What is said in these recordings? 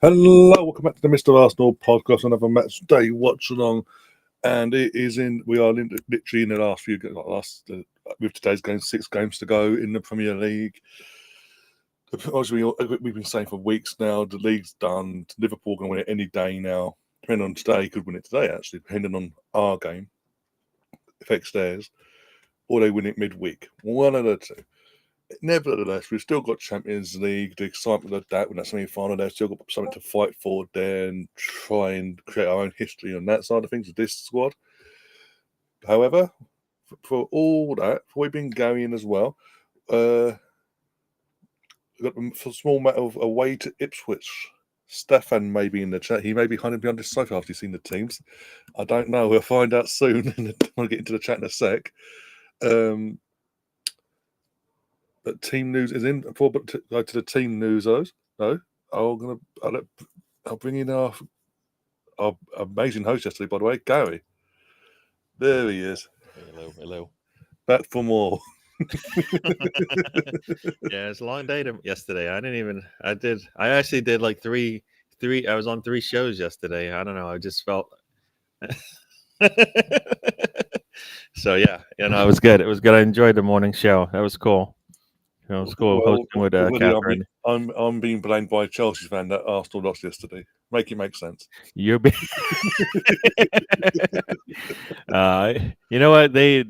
Hello, welcome back to the Mr. Arsenal podcast. Another match day watch along, and it is in. We are literally in the last few. With today's game, 6 games to go in the Premier League. Obviously, we've been saying for weeks now the league's done. Liverpool going to win it any day now. Depending on today, could win it today actually, depending on our game. Affects theirs, or they win it midweek. One of the two. Nevertheless, we've still got Champions League, the excitement of that when that semi-final. They've still got something to fight for there and try and create our own history on that side of things with this squad. However, for all that, for we've been going as well, we've got a small matter of away to Ipswich. Stefan may be in the chat. He may be hiding behind his sofa after he's seen the teams. I don't know. We'll find out soon. I'll get into the chat in a sec. But team news is in. Before to go to the team news, I'll bring in our amazing host yesterday, by the way, Gary. There he is. Hello. Back for more. Yeah, it's a long day yesterday. I actually did like three. I was on 3 shows yesterday. I don't know. I just felt. So yeah, it was good. It was good. I enjoyed the morning show. That was cool. It was cool hosting with Catherine. I'm being blamed by a Chelsea fan that Arsenal lost yesterday. Make it make sense. You're being. You know what they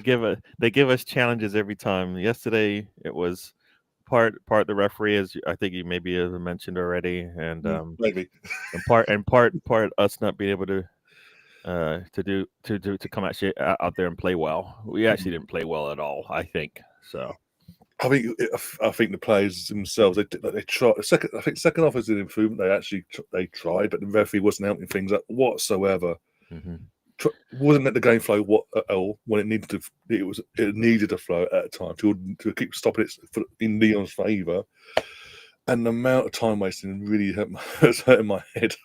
give us challenges every time. Yesterday it was part the referee, as I think you maybe have mentioned already, and maybe and part us not being able to come actually out there and play well. We actually didn't play well at all, I think. So I think the players themselves they tried. I think second half was an improvement. They tried, but the referee wasn't helping things up whatsoever. Mm-hmm. Wasn't let the game flow at all when it needed to. It needed to flow at a time to keep stopping it in Leon's favour. And the amount of time wasting really hurt my head.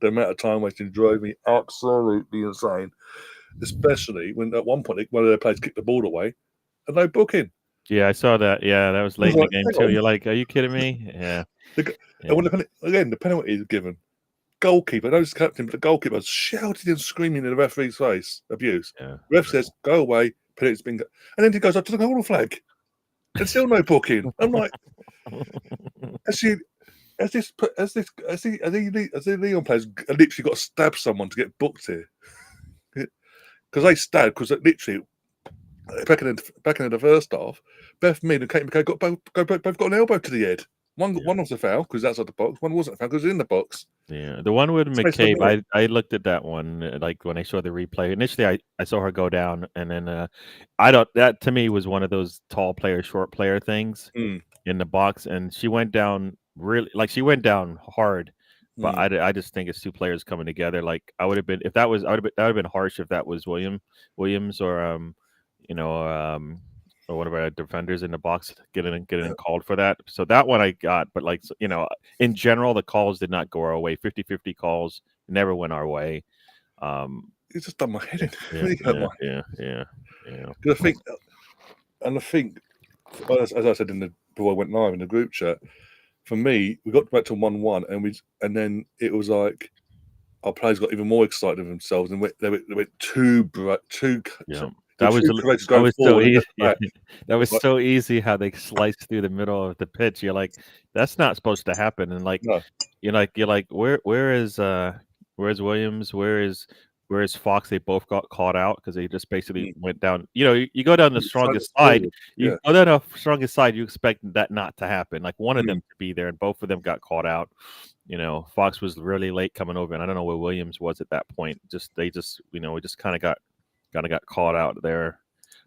The amount of time wasting drove me absolutely insane. Especially when at one point one of their players kicked the ball away and no booking. Yeah, I saw that. Yeah, that was late in the game too. You're like, are you kidding me? Yeah. And when the penalty is given, goalkeeper, not just captain, but the goalkeeper shouted and screaming in the referee's face, abuse. Yeah. The ref says, "Go away." Penalty's been, and then he goes up to the goal flag, and still no booking. I'm like, as the Leon players literally got to stab someone to get booked here, because they stabbed because literally. Back in the first half, Beth Mead and Kate McKay both got an elbow to the head. One was a foul because outside the box. One wasn't a foul because it was in the box. Yeah, the one with McCabe, I looked at that one like when I saw the replay. Initially, I saw her go down, and then that to me was one of those tall player, short player things in the box, and she went down she went down hard. But I just think it's 2 players coming together. Like I would have been if that would have been harsh if that was Williams or or one of our defenders in the box getting called for that. So that one I got, but in general, the calls did not go our way. 50-50 calls never went our way. It's just done my head in. Yeah. Because I think, as I said before I went live in the group chat, for me, we got back to 1-1, and then it was like our players got even more excited of themselves, and they went too bright, too. Yeah. That was so easy. Yeah. That was so easy how they sliced through the middle of the pitch. You're like, that's not supposed to happen. And you're like, where's Williams? Where is Fox? They both got caught out because they just basically went down. You go down the strongest side. You go down the strongest side. You expect that not to happen. Like one of them to be there, and both of them got caught out. Fox was really late coming over, and I don't know where Williams was at that point. We just kind of got caught out there.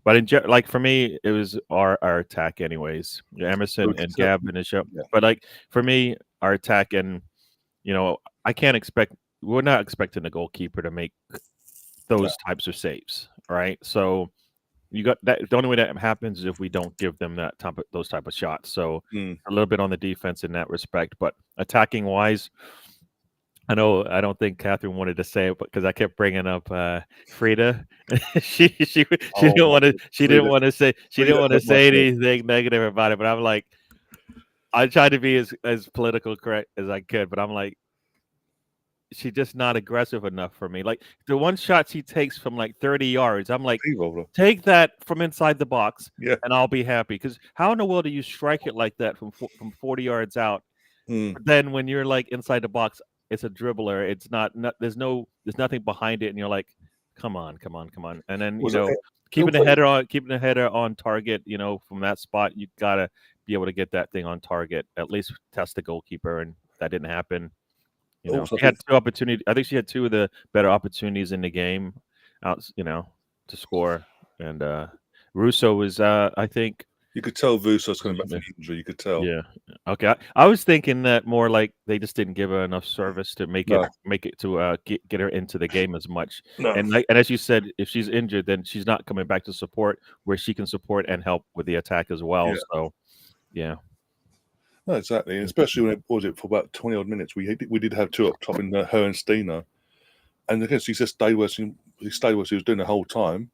But for me, it was our attack anyways. Emerson and Gab finished up. Yeah. But for me, our attack, and we're not expecting the goalkeeper to make those types of saves, right? So you got that. The only way that happens is if we don't give them those type of shots. So a little bit on the defense in that respect, but attacking wise, I don't think Catherine wanted to say it, but because I kept bringing up Frida, she didn't want to say anything negative about it. But I'm like, I tried to be as political correct as I could, but I'm like, she's just not aggressive enough for me. Like the one shot she takes from like 30 yards, I'm like, take that from inside the box, and I'll be happy. Because how in the world do you strike it like that from 40 yards out? But then when you're like inside the box, it's a dribbler. It's not there's nothing behind it, and you're like, come on. And then keeping the header on target, from that spot, you gotta be able to get that thing on target. At least test the goalkeeper, and that didn't happen. She had two opportunities. I think she had two of the better opportunities in the game, to score. And Russo was, I think, you could tell Russo's coming back from injury. You could tell. Yeah. Okay. I was thinking that more like they just didn't give her enough service to make it to get her into the game as much. No. And as you said, if she's injured, then she's not coming back to support where she can support and help with the attack as well. Yeah. So, yeah. No, exactly, and especially when it for about 20 odd minutes, we did have two up top in her and Stina, and again she just stayed where she was doing the whole time,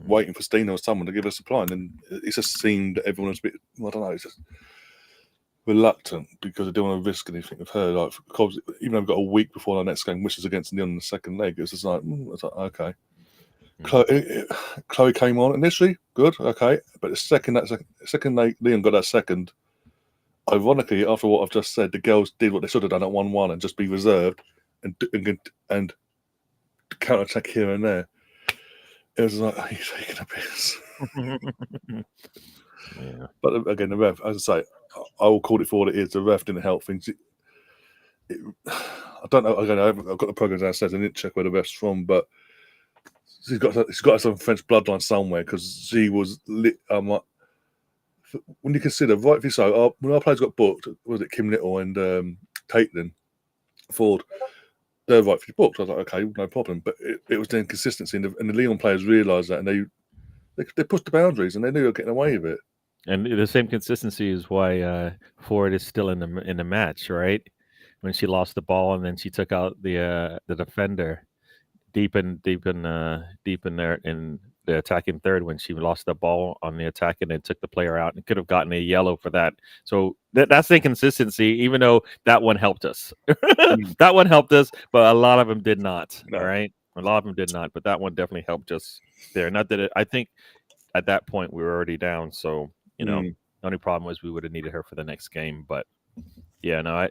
waiting for Stina or someone to give her supply, and then it just seemed that everyone was a bit, I don't know, it's just reluctant because they don't want to risk anything of her. Like, because even though we've got a week before our next game, which is against Lyon in the second leg, it's just like, okay. Chloe came on initially, good, okay, but the second Lyon got that second. Ironically, after what I've just said, the girls did what they should have done at 1-1 and just be reserved and counter attack here and there. It was like, are you taking a piss? Yeah. But again, the ref, as I say, I will call it for what it is. The ref didn't help things. I don't know. Again, I've got the program downstairs. I didn't check where the ref's from, but she's got some French bloodline somewhere because she was lit. When you consider, rightly so, when our players got booked, was it Kim Little and Caitlin Ford? They're rightfully booked. I was like, okay, no problem. But it was the inconsistency, and the Lyon players realised that, and they pushed the boundaries, and they knew they were getting away with it. And the same consistency is why Ford is still in the match, right? When she lost the ball and then she took out the defender deep in there in the attacking third when she lost the ball on the attack and then took the player out and could have gotten a yellow for that. So that's inconsistency, even though that one helped us. That one helped us, but a lot of them did not. No. All right, a lot of them did not, but that one definitely helped us there. Not that I think at that point we were already down, so the only problem was we would have needed her for the next game. But yeah, no,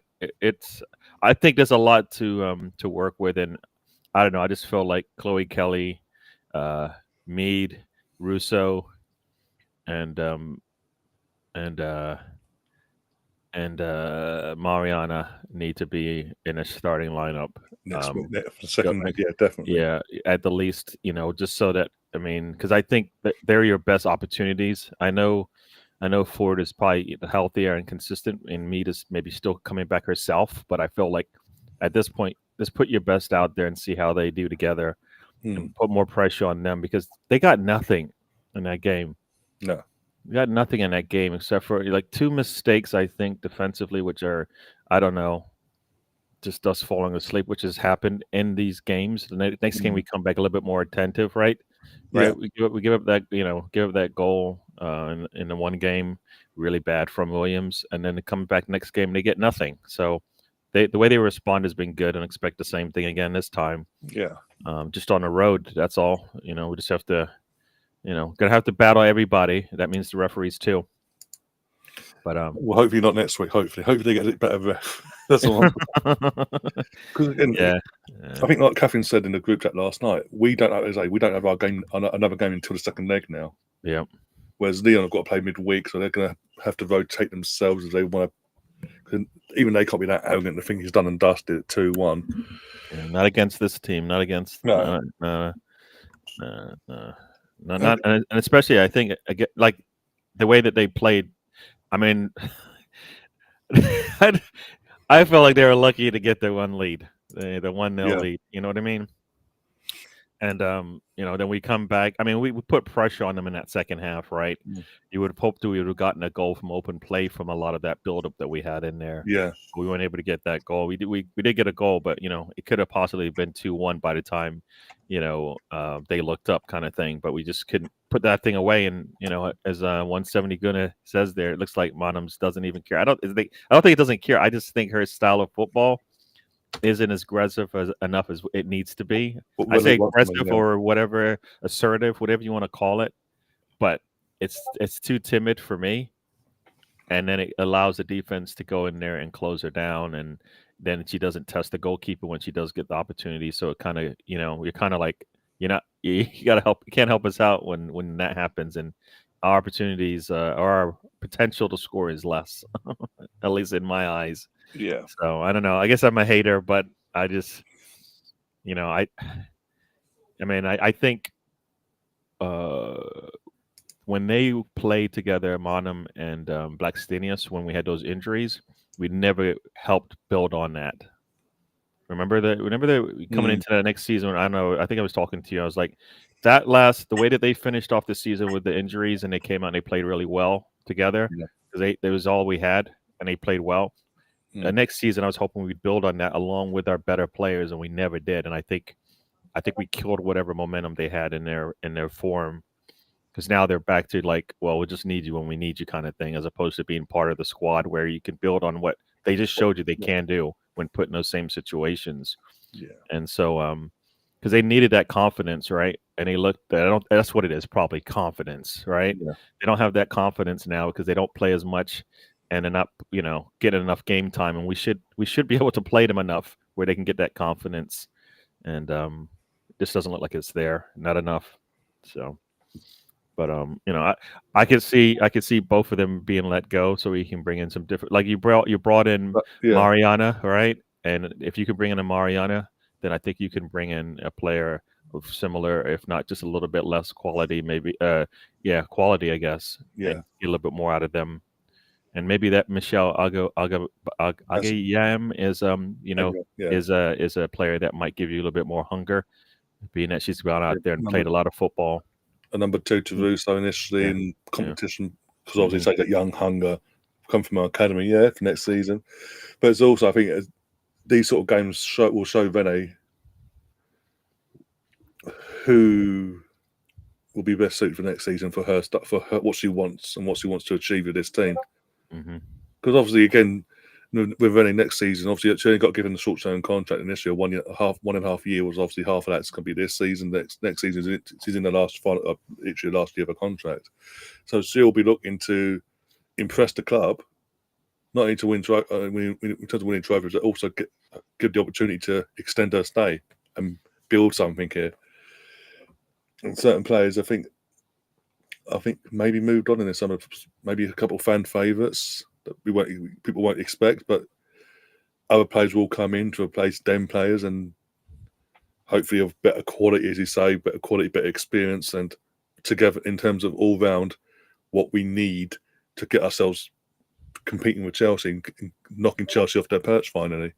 I think there's a lot to work with, and I don't know. I just feel like Chloe Kelly, Mead, Russo, and Mariana need to be in a starting lineup. Second leg, yeah, definitely. Yeah, at the least, just so that because I think that they're your best opportunities. I know Ford is probably healthier and consistent, and Mead is maybe still coming back herself. But I feel like at this point, just put your best out there and see how they do together. And put more pressure on them because they got nothing in that game. No. We got nothing in that game except for like two mistakes, I think, defensively, which are, I don't know, just us falling asleep, which has happened in these games. The next game we come back a little bit more attentive, right? Yeah. Right. We give up that goal in the one game, really bad from Williams, and then they come back next game and they get nothing. So the way they respond has been good, and expect the same thing again this time. Yeah. Just on the road, that's all. We just have to, gonna have to battle everybody. That means the referees too. But well, hopefully not next week. Hopefully they get a better ref. That's all. Because again, I think like Catherine said in the group chat last night, we don't have our game, another game until the second leg now. Yeah. Whereas Lyon have got to play midweek, so they're going to have to rotate themselves as they want to. Even they can't be that arrogant to think he's done and dusted at 2-1. Yeah, not against this team. Not against. No. Not, and especially I think like the way that they played. I mean, I felt like they were lucky to get the one lead, the 1-0 lead. You know what I mean? And then we come back. I mean, we put pressure on them in that second half, right? You would have hoped we would have gotten a goal from open play from a lot of that buildup that we had in there. Yeah, we weren't able to get that goal. We did get a goal, but it could have possibly been 2-1 by the time they looked up, kind of thing. But we just couldn't put that thing away. And as 170 Guna says there, it looks like Monums doesn't even care. I don't think it doesn't care. I just think her style of football isn't as aggressive enough as it needs to be. I say aggressive or whatever, assertive, whatever you want to call it, but it's too timid for me. And then it allows the defense to go in there and close her down, and then she doesn't test the goalkeeper when she does get the opportunity. So it kind of, you're kind of like, you got to help. You can't help us out when that happens, and our opportunities or our potential to score is less, at least in my eyes. Yeah. So I don't know. I guess I'm a hater, but I just, I think when they played together, Monum and Blackstenius, when we had those injuries, we never helped build on that. Remember that coming into the next season, I don't know, I think I was talking to you. I was like, the way that they finished off the season with the injuries and they came out and they played really well together, because that was all we had and they played well. The next season, I was hoping we'd build on that along with our better players, and we never did. And I think we killed whatever momentum they had in their form, because now they're back to like, well, we'll just need you when we need you kind of thing, as opposed to being part of the squad where you can build on what they just showed you they can do when put in those same situations. Yeah. And so, because they needed that confidence, right? And they looked. That's what it is, probably confidence, right? Yeah. They don't have that confidence now because they don't play as much, and they're not, getting enough game time. And we should be able to play them enough where they can get that confidence. And this doesn't look like it's there, not enough. So. But I could see both of them being let go, so we can bring in some different. Like you brought in Mariana, right? And if you could bring in a Mariana, then I think you can bring in a player of similar, if not just a little bit less quality, maybe. Quality, I guess. Yeah, and get a little bit more out of them. And maybe that Michelle Agayam is a player that might give you a little bit more hunger, being that she's gone out there and played a lot of football. A number 2 to Russo initially in competition, because obviously take that young hunger, come from our academy, for next season. But it's also, I think, these sort of games will show Vene who will be best suited for next season for her what she wants and what she wants to achieve with this team. Because obviously, again, with Vene next season, obviously she only got given the short-term contract initially. 1.5 year was obviously half of that's going to be this season. Next season, she's in the last year of a contract, so she'll be looking to impress the club, not only to win in terms of winning trophies, but also give the opportunity to extend her stay and build something here. And certain players, I think maybe moved on in the summer. Maybe a couple of fan favourites that people won't expect, but other players will come in to replace them players, and hopefully of better quality, as you say, better quality, better experience, and together in terms of all round what we need to get ourselves competing with Chelsea and knocking Chelsea off their perch finally.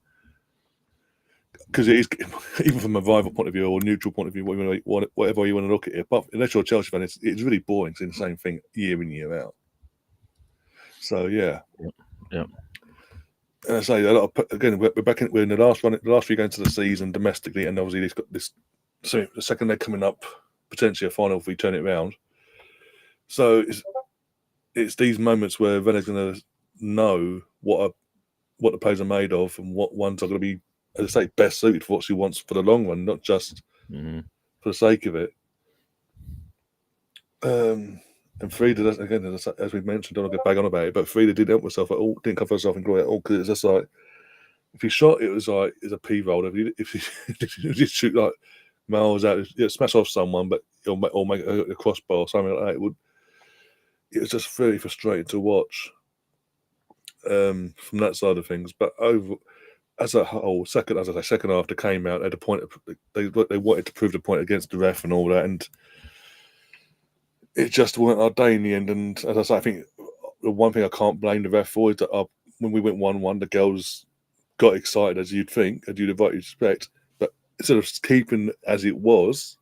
Because it is, even from a rival point of view or neutral point of view, whatever you want to look at it, but unless you're a Chelsea fan, it's really boring seeing the same thing year in, year out. So yeah. And I say again, we're in the last few games of the season domestically, and obviously he's got this. So the second leg coming up, potentially a final if we turn it around. So it's these moments where Vene's going to know what the players are made of and what ones are going to be, as I say, best suited for what she wants for the long run, not just for the sake of it. And Frida, again, as we mentioned, don't want to get bag on about it, but Frida didn't help herself at all, didn't cover herself in glory at all, because it's just like, if you shot, it was like, it's a P-roll. If you just shoot like miles out, smash off someone, but or make a crossbar or something like that, it was just very frustrating to watch from that side of things. But as a whole, second half, they came out at a point, they wanted to prove the point against the ref and all that, and it just weren't our day in the end. And as I say, I think the one thing I can't blame the ref for is that when we went 1-1, the girls got excited, as you'd think, as you'd expect. But instead of keeping as it was,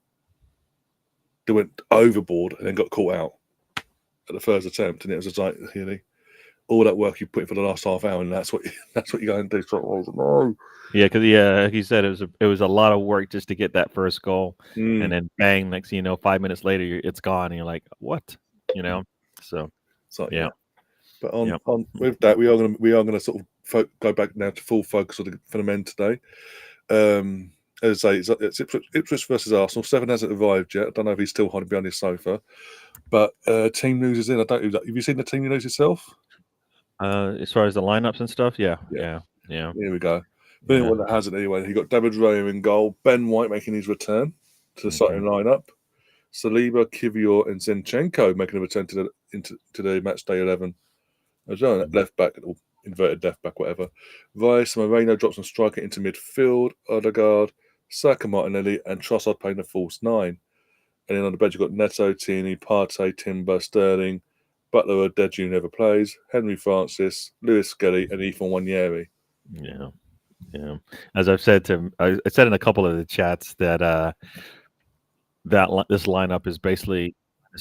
they went overboard and then got caught out at the first attempt. And it was just like, really? all that work you put in for the last half hour, and that's what you go and do. So I was like, no. Yeah, because like you said, it was a lot of work just to get that first goal, and then bang, next thing you know, 5 minutes later, it's gone, and you're like, what? You know? So yeah. But on with that, we are gonna sort of go back now to full focus for the men today. As I say, it's Ipswich versus Arsenal. Seven hasn't arrived yet. I don't know if he's still hiding behind his sofa. But team news is in. Have you seen the team news yourself? As far as the lineups and stuff, yeah. Here we go. But anyone that hasn't anyway, he got David Raya in goal, Ben White making his return to the starting lineup, Saliba, Kivior, and Zinchenko making a return to the match day 11. As well, left back or inverted left back, whatever. Rice, Moreno drops on striker into midfield. Odegaard, Saka, Martinelli, and Trossard playing the false 9. And then on the bench, you've got Neto, Tierney, Partey, Timber, Sterling, Butler, Deju never plays, Henry Francis, Lewis Skelly, and Ethan Wanyeri. Yeah. As I've said I said in a couple of the chats that this lineup is basically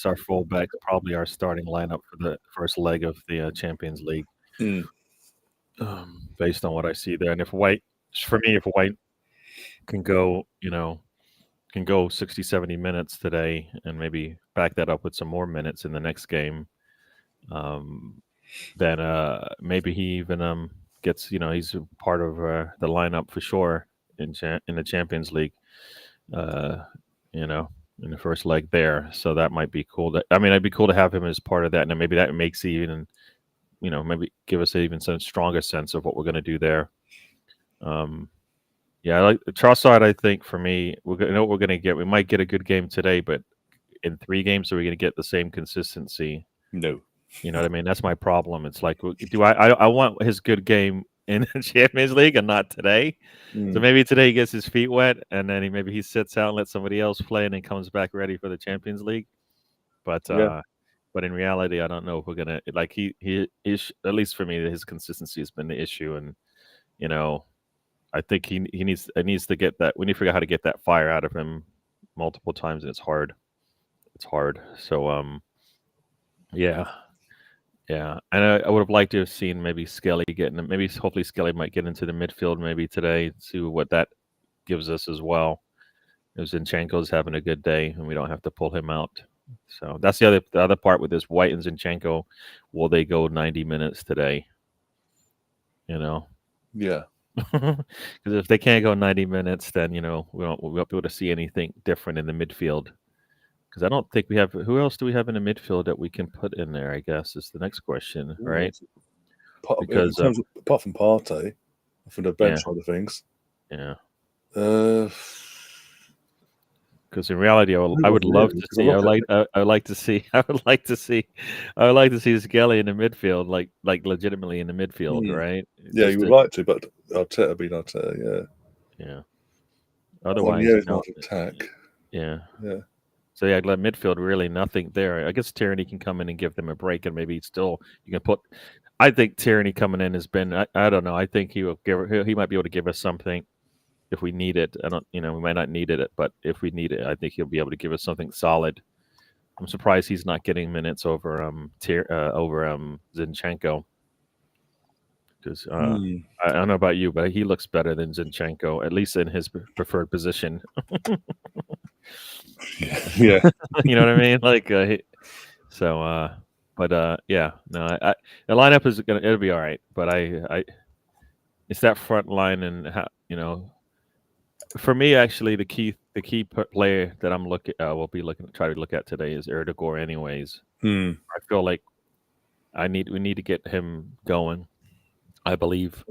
our fullbacks, probably our starting lineup for the first leg of the Champions League, based on what I see there. And if White can go, can go 60, 70 minutes today and maybe back that up with some more minutes in the next game, then maybe he even gets, he's part of the lineup for sure in the Champions League, in the first leg there. So that might be cool. It'd be cool to have him as part of that. And maybe that makes even, maybe give us even some stronger sense of what we're going to do there. I like Trossard. I think for me, we're going to get. We might get a good game today, but in 3 games, are we going to get the same consistency? No. You know what I mean? That's my problem. It's like, I want his good game in the Champions League and not today. So maybe today he gets his feet wet, and then maybe he sits out and lets somebody else play, and then comes back ready for the Champions League. But in reality, I don't know if we're gonna he at least for me, his consistency has been the issue, and I think he needs to get that. We need to figure out how to get that fire out of him multiple times, and it's hard. So yeah, and I would have liked to have seen maybe Skelly hopefully Skelly might get into the midfield maybe today, see what that gives us as well. If Zinchenko's having a good day and we don't have to pull him out. So that's the other part with this White and Zinchenko. Will they go 90 minutes today? Yeah. Because if they can't go 90 minutes, then we won't be able to see anything different in the midfield. Because I don't think we have. Who else do we have in the midfield that we can put in there? I guess is the next question, right? Because apart from Partey, from the bench side of things, yeah. Because in reality, I would love to see. I would like to see Skelly in the midfield, like legitimately in the midfield, right? Yeah, you would like to, but Arteta being Arteta, yeah. Otherwise, not attack. Yeah. So yeah, midfield really nothing there. I guess Tierney can come in and give them a break, and maybe you can put. I think Tierney coming in has been. I don't know. I think he might be able to give us something if we need it. We might not need it, but if we need it, I think he'll be able to give us something solid. I'm surprised he's not getting minutes over Zinchenko. Because I don't know about you, but he looks better than Zinchenko, at least in his preferred position. Yeah. You know what I mean? The lineup it'll be all right, but it's that front line and how, for me, actually, the key player that I'm try to look at today is Erdogan anyways. I feel like we need to get him going. I believe.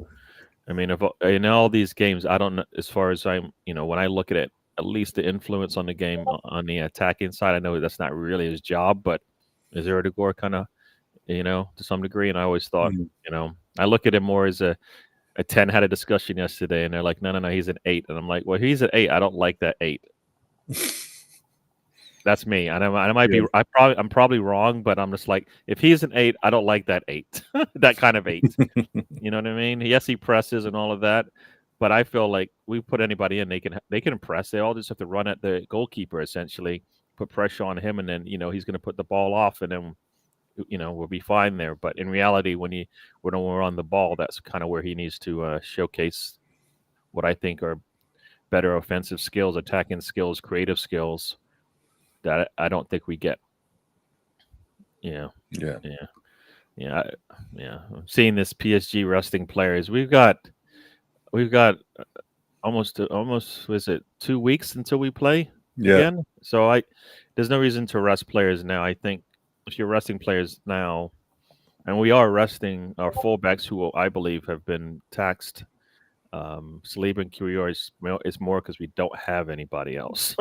I mean, in all these games, I don't know, as far as when I look at it, at least the influence on the game on the attacking side, I know that's not really his job, but is Erdogan kind of, to some degree? And I always thought, I look at him more as a 10. Had a discussion yesterday, and they're like, no, he's an 8. And I'm like, well, he's an 8. I don't like that 8. That's me. And I might be. I'm probably wrong, but I'm just like, if he's an 8, I don't like that 8. That kind of 8. You know what I mean? Yes, he presses and all of that, but I feel like we put anybody in, they can press. They all just have to run at the goalkeeper, essentially, put pressure on him, and then he's going to put the ball off, and then we'll be fine there. But in reality, when we're on the ball, that's kind of where he needs to showcase what I think are better offensive skills, attacking skills, creative skills that I don't think we get. Yeah. I'm seeing this PSG resting players. We've got almost was it 2 weeks until we play again? So there's no reason to rest players now. I think if you're resting players now, and we are resting our fullbacks who I believe have been taxed. Saliba and Kiwior is more because we don't have anybody else.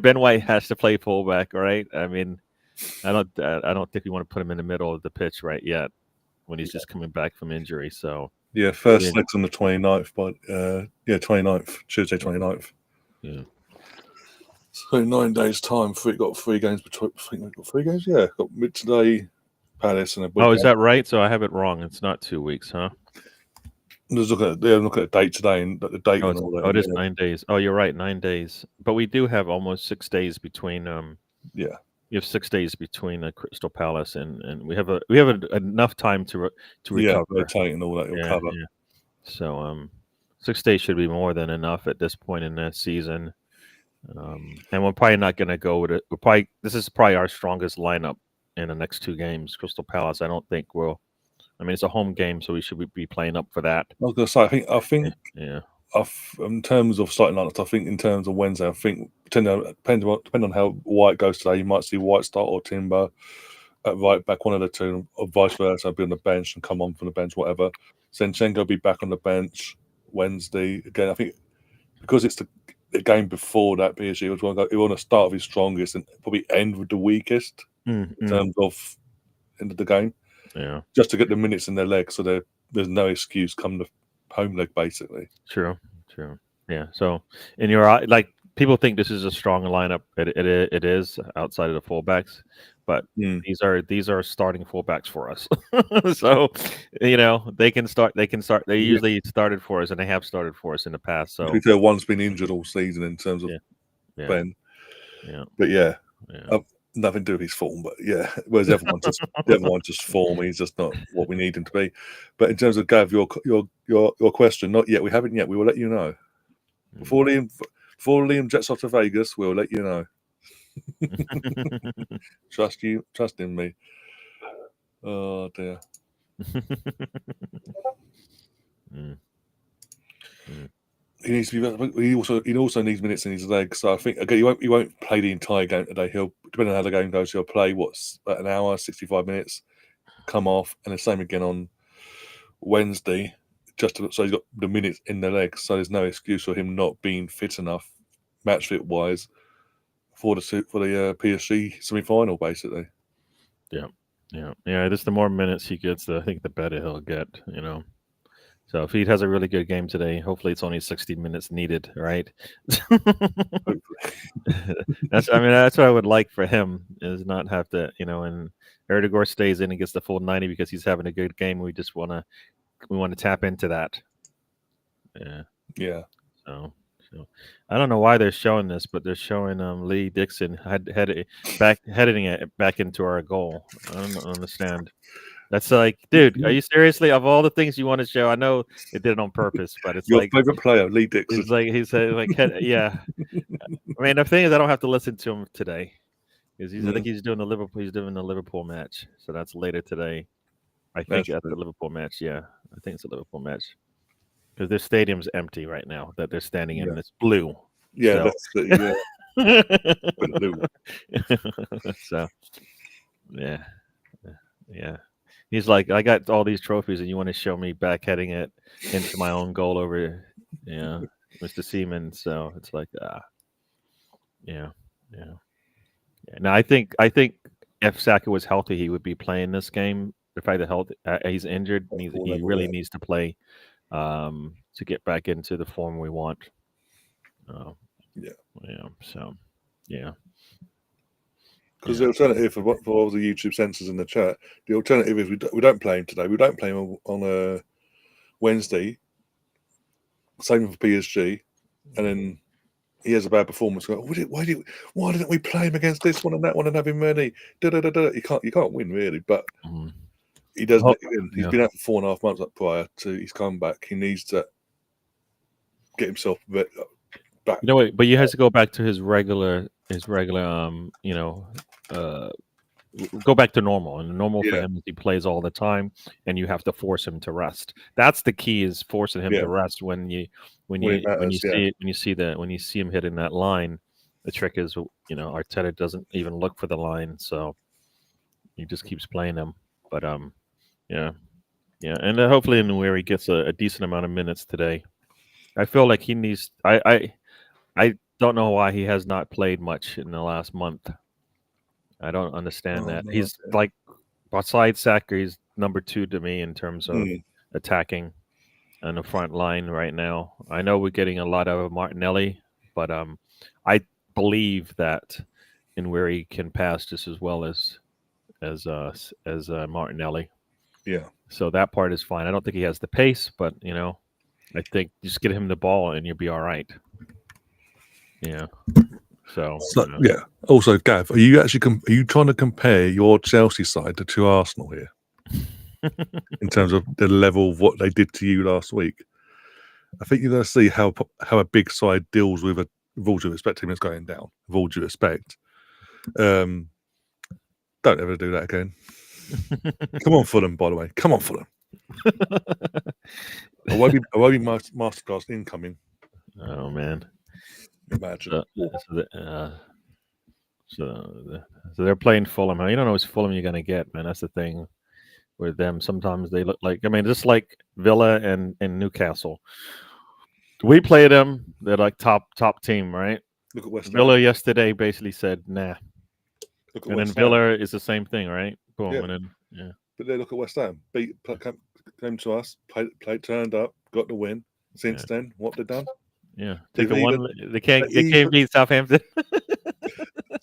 Ben White has to play fullback, right? I mean, I don't think we want to put him in the middle of the pitch right yet when he's just coming back from injury. So first leg's on the 29th, but 29th, Tuesday 29th. Yeah. So 9 days time. We've got 3 games between. I think we've got 3 games. Yeah, got mid today, Palace, and a. Oh, is that right? So I have it wrong. It's not 2 weeks, huh? Just look at the date today and the date and all that. Oh, it is 9 days. Oh, you're right, 9 days. But we do have almost 6 days between. Yeah. You have 6 days between the Crystal Palace and we have enough time to recover. Yeah, rotate and all that. You'll cover. Yeah. So 6 days should be more than enough at this point in the season. And we're probably not going to go with it. This is probably our strongest lineup in the next 2 games. Crystal Palace, I don't think we'll. I mean, it's a home game, so we should be playing up for that. I was going to say, I think, yeah. In terms of starting lineups, I think in terms of Wednesday, I think depending on how White goes today, you might see White start or Timber at right back, one of the two, or vice versa. I'll be on the bench and come on from the bench, whatever. Zinchenko will be back on the bench Wednesday again. I think because it's the game before that, PSG he want to start with his strongest and probably end with the weakest in terms of end of the game. Yeah, just to get the minutes in their legs, so there's no excuse come the home leg, basically. True. Yeah. So in your people think this is a strong lineup. It is outside of the fullbacks, but these are starting fullbacks for us. So they can start. They usually started for us, and they have started for us in the past. So to be fair, one's been injured all season in terms of Ben. Yeah. But nothing to do with his form, but whereas everyone's just form. He's just not what we need him to be. But in terms of Gav, your question, not yet. We haven't yet. We will let you know before Liam jets off to Vegas. We'll let you know. Trust in me. Oh dear. He needs to be. He also needs minutes in his legs. So I think again, he won't play the entire game today. He'll, depending on how the game goes, he'll play about an hour, 65 minutes, come off, and the same again on Wednesday. So he's got the minutes in the legs. So there's no excuse for him not being fit enough, match fit wise, for the PSG semi-final, basically. Yeah. Just the more minutes he gets, I think the better he'll get. So if he has a really good game today, hopefully it's only 60 minutes needed, right? That's what I would like for him, is not have to, and Erdegaard stays in and gets the full 90 because he's having a good game. We just want to tap into that. Yeah. So I don't know why they're showing this, but they're showing Lee Dixon heading it back into our goal. I don't understand. That's like, dude, are you seriously? Of all the things you want to show, I know it did it on purpose, but it's your favorite player, Lee Dixon. It's like he said, yeah. I mean, the thing is, I don't have to listen to him today because I think he's doing the Liverpool match, so that's later today. I think that's the Liverpool match. Yeah, I think it's a Liverpool match because their stadium's empty right now that they're standing in, and it's blue. Yeah, so. That's blue. So, yeah. He's like, I got all these trophies, and you want to show me backheading it into my own goal over, Mr. Seaman. So it's like, yeah. Now I think if Saka was healthy, he would be playing this game. The fact that he's injured, he really needs to play to get back into the form we want. So. Because the alternative for all the YouTube censors in the chat, the alternative is we don't play him today. We don't play him on a Wednesday. Same for PSG, and then he has a bad performance. Go, why didn't we play him against this one and that one and have him ready? You can't win really, but he does. He's been out for 4.5 months prior to his comeback. He needs to get himself back. But you have to go back to his regular, go back to normal. And normal for him is he plays all the time, and you have to force him to rest. That's the key, is forcing him to rest when you see him hitting that line. The trick is, Arteta doesn't even look for the line, so he just keeps playing him. But and hopefully Nweri gets a decent amount of minutes today. I feel like he needs. I don't know why he has not played much in the last month. I don't understand that. He's like, besides Saka, he's number 2 to me in terms of attacking on the front line right now. I know we're getting a lot out of Martinelli, but I believe that Nweri can pass just as well as Martinelli. Yeah. So that part is fine. I don't think he has the pace, but I think just get him the ball and you'll be all right. Yeah. So yeah. Also, Gav, are you trying to compare your Chelsea side to Arsenal here in terms of the level of what they did to you last week? I think you're going to see how a big side deals with all due respect, team that's going down. With all due respect, don't ever do that again. Come on, Fulham. By the way, come on, Fulham. I won't be masterclass incoming. Oh man. Imagine. So they're playing Fulham. You don't know which Fulham you're going to get, man. That's the thing with them. Sometimes they look like, just like Villa and Newcastle. We play them. They're like top team, right? Look at West Ham. Villa yesterday basically said, nah. Look at and West then Villa is the same thing, right? Boom. Yeah. And then, But then look at West Ham. Came to us, played, turned up, got the win. Since then, what they've done? Yeah, they can't beat Southampton.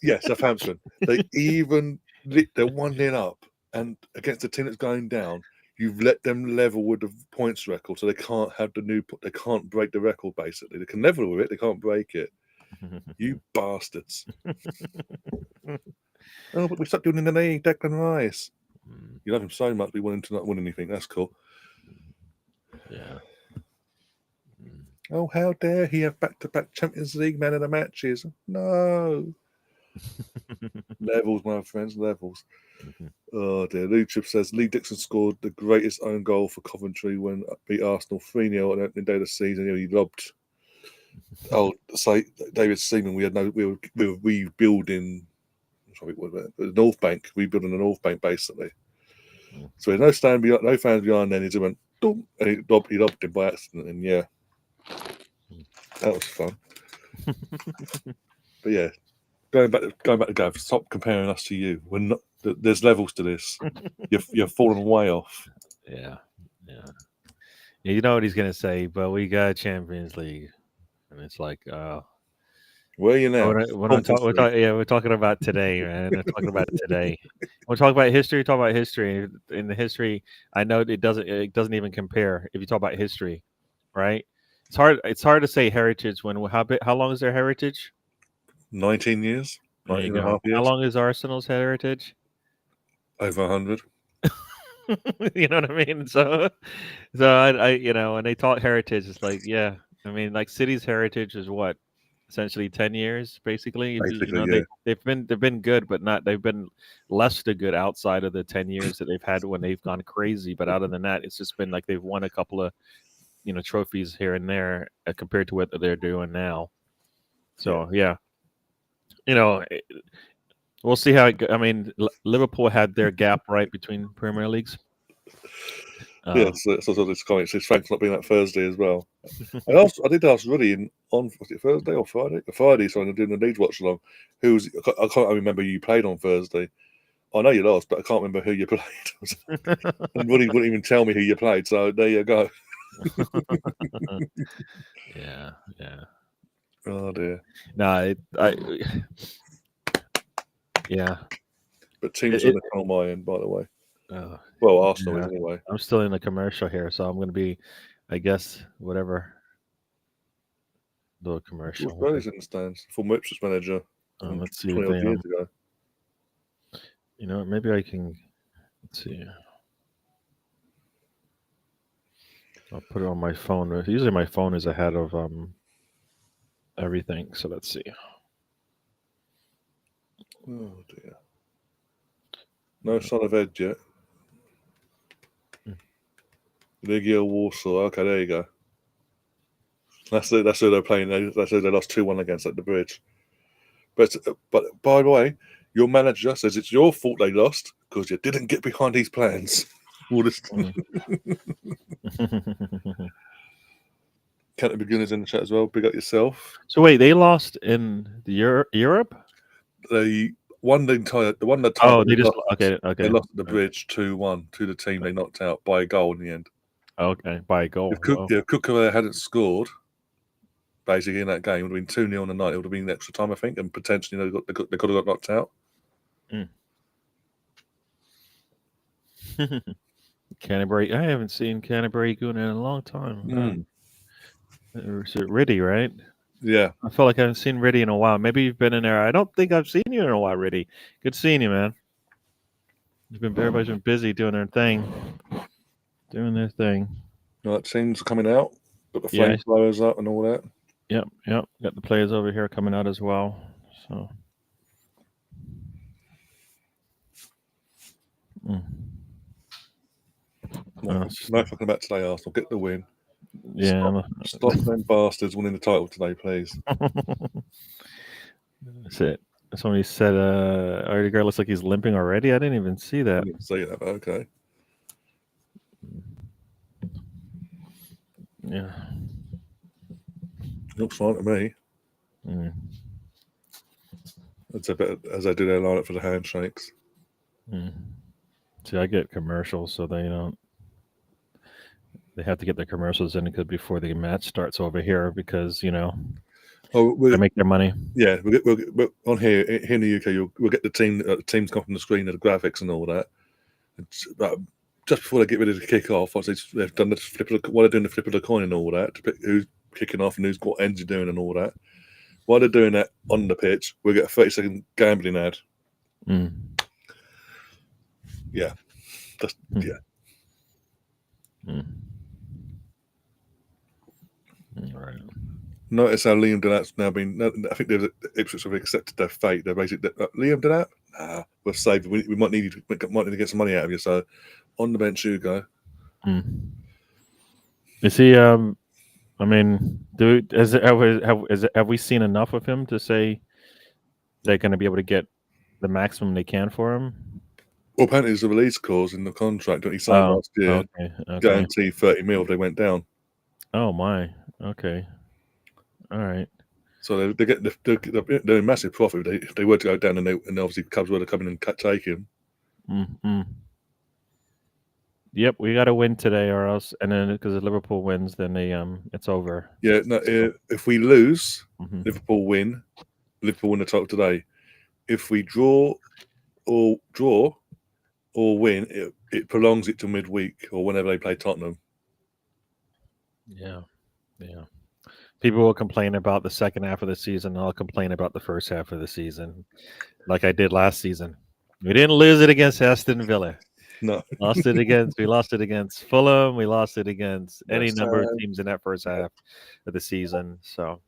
Yeah, Southampton. They're 1-0 up, and against a team that's going down, you've let them level with the points record, so they can't have they can't break the record. Basically, they can level with it, they can't break it. You bastards! Oh, but we stuck doing in the league, Declan Rice. You love him so much, we want him to not win anything. That's cool. Yeah. Oh, how dare he have back-to-back Champions League man of the matches? No. Levels, my friends, levels. Oh, dear. Luchip says, Lee Dixon scored the greatest own goal for Coventry when beat Arsenal 3-0 on the opening day of the season. He lobbed. Say David Seaman, we were rebuilding the North Bank, rebuilding the North Bank, basically. So there's no fans behind then. He just went, and he lobbed him by accident, and yeah. That was fun. But yeah, going back to Gav, stop comparing us to you. We're not. There's levels to this. You're falling way off. Yeah. You know what he's gonna say, but we got Champions League, and it's like, where are you now? We're talking about today, man. We're talking about today. We're talking about history. Talk about history. In the history, I know it doesn't even compare. If you talk about history, right? It's hard to say heritage when how long is their heritage? 19 years. There you go. How long is Arsenal's heritage? Over 100. You know what I mean? So I when they talk heritage, it's like, yeah. I mean, like City's heritage is what? Essentially 10 years, basically. Yeah. They've been good, but they've been less than good outside of the 10 years that they've had when they've gone crazy. But other than that, it's just been like they've won a couple of trophies here and there compared to what they're doing now. So yeah, we'll see how it goes. I mean, Liverpool had their gap right between Premier Leagues. So this comment says Frank's not being that Thursday as well. I did ask Ruddy on was it Thursday or Friday? Friday, so I'm doing the Leeds watch along. I can't remember who you played on Thursday. I know you lost, but I can't remember who you played. And Ruddy wouldn't even tell me who you played. So there you go. Yeah. Oh dear. No, yeah. But teams are on my end, by the way. Well, Arsenal is anyway. I'm still in the commercial here, so I'm going to be, I guess, whatever. little commercial. George Burley's in the stands, former Ipswich manager. Let's see 20 if years ago. You know, maybe I can. Let's see. I'll put it on my phone. Usually, my phone is ahead of everything. So let's see. Oh dear. No sign of Ed yet. Legia Warsaw. Okay, there you go. That's it. That's who they're playing. That's who they lost 2-1 against at the Bridge. But by the way, your manager says it's your fault they lost because you didn't get behind his plans. All this. County Beginners in the chat as well. Big up yourself. So wait, they lost in the Europe? They won the one that. Oh, they just okay. They lost at the Bridge 2-1 to the team they knocked out by a goal in the end. Okay, by a goal. If Cook hadn't scored, basically in that game, it would have been 2-0 on the night. It would have been extra time, I think, and potentially they could have got knocked out. Canterbury. I haven't seen Canterbury Goon in a long time. Is it Riddy, right? Yeah. I feel like I haven't seen Riddy in a while. Maybe you've been in there. I don't think I've seen you in a while, Riddy. Good seeing you, man. Everybody's been busy doing their thing. Right, teams coming out. Got the flame blowers up and all that. Yep. Got the players over here coming out as well. So. No fucking about today, Arsenal. Get the win. Yeah. Stop them bastards winning the title today, please. That's it. Somebody said Odegaard looks like he's limping already. I didn't even see that. I didn't see that, but okay. Yeah. Looks fine to me. That's a bit as I do their lineup for the handshakes. See, I get commercials, so they don't. They have to get their commercials in before the match starts over here because they make their money. Yeah, we'll on here in the UK. We'll get the teams come from the screen, the graphics and all that. But just before they get ready to kick off, once they've done the while they're doing the flip of the coin and all that, to pick who's kicking off and what ends you're doing and all that. While they're doing that on the pitch, we'll get a 30-second gambling ad. Yeah, yeah. Right. Notice how Liam Delap's now been. I think Ipswich have accepted their fate. They're basically Liam Delap. We're saved. We might need to get some money out of you. So on the bench you go. Is he? I mean, have we seen enough of him to say they're going to be able to get the maximum they can for him? Well, apparently there's a release clause in the contract that he signed last year. Okay. Guarantee 30 mil if they went down. Oh my. Okay. All right. So they're in massive profit. If they were to go down, and obviously Cubs were to come in and take him. Yep, we got to win today, or else, and then because if Liverpool wins, then it's over. Yeah, no. If we lose, Liverpool win the title today. If we draw or win, it prolongs it to midweek or whenever they play Tottenham. Yeah. People will complain about the second half of the season. I'll complain about the first half of the season, like I did last season. We didn't lose it against Aston Villa. No, we lost it against Fulham. We lost it against any number of teams in that first half of the season. So,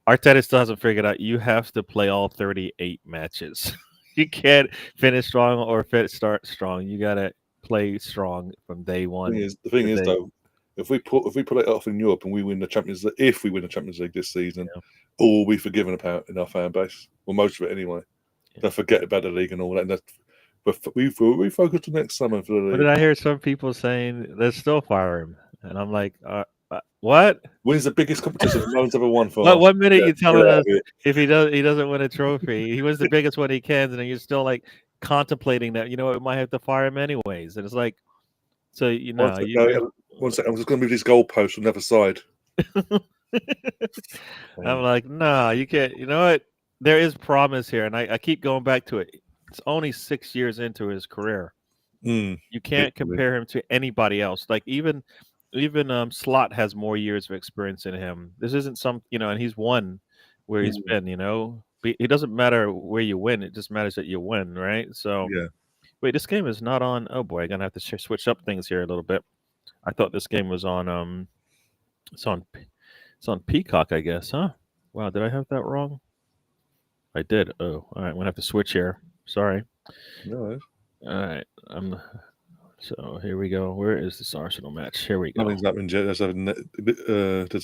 Arteta still hasn't figured out. You have to play all 38 matches. You can't finish strong or start strong. You got to play strong from day one. The thing is, though, if we put it off in Europe and we win the Champions League, if we win the Champions League this season, all will be forgiven about in our fan base. Well, most of it anyway. They'll forget about the league and all that. But we focus on next summer for the league. But did I hear some people saying they'll still fire him? And I'm like, what? Wins the biggest competition no one's ever won for. But 1 minute you're telling us if he doesn't win a trophy, he wins the biggest one he can, and then you're still like contemplating that we might have to fire him anyways. And it's like, so one second, I'm just going to move these goalposts on the other side. I'm like, nah, you can't. You know what? There is promise here, and I keep going back to it. It's only 6 years into his career. You can't compare him to anybody else. Like even Slot has more years of experience in him. This isn't some, and he's won where he's been. It doesn't matter where you win; it just matters that you win, right? So, yeah. Wait, this game is not on. Oh boy, I'm gonna have to switch up things here a little bit. I thought this game was on. It's on Peacock, I guess, huh? Wow, did I have that wrong? I did. Oh, all right. I'm gonna have to switch here. Sorry. No. All right. So here we go. Where is this Arsenal match? Here we go. Nothing's happened yet. There's a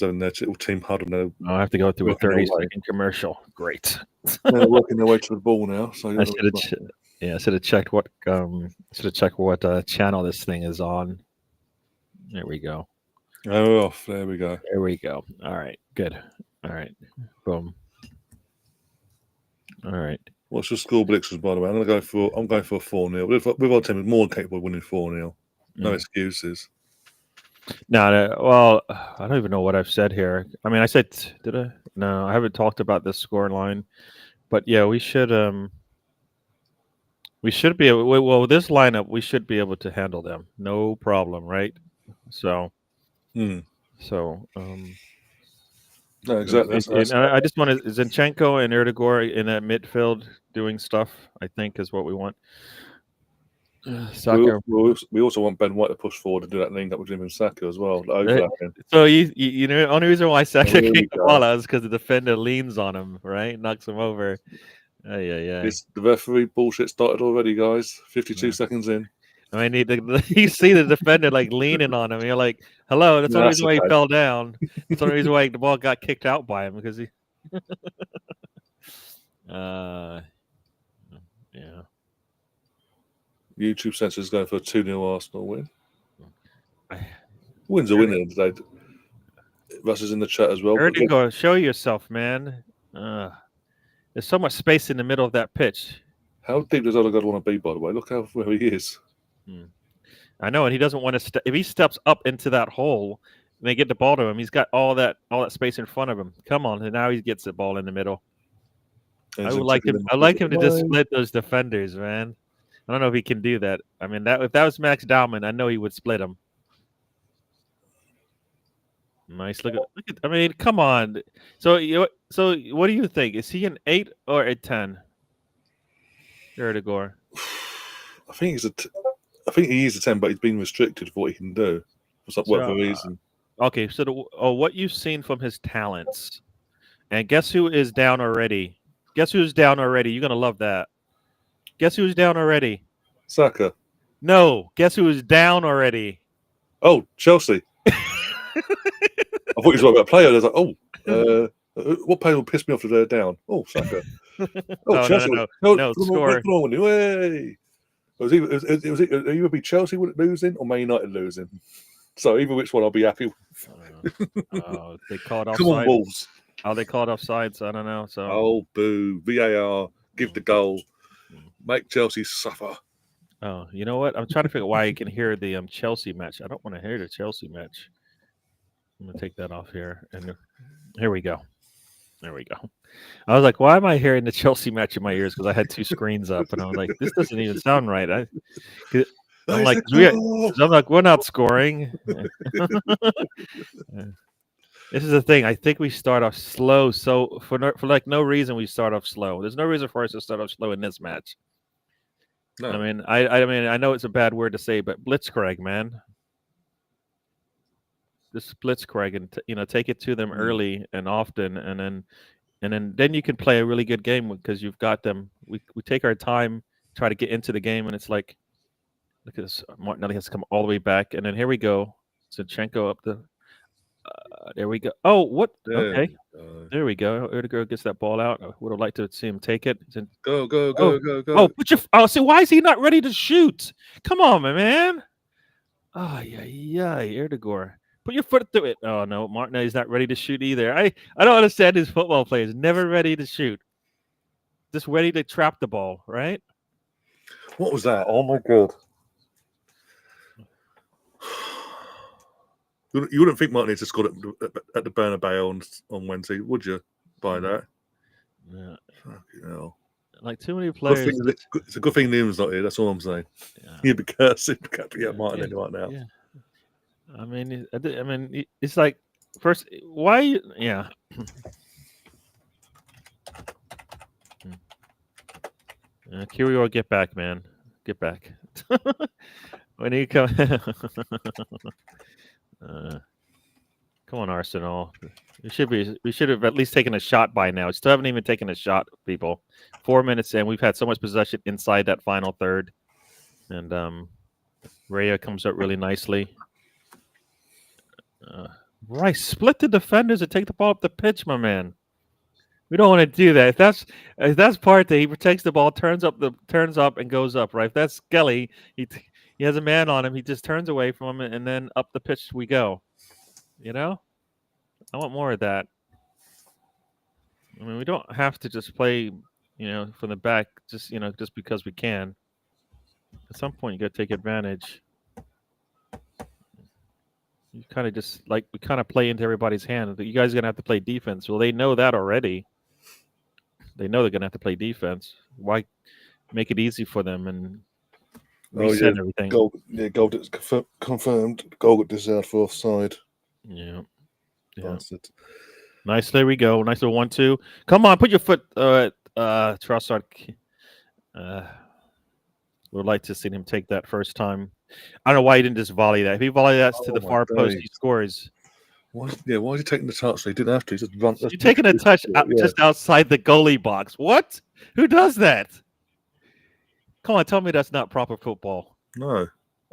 little team huddle now. I have to go through a 30-second commercial. Great. They're working their way to the ball now. So I should have checked what channel this thing is on. There we go. Oh, off. There we go. There we go. All right. Good. All right. Boom. All right. What's your score predictions, by the way? I'm going for a 4-0. With our team, more than capable of winning 4-0. No excuses. No, well, I don't even know what I've said here. I mean, I said, did I? No, I haven't talked about this score line. But yeah, we should be able. Well, with this lineup, we should be able to handle them, no problem, right? So, No, exactly. I just want Zinchenko and Erdogan in that midfield doing stuff. I think is what we want. Saka. We also want Ben White to push forward and do that link up with him and Saka as well. So you know, the only reason why Saka kicked the ball out is because the defender leans on him, right? Knocks him over. Yeah. The referee bullshit started already, guys. 52 seconds in. I mean, you see the defender like leaning on him. You're like, "Hello." That's the reason why he fell down. That's the reason why the ball got kicked out by him because he. Yeah. YouTube censor is going for a 2-0 Arsenal win. Win's a winner today. Russ is in the chat as well. Erdogan, show yourself, man. There's so much space in the middle of that pitch. How deep does Odegaard want to be, by the way? Look where he is. I know, and he doesn't want to. If he steps up into that hole and they get the ball to him, he's got all that space in front of him. Come on, and now he gets the ball in the middle. I like him to just split those defenders, man. I don't know if he can do that. I mean, if that was Max Dowman, I know he would split him. Nice. Look at. I mean, come on. So what do you think? Is he an 8 or a 10? Erdogan. I think he is a 10, but he's been restricted for what he can do for whatever reason. Okay, so what you've seen from his talents, and guess who is down already? Guess who's down already? You're gonna love that. Guess who's down already? Saka. No. Guess who is down already? Oh, Chelsea. I thought he was about a player. I was like, what player will piss me off if they're down? Oh, Saka. Oh, Chelsea. No, score. It was either be Chelsea losing or Man United losing. So either which one I'll be happy with. They called offside. Come on, Wolves. Oh, they called offsides. I don't know. So. Oh, boo. VAR. Give the goal. Make Chelsea suffer. Oh, you know what? I'm trying to figure out why you can hear the Chelsea match. I don't want to hear the Chelsea match. I'm going to take that off here. And here we go. There we go. I was like, why am I hearing the Chelsea match in my ears? Because I had two screens up. And I was like, this doesn't even sound right. I'm like, we're not scoring. This is the thing. I think we start off slow. So for no reason, we start off slow. There's no reason for us to start off slow in this match. No. I mean, I know it's a bad word to say, but blitzkrieg, man. This blitzkrieg, and take it to them early and often, and then you can play a really good game because you've got them. We take our time, try to get into the game, and it's like, look at this. Martinelli has to come all the way back, and then here we go. Zinchenko up the. There we go. Oh, what? Okay. There we go. Erdogan gets that ball out. I would have liked to see him take it. Go. Oh, see, why is he not ready to shoot? Come on, my man. Oh, yeah. Erdogan. Put your foot through it. Oh, no. Martinelli's not ready to shoot either. I don't understand his football players. Never ready to shoot. Just ready to trap the ball, right? What was that? Oh, my God. You wouldn't think Martinez just scored at the Bernabeu on Wednesday, would you? By that, yeah. Fucking hell. Like too many players. It's a good thing Liam's not here. That's all I'm saying. Yeah. You'd be cursing Martinez right now. Yeah. I mean, it's like first, why? Yeah. Kirior, get back, man. Get back. When you come, come on, Arsenal. We should have at least taken a shot by now. Still haven't even taken a shot, people. 4 minutes in, we've had so much possession inside that final third, and Raya comes up really nicely. Rice, split the defenders and take the ball up the pitch, my man. We don't want to do that. If that's Partey, he protects the ball, turns up and goes up. Right. If that's Skelly, he has a man on him. He just turns away from him, and then up the pitch we go. You know, I want more of that. I mean, we don't have to just play, from the back, just because we can. At some point, you got to take advantage. You kind of just we kind of play into everybody's hand. You guys are gonna have to play defense. Well, they know that already. They know they're gonna have to play defense. Why make it easy for them and reset everything? Goal that's confirmed. Goal deserved for offside. Yeah. Bastard. Nice. There we go. Nice little 1-2. Come on, put your foot. Trossard. Would like to see him take that first time. I don't know why he didn't just volley that. If he volley that to the far post, he scores. Why is he taking the touch? He didn't have to. He just run. You're taking a touch just outside the goalie box. What? Who does that? Come on, tell me that's not proper football. No.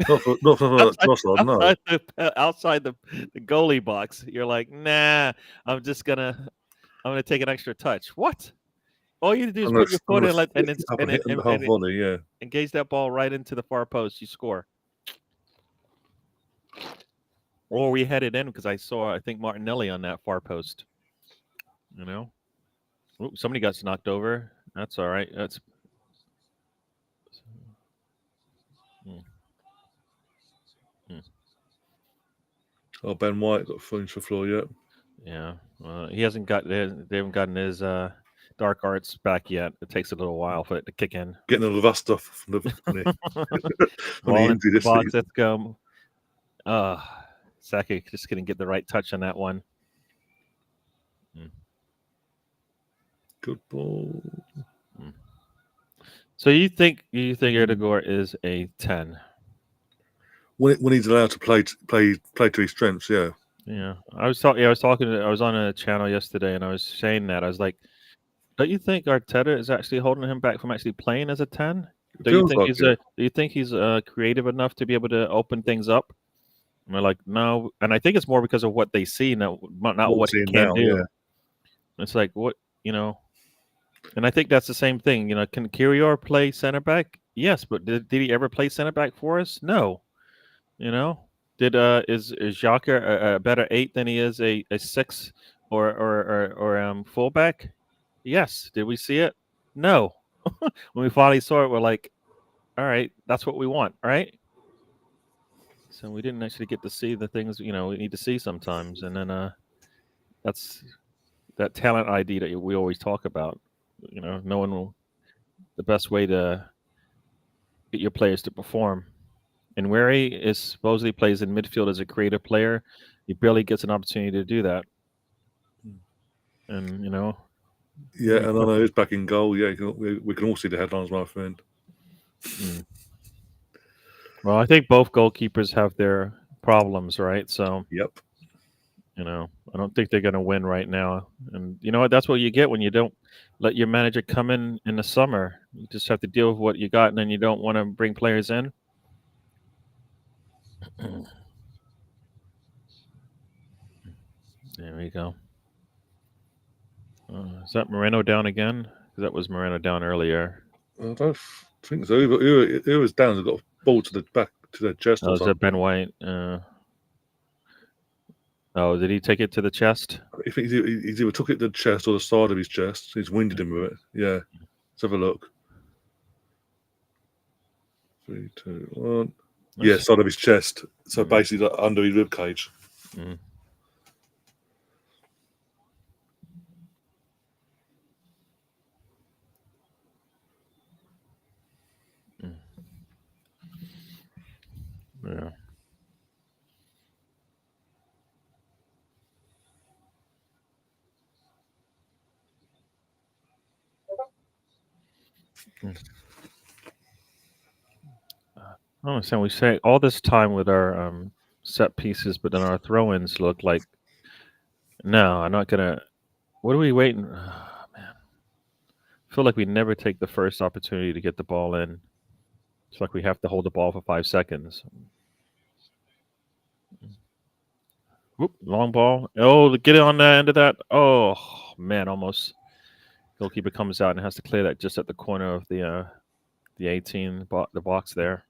Not for Trossard, no. Outside the goalie box. You're like, nah, I'm gonna take an extra touch. What? All you do is put your foot and engage that ball right into the far post. You score. Or we headed in because I think Martinelli on that far post. Ooh, somebody got knocked over. That's all right. That's. Oh, Ben White got thrown to the floor yet. Yeah, he hasn't got. They haven't gotten his dark arts back yet. It takes a little while for it to kick in. Getting all of that stuff from the ball into the box. Let's go. Saka just couldn't get the right touch on that one. Good ball. So you think Erdegaard is a 10? When he's allowed to play to his strengths, yeah. Yeah, I was on a channel yesterday, and I was saying that I was like, don't you think Arteta is actually holding him back from actually playing as a 10? Do you think he's creative enough to be able to open things up? And we're like, no, and I think it's more because of what they see, not what he can do. Yeah. It's like what and I think that's the same thing. Can Kirior play center back? Yes, but did he ever play center back for us? No. Is Xhaka a better 8 than he is a 6 or fullback? Yes. Did we see it? No. When we finally saw it, we're like, all right, that's what we want, right? So we didn't actually get to see the things we need to see sometimes, and then that's that talent ID that we always talk about. Knowing the best way to get your players to perform. And where he is supposedly plays in midfield as a creative player, he barely gets an opportunity to do that. And yeah, and I know he's back in goal. Yeah, we can all see the headlines, my friend. Well, I think both goalkeepers have their problems, right? So, yep. I don't think they're going to win right now. And you know what? That's what you get when you don't let your manager come in the summer. You just have to deal with what you got, and then you don't want to bring players in. There we go. Is that Moreno down again? Because that was Moreno down earlier. I don't think so. It was down. Got a ball to the back to the chest. Oh, is that Ben White? Oh, did he take it to the chest? I think he either took it to the chest or the side of his chest. He's winded him with it. Yeah. Let's have a look. 3, 2, 1. Yeah, side of his chest. So basically under his rib cage. Yeah. I don't understand. We say all this time with our set pieces, but then our throw-ins look like. No, I'm not gonna. What are we waiting? Oh, man, I feel like we never take the first opportunity to get the ball in. It's like we have to hold the ball for 5 seconds. Whoop, long ball. Oh, get it on the end of that. Oh man, almost. Goalkeeper comes out and has to clear that just at the corner of the 18, the box there.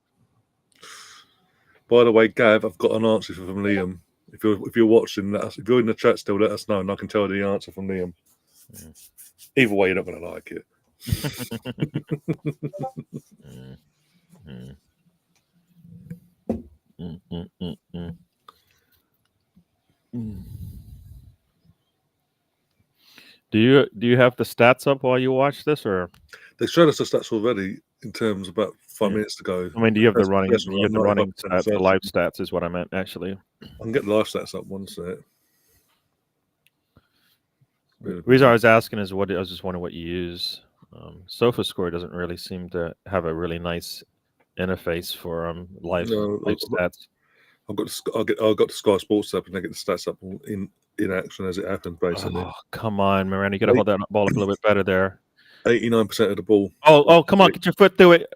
By the way, Gav, I've got an answer from Liam. If you're watching, if you're in the chat still, let us know, and I can tell you the answer from Liam. Either way, you're not going to like it. Do you have the stats up while you watch this, or they showed us the stats already in terms about 5 minutes ago? I mean, do you have the running? You have the running stats, the live stats is what I meant actually. I can get the live stats up one sec. The reason I was asking is I was just wondering what you use. SofaScore doesn't really seem to have a really nice interface for live stats. I've got the Sky Sports app, and I get the stats up in action as it happens, basically. Oh, come on, Miranda, you got to hold that ball up a little bit better there. 89% of the ball. Oh, come on, get your foot through it.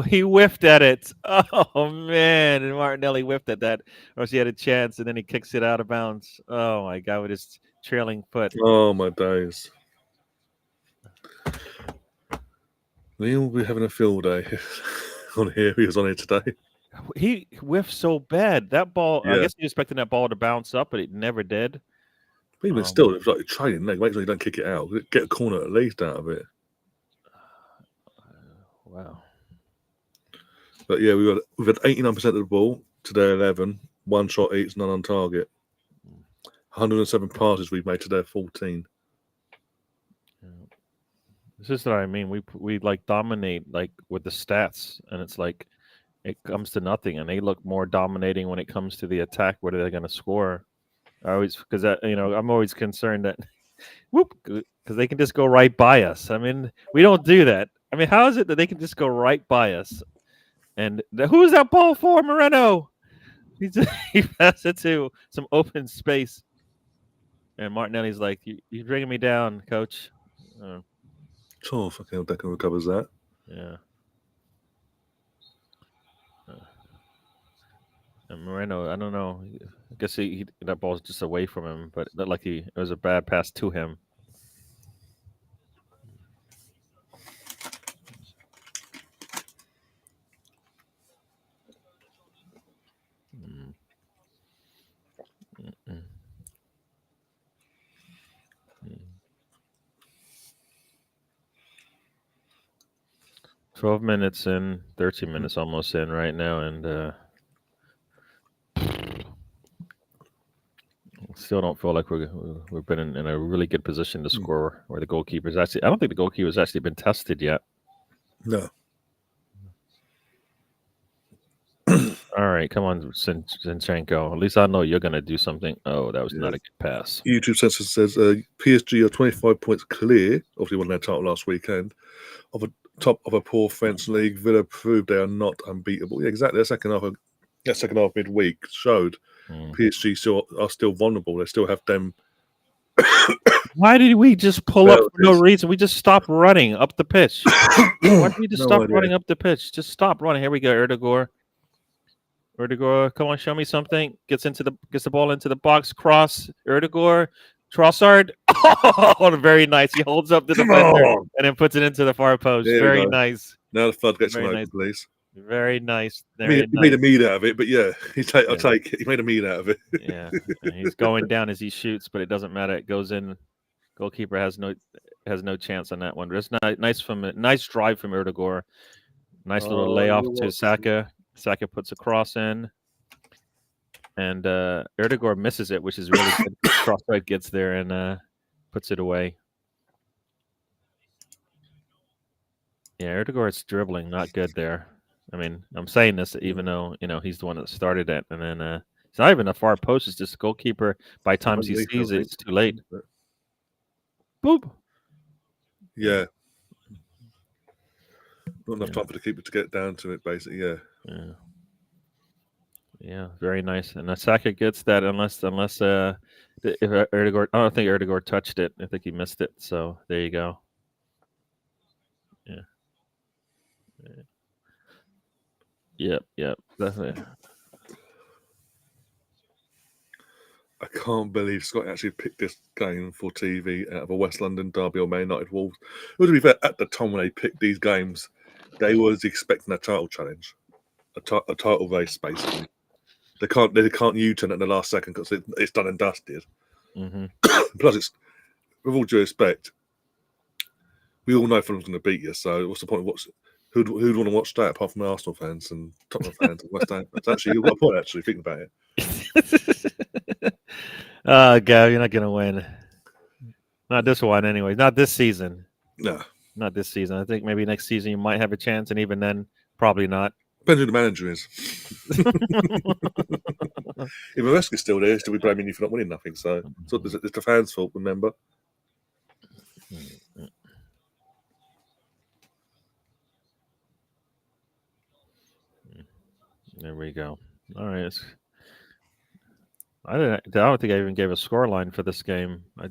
He whiffed at it. Oh man, and Martinelli whiffed at that, or else he had a chance, and then he kicks it out of bounds. Oh my God, with his trailing foot. Oh my days. Liam will be having a field day on here. He was on here today. He whiffed so bad. That ball, I guess he was expecting that ball to bounce up, but it never did. But even still, it was like training. Make sure you don't kick it out. Get a corner at least out of it. Wow. But yeah, we've had 89% of the ball to their 11. 1 shot each, none on target. 107 passes we've made to their 14. This is what I mean. We like dominate like with the stats, and it's like it comes to nothing, and they look more dominating when it comes to the attack. What are they going to score? Because I'm always concerned that because they can just go right by us. I mean, we don't do that. I mean, how is it that they can just go right by us? And who's that ball for, Moreno? He passed it to some open space, and Martinelli's like, "You're bringing me down, coach." Oh, fucking Decker recovers that. Yeah. And Moreno, I don't know. I guess that ball's just away from him, but it looked like it was a bad pass to him. Mm-mm. 12 minutes in, 13 minutes almost in right now, and still don't feel like we've been in a really good position to score. Where the goalkeeper's actually, I don't think the goalkeeper's actually been tested yet. No. All right, come on, Zinchenko. At least I know you're going to do something. Oh, that was not a good pass. YouTube Sensor says PSG are 25 points clear. Obviously, won their title last weekend. Of a top of a poor French league, Villa proved they are not unbeatable. Yeah, exactly. That second half midweek showed PSG are still vulnerable. They still have them. Why did we just pull up for no reason? We just stopped running up the pitch. Why did we just stop running up the pitch? Just stop running. Here we go, Erdegaard, come on, show me something. Gets the ball into the box. Cross, Erdegaard, Trossard. Oh, very nice. He holds up the defender and then puts it into the far post. Very nice. Now the flood gets open, please. Very nice. He made a meat out of it, but yeah, I'll take it. He made a meat out of it. Yeah, and he's going down as he shoots, but it doesn't matter. It goes in. Goalkeeper has no chance on that one. It's nice drive from Erdegaard. Nice little layoff to Saka. Saka puts a cross in, and Erdegaard misses it, which is really good. Trossard gets there and puts it away. Yeah, Erdegaard's dribbling not good there. I mean, I'm saying this even though he's the one that started it, and then it's not even a far post. It's just the goalkeeper. By the time he sees it, it's too late. Boop. Yeah. Not enough time to keep it to get down to it, basically. Yeah, very nice. And Saka gets that unless if Erdegaard, I don't think Erdegaard touched it. I think he missed it. So there you go. Yeah. Yep. Definitely. I can't believe Scott actually picked this game for TV out of a West London derby or Man United Wolves. Well, to be fair, at the time when they picked these games, they was expecting a title challenge, a title race, basically. They can't U-turn at the last second because it's done and dusted. Mm-hmm. Plus, it's, with all due respect, we all know Fulham's going to beat you. So what's the point of who'd want to watch that apart from Arsenal fans and Tottenham fans and West Ham? It's actually, you've got a point, actually, thinking about it. Gav, you're not going to win. Not this one, anyway. Not this season. No. Not this season. I think maybe next season you might have a chance, and even then, probably not. Depends who the manager is. If Maresca's still there, still be blaming you for not winning nothing. So it's the fans' fault, remember? There we go. All right. I don't think I even gave a scoreline for this game. I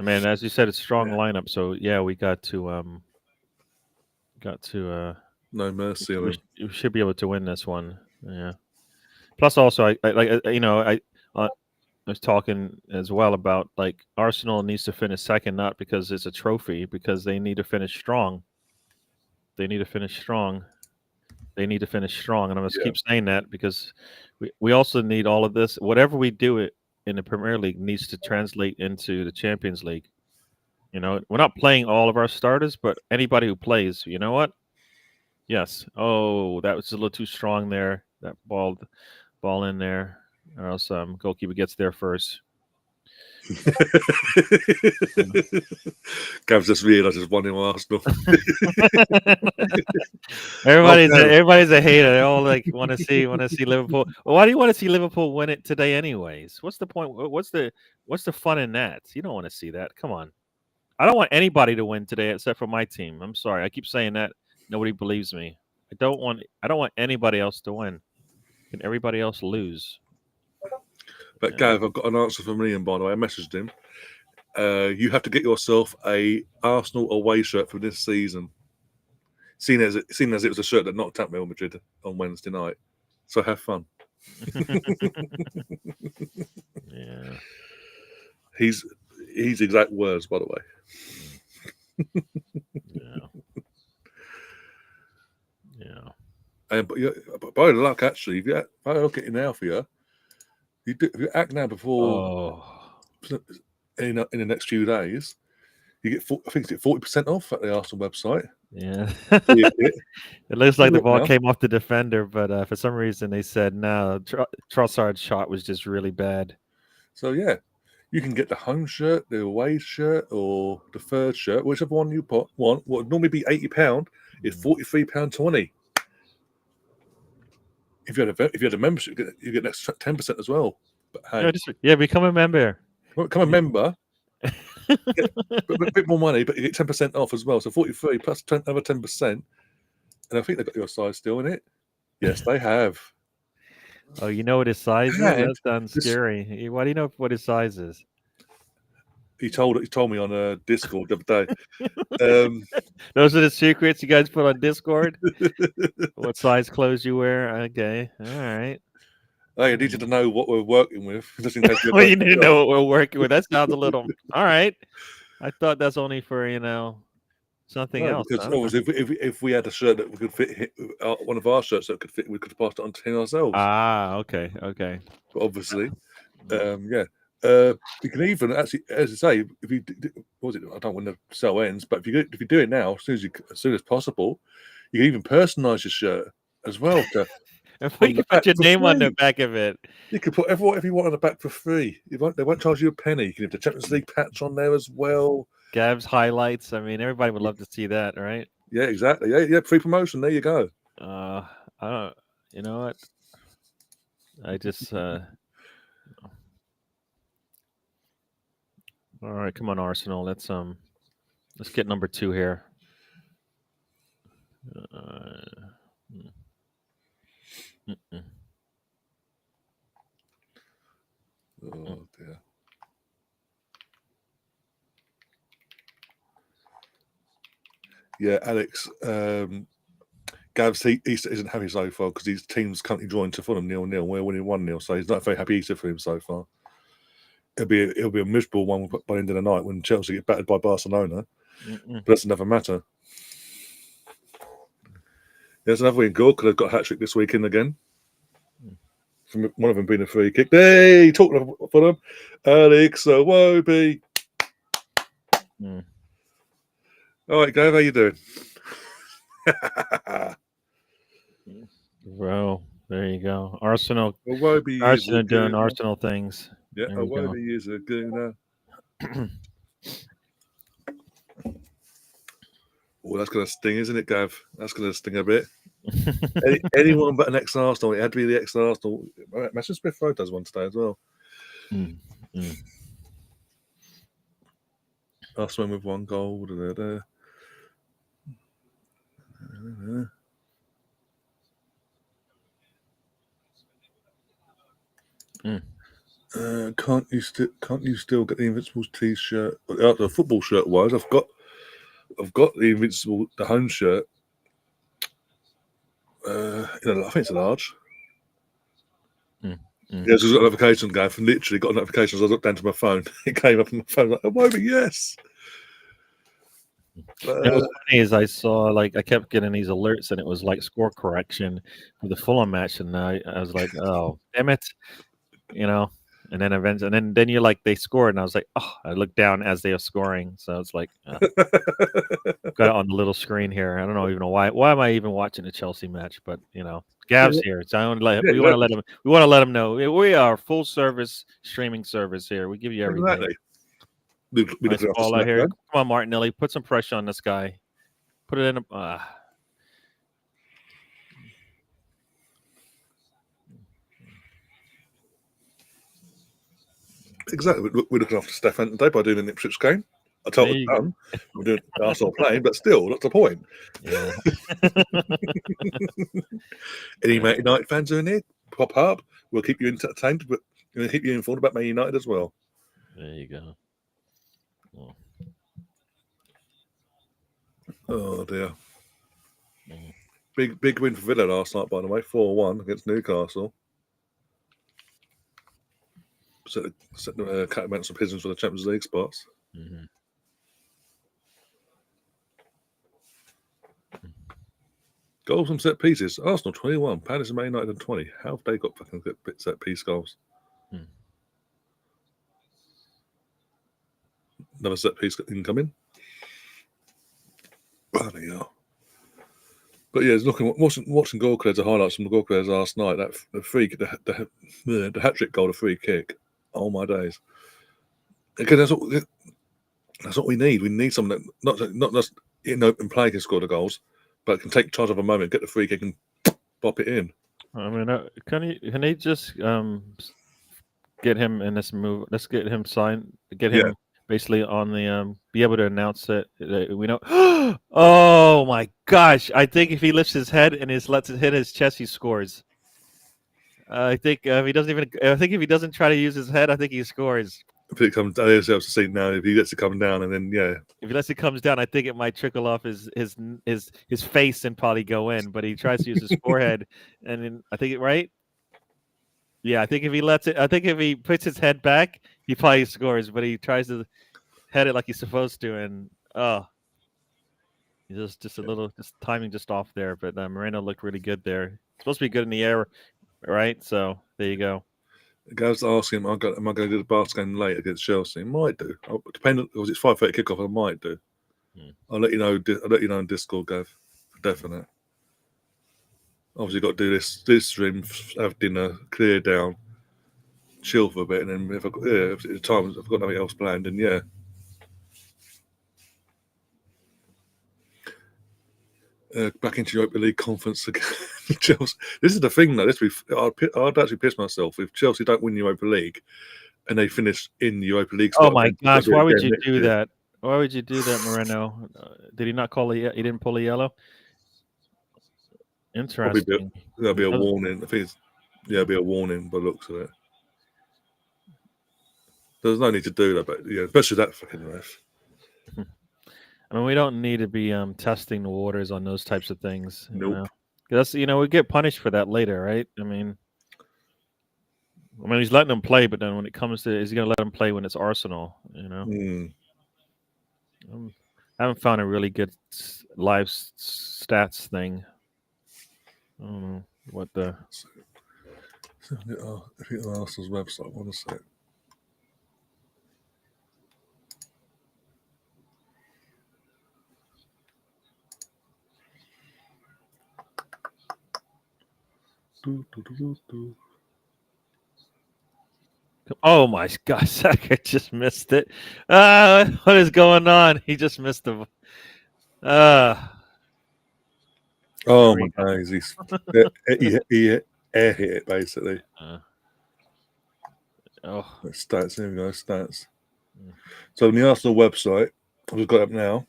mean, as you said, it's a strong lineup. So yeah, we got to no mercy on them. We should be able to win this one. Yeah. Plus, also, I was talking as well about like Arsenal needs to finish second, not because it's a trophy, because they need to finish strong. They need to finish strong. They need to finish strong, and I'm just keep saying that because we also need all of this. Whatever we do in the Premier League needs to translate into the Champions League. You know, we're not playing all of our starters, but anybody who plays, you know what? Yes. Oh, that was a little too strong there. That ball in there, or else goalkeeper gets there first. Gav's just realised there's 1-0 Arsenal. Everybody's a hater. They all like want to see Liverpool. Well, why do you want to see Liverpool win it today, anyways? What's the point? What's the fun in that? You don't want to see that. Come on. I don't want anybody to win today except for my team. I'm sorry. I keep saying that. Nobody believes me. I don't want anybody else to win. Can everybody else lose? But Gav, I've got an answer from Liam, by the way. I messaged him. You have to get yourself a Arsenal away shirt for this season. Seen as it was a shirt that knocked out Real Madrid on Wednesday night. So have fun. Yeah. His exact words, by the way. Yeah. And but by the luck, actually, if I look at it now for you, if you act now before in the next few days, you get 40% off at the Arsenal website. Yeah. It looks like the ball came off the defender, but for some reason they said no. Trossard's shot was just really bad. So yeah, you can get the home shirt, the away shirt, or the third shirt, whichever one you want. What would normally be £80 is £43.20. If you had a membership, you get an extra 10% as well. But hey, become a member. Become a member. Get a bit more money, but you get 10% off as well. So 43 plus another 10%. And I think they've got your size still in it. Yes, they have. Oh, you know what his size is? That sounds scary. Why do you know what his size is? He told me on Discord the other day. Those are the secrets you guys put on Discord? What size clothes you wear? Okay. All right. I need you to know what we're working with. Just in case well, you need to know what we're working with. That sounds a little... All right. I thought that's only for, something else. Because obviously if we had a shirt that we could fit, one of our shirts that could fit, we could pass it on to him ourselves. Ah, okay. But obviously, you can even actually, as I say, if you I don't want to sell ends, but if you do it now, as soon as possible, you can even personalise your shirt as well. And you can put your name on the back of it. You can put whatever you want on the back for free. They won't charge you a penny. You can have the Champions League patch on there as well. Gav's highlights. I mean, everybody would love to see that, right? Yeah, exactly. Yeah, free promotion. There you go. I don't. You know what? I just. All right, come on, Arsenal. Let's get number 2 here. Oh dear. Yeah, Alex. Gavs, he isn't happy so far because his team's currently drawing to Fulham 0-0. We're winning 1-0, so he's not very happy either for him so far. It'll be a miserable one by the end of the night when Chelsea get battered by Barcelona. But that's another matter. There's another win. Gorka have got a hat trick this weekend again. From one of them being a free kick. Hey, talking of Fulham, Alex Iwobi. All right, Gav, how you doing? Well, there you go. Arsenal doing Arsenal things. Yeah, Iwobi is a gooner. Oh, that's going to sting, isn't it, Gav? That's going to sting a bit. Anyone but an ex-Arsenal. It had to be the ex-Arsenal. Mason Smith-Rowe does one today as well. Arsenal with 1 goal. Can't you still get the Invincibles t-shirt? The football shirt wise, I've got the Invincible, the home shirt. I think it's a large. Yes, I've got a notification going. Literally got a notification as I looked down to my phone. It came up on my phone like, "Oh, yes." What was funny is I saw I kept getting these alerts and it was like score correction for the Fulham match, and I was like, "Oh, damn it," And then eventually, and then you're like, they scored, and I was like, oh, I looked down as they were scoring, so it's like, got it on the little screen here. I don't even know why. Why am I even watching the Chelsea match? But Gav's here, so we want to let him know we are full service streaming service here. We give you everything. Exactly. Nice ball out here. Come on, Martinelli, put some pressure on this guy. Put it in. Exactly. We're looking after Stefan today by doing an Ipswich game. I told him done. We're doing Arsenal playing, but still, that's the point. Yeah. Any Man United fans are in here? Pop up. We'll keep you entertained, but we'll keep you informed about Man United as well. There you go. Oh dear. Big win for Villa last night, by the way. 4-1 against Newcastle. Set the Catamounts and Pigeons for the Champions League spots. Goals from set pieces. Arsenal 21. Palace and Man United 20. How have they got fucking set piece goals? Another set piece incoming. Bloody hell. But yeah, watching goal clears, the highlights from the goal clears last night. That the free, the hat trick goal, the free kick. Oh my days! Again, that's what we need. We need someone that not just in open play can score the goals, but can take charge of a moment, get the free kick, and pop it in. I mean, can he just get him in this move? Let's get him signed. Get him basically on the be able to announce it. We know. Oh my gosh! I think if he lifts his head and lets it hit his chest, he scores. I think if he doesn't even. I think if he doesn't try to use his head, I think he scores. If it comes down, to see now. If he lets it come down, and then if he lets it comes down, I think it might trickle off his face and probably go in. But he tries to use his forehead, and then I think right. Yeah, I think if he lets it, I think if he puts his head back, he probably scores. But he tries to head it like he's supposed to, and just a little timing just off there. But Moreno looked really good there. It's supposed to be good in the air, right? So there you go. The guy's asking, am I going to do the Barca game late against Chelsea? Might do. Depending, because it's 5:30 kickoff, I might do. I'll let you know. I'll let you know in Discord, Gav. For definite. Obviously, got to do this stream, have dinner, clear down, chill for a bit, and then if the time I've got nothing else planned, then back into Europa League conference again. Chelsea. This is the thing, though. I'd actually piss myself if Chelsea don't win Europa League and they finish in Europa League. Oh my gosh! Why would you do that? Why would you do that, Moreno? Did he not call he didn't pull a yellow? Interesting. There'll be a warning. I think it's it'll be a warning by the looks of it. There's no need to do that, but especially that fucking ref. I mean, we don't need to be testing the waters on those types of things. Nope. That's we get punished for that later, right? I mean, he's letting them play, but then when it comes to, is he going to let them play when it's Arsenal? I haven't found a really good live stats thing. I don't know what the. I think Arsenal's website. One sec. Oh my God, Saka just missed it. What is going on? He just missed the. Oh my days! He air hit it basically. Stats. Here we go. Stats. So on the Arsenal website, we've got up now.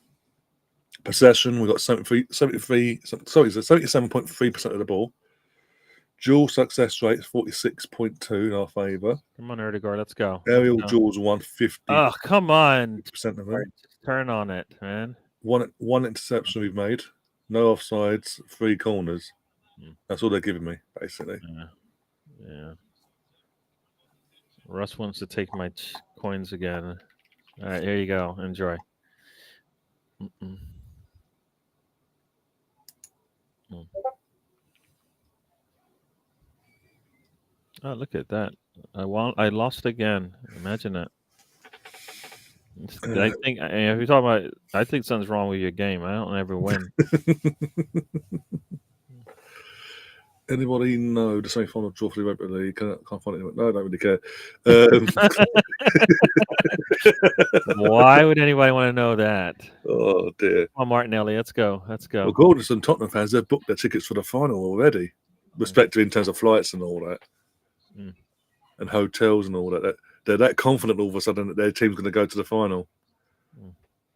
Possession, we've got 77.3% of the ball. Dual success rate is 46.2 in our favour. Come on, Erdegaard, let's go. Aerial duels 150. Oh, come on. Percent of them. Turn on it, man. One interception we've made. No offsides, 3 corners. That's all they're giving me, basically. Yeah. Russ wants to take my coins again. All right, here you go. Enjoy. Oh, look at that! I lost again. Imagine that. I think if you're talking about, I think something's wrong with your game. I don't ever win. Anybody know the semi-final draw for the Europa League? Can't find it. No, I don't really care. Why would anybody want to know that? Oh dear. Come on, Martinelli, let's go. Well, according to some Tottenham fans, they've booked their tickets for the final already, respective in terms of flights and all that, and hotels and all that. They're that confident all of a sudden that their team's going to go to the final.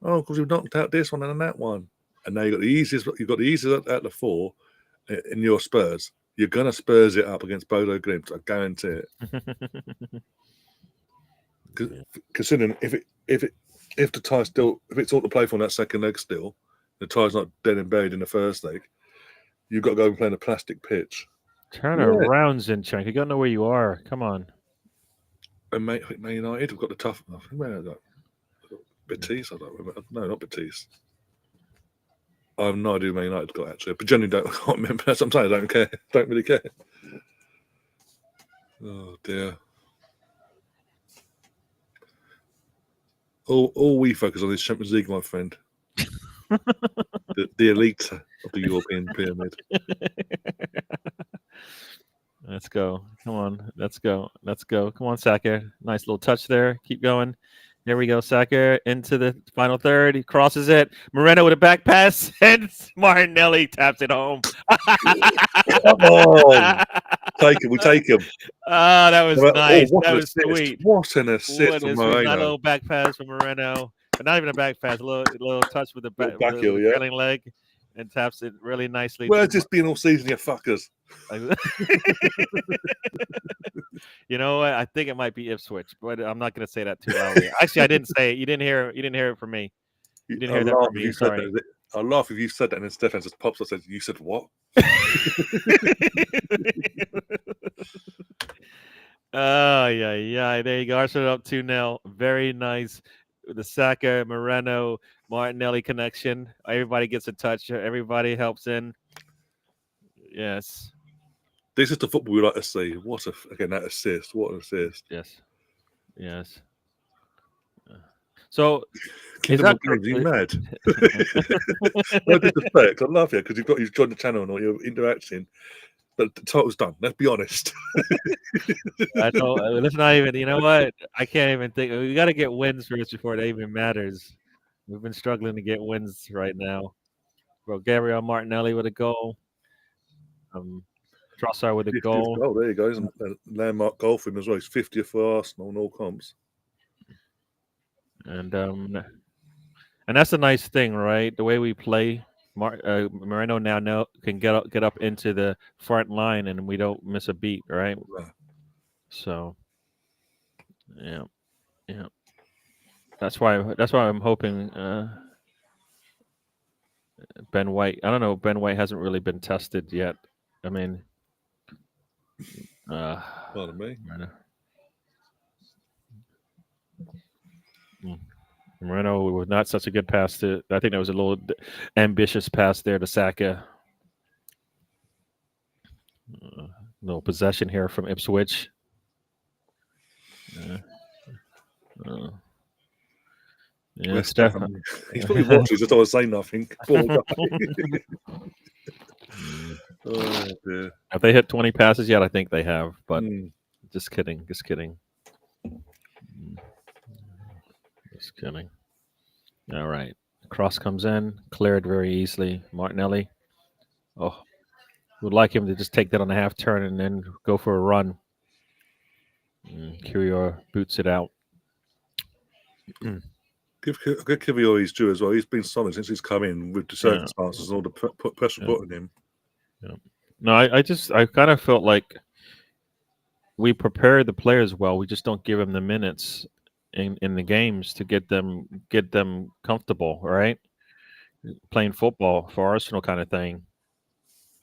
Oh, because we've knocked out this one and that one, and now you've got the easiest. You've got the easiest out of the 4 in your Spurs. You're going to Spurs it up against Bodo Glimt. I guarantee it. Considering if the tie's still, if it's all to play for in that second leg still, the tie's not dead and buried in the first leg, you've got to go and play in a plastic pitch. Turn around, Zinchenko. You got to know where you are. Come on. And Man United have got the tough. I think Betis. I don't remember. No, not Betis. I have no idea who Man United got actually, but generally can't remember. Sometimes I don't care. Don't really care. Oh dear. All we focus on is Champions League, my friend. the elite of the European pyramid. Let's go. Come on. Let's go. Come on, Saka. Nice little touch there. Keep going. There we go. Saka into the final third. He crosses it. Moreno with a back pass. And Martinelli taps it home. Come on. We take him. Oh, that was nice. That was sweet. What an assist from Moreno. Not a little back pass from Moreno. But not even a back pass. A little touch with the trailing leg. And taps it really nicely. Where's this been all season, you fuckers? You know what? I think it might be Ipswich, but I'm not going to say that too loudly. Actually, I didn't say it. You didn't hear it from me. You didn't hear that from me. Sorry. I'll laugh if you said that, and then Stefan just pops up and says, "You said what?" Oh yeah. There you go. Arsenal up 2-0. Very nice. The Saka, Moreno, Martinelli connection. Everybody gets a touch. Everybody helps in. Yes. This is the football we like to see. That assist. What an assist. Yes. So, is that you mad? No disrespect. I love you because you've joined the channel and all you're interacting. But the title's done. Let's be honest. I know. Let's not even. You know what? I can't even think. We got to get wins first before it even matters. We've been struggling to get wins right now. Bro, Gabriel Martinelli with a goal. Trossard with a goal. Oh, there you go. He's a landmark goal for him as well. He's 50th for Arsenal in all comps. And that's a nice thing, right? The way we play. Moreno now can get up into the front line, and we don't miss a beat, right? Yeah. So, yeah. That's why I'm hoping Ben White. I don't know. Ben White hasn't really been tested yet. I mean, pardon me. Moreno was not such a good pass to. I think that was a little ambitious pass there to Saka. Little possession here from Ipswich. Yeah, he's probably watching. Just I was saying nothing. Oh dear. Have they hit 20 passes yet? I think they have, but just kidding. Just kidding. All right. Cross comes in, cleared very easily. Martinelli. Oh, would like him to just take that on a half turn and then go for a run. Curior boots it out. Give Kivior his due as well. He's been solid since he's come in with the circumstances and all the pressure put on him. Yeah. No, I kind of felt like we prepare the players well. We just don't give them the minutes in the games to get them comfortable, right? Playing football for Arsenal kind of thing.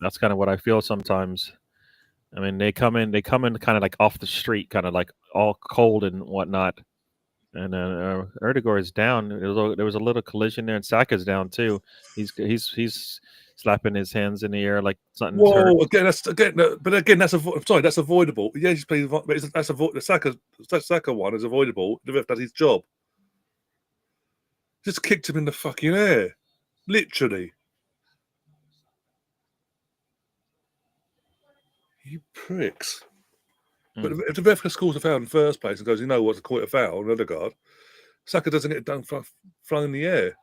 That's kind of what I feel sometimes. I mean, they come in kind of like off the street, kind of like all cold and whatnot. And then Erdegaard is down. There was a little collision there, and Saka's down too. He's slapping his hands in the air like something's hurt. That's avoidable. Yeah, he's playing, but that's avoidable. The Saka one is avoidable. The ref does his job. Just kicked him in the fucking air, literally. You pricks. But if the ref scores a foul in the first place and goes, you know what, to call it a foul, another guard, Saka doesn't get it done flung in the air.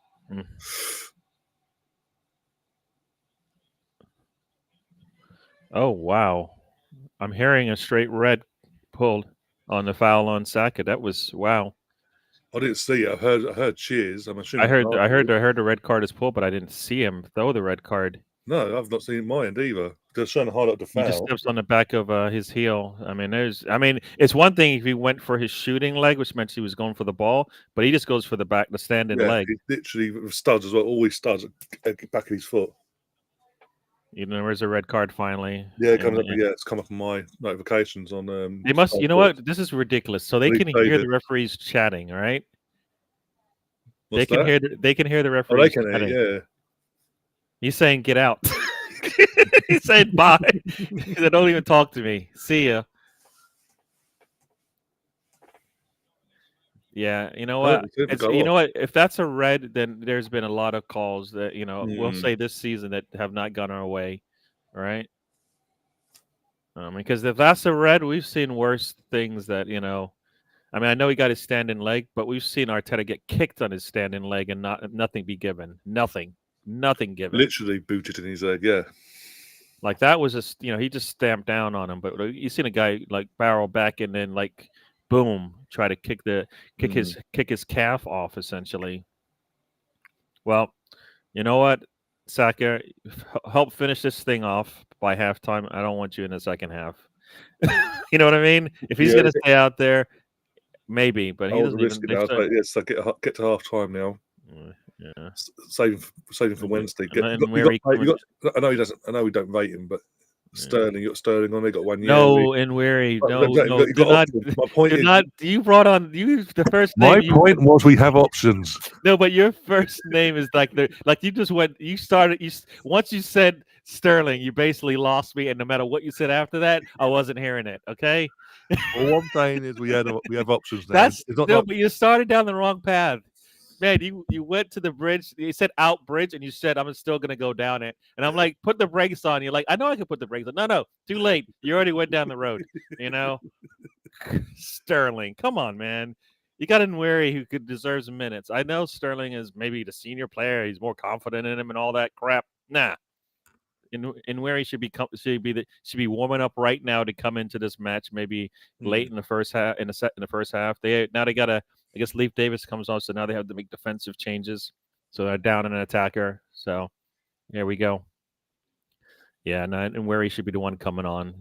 Oh, wow. I'm hearing a straight red pulled on the foul on Saka. That was, wow. I didn't see it. I heard cheers. I'm assuming. I heard the red card is pulled, but I didn't see him throw the red card. No, I've not seen mine either. They're trying to highlight the foul. He just steps on the back of his heel. I mean, it's one thing if he went for his shooting leg, which meant he was going for the ball, but he just goes for the standing leg. He literally with studs as well. Always studs at the back of his foot. There's a red card finally. Yeah, it's come up on my notifications on. They must. You know what? This is ridiculous. So they can hear the referees chatting, all right? They can hear the referees chatting. Yeah. He's saying, "Get out." He's saying, "Bye." He said, "Don't even talk to me. See ya." Yeah, you know what? If that's a red, then there's been a lot of calls that we'll say this season that have not gone our way, right? Because if that's a red, we've seen worse things that I mean, I know he got his standing leg, but we've seen Arteta get kicked on his standing leg and nothing be given. Nothing given. Literally booted in his leg, yeah. Like that was just, he just stamped down on him. But you seen a guy like barrel back and then like, boom, try to kick his calf off essentially. Well, you know what, Saka, help finish this thing off by halftime. I don't want you in the second half. You know what I mean? If he's gonna stay out there. Maybe, but he doesn't even. So get to half time now. Yeah. Save for Wednesday. I know he doesn't. I know we don't rate him, but Sterling, you got Sterling on. They got 1 year. No, and Weary. No. My point is, you brought on the first name. My point was we have options. No, but your first name is like you just went. You started. Once you said Sterling, you basically lost me, and no matter what you said after that, I wasn't hearing it. Okay. Well, what I'm saying is we have options now. But you started down the wrong path. Man, you went to the bridge. You said out bridge, and you said I'm still gonna go down it. And I'm like, put the brakes on. You're like, I know I can put the brakes on. No, too late. You already went down the road. Sterling, come on, man. You got Nweri who deserves minutes. I know Sterling is maybe the senior player. He's more confident in him and all that crap. Nah. Nweri should be warming up right now to come into this match. Maybe late in the first half. In the first half, they gotta. I guess Leif Davis comes on, so now they have to make defensive changes. So they're down an attacker. So There we go. Yeah, and where he should be the one coming on.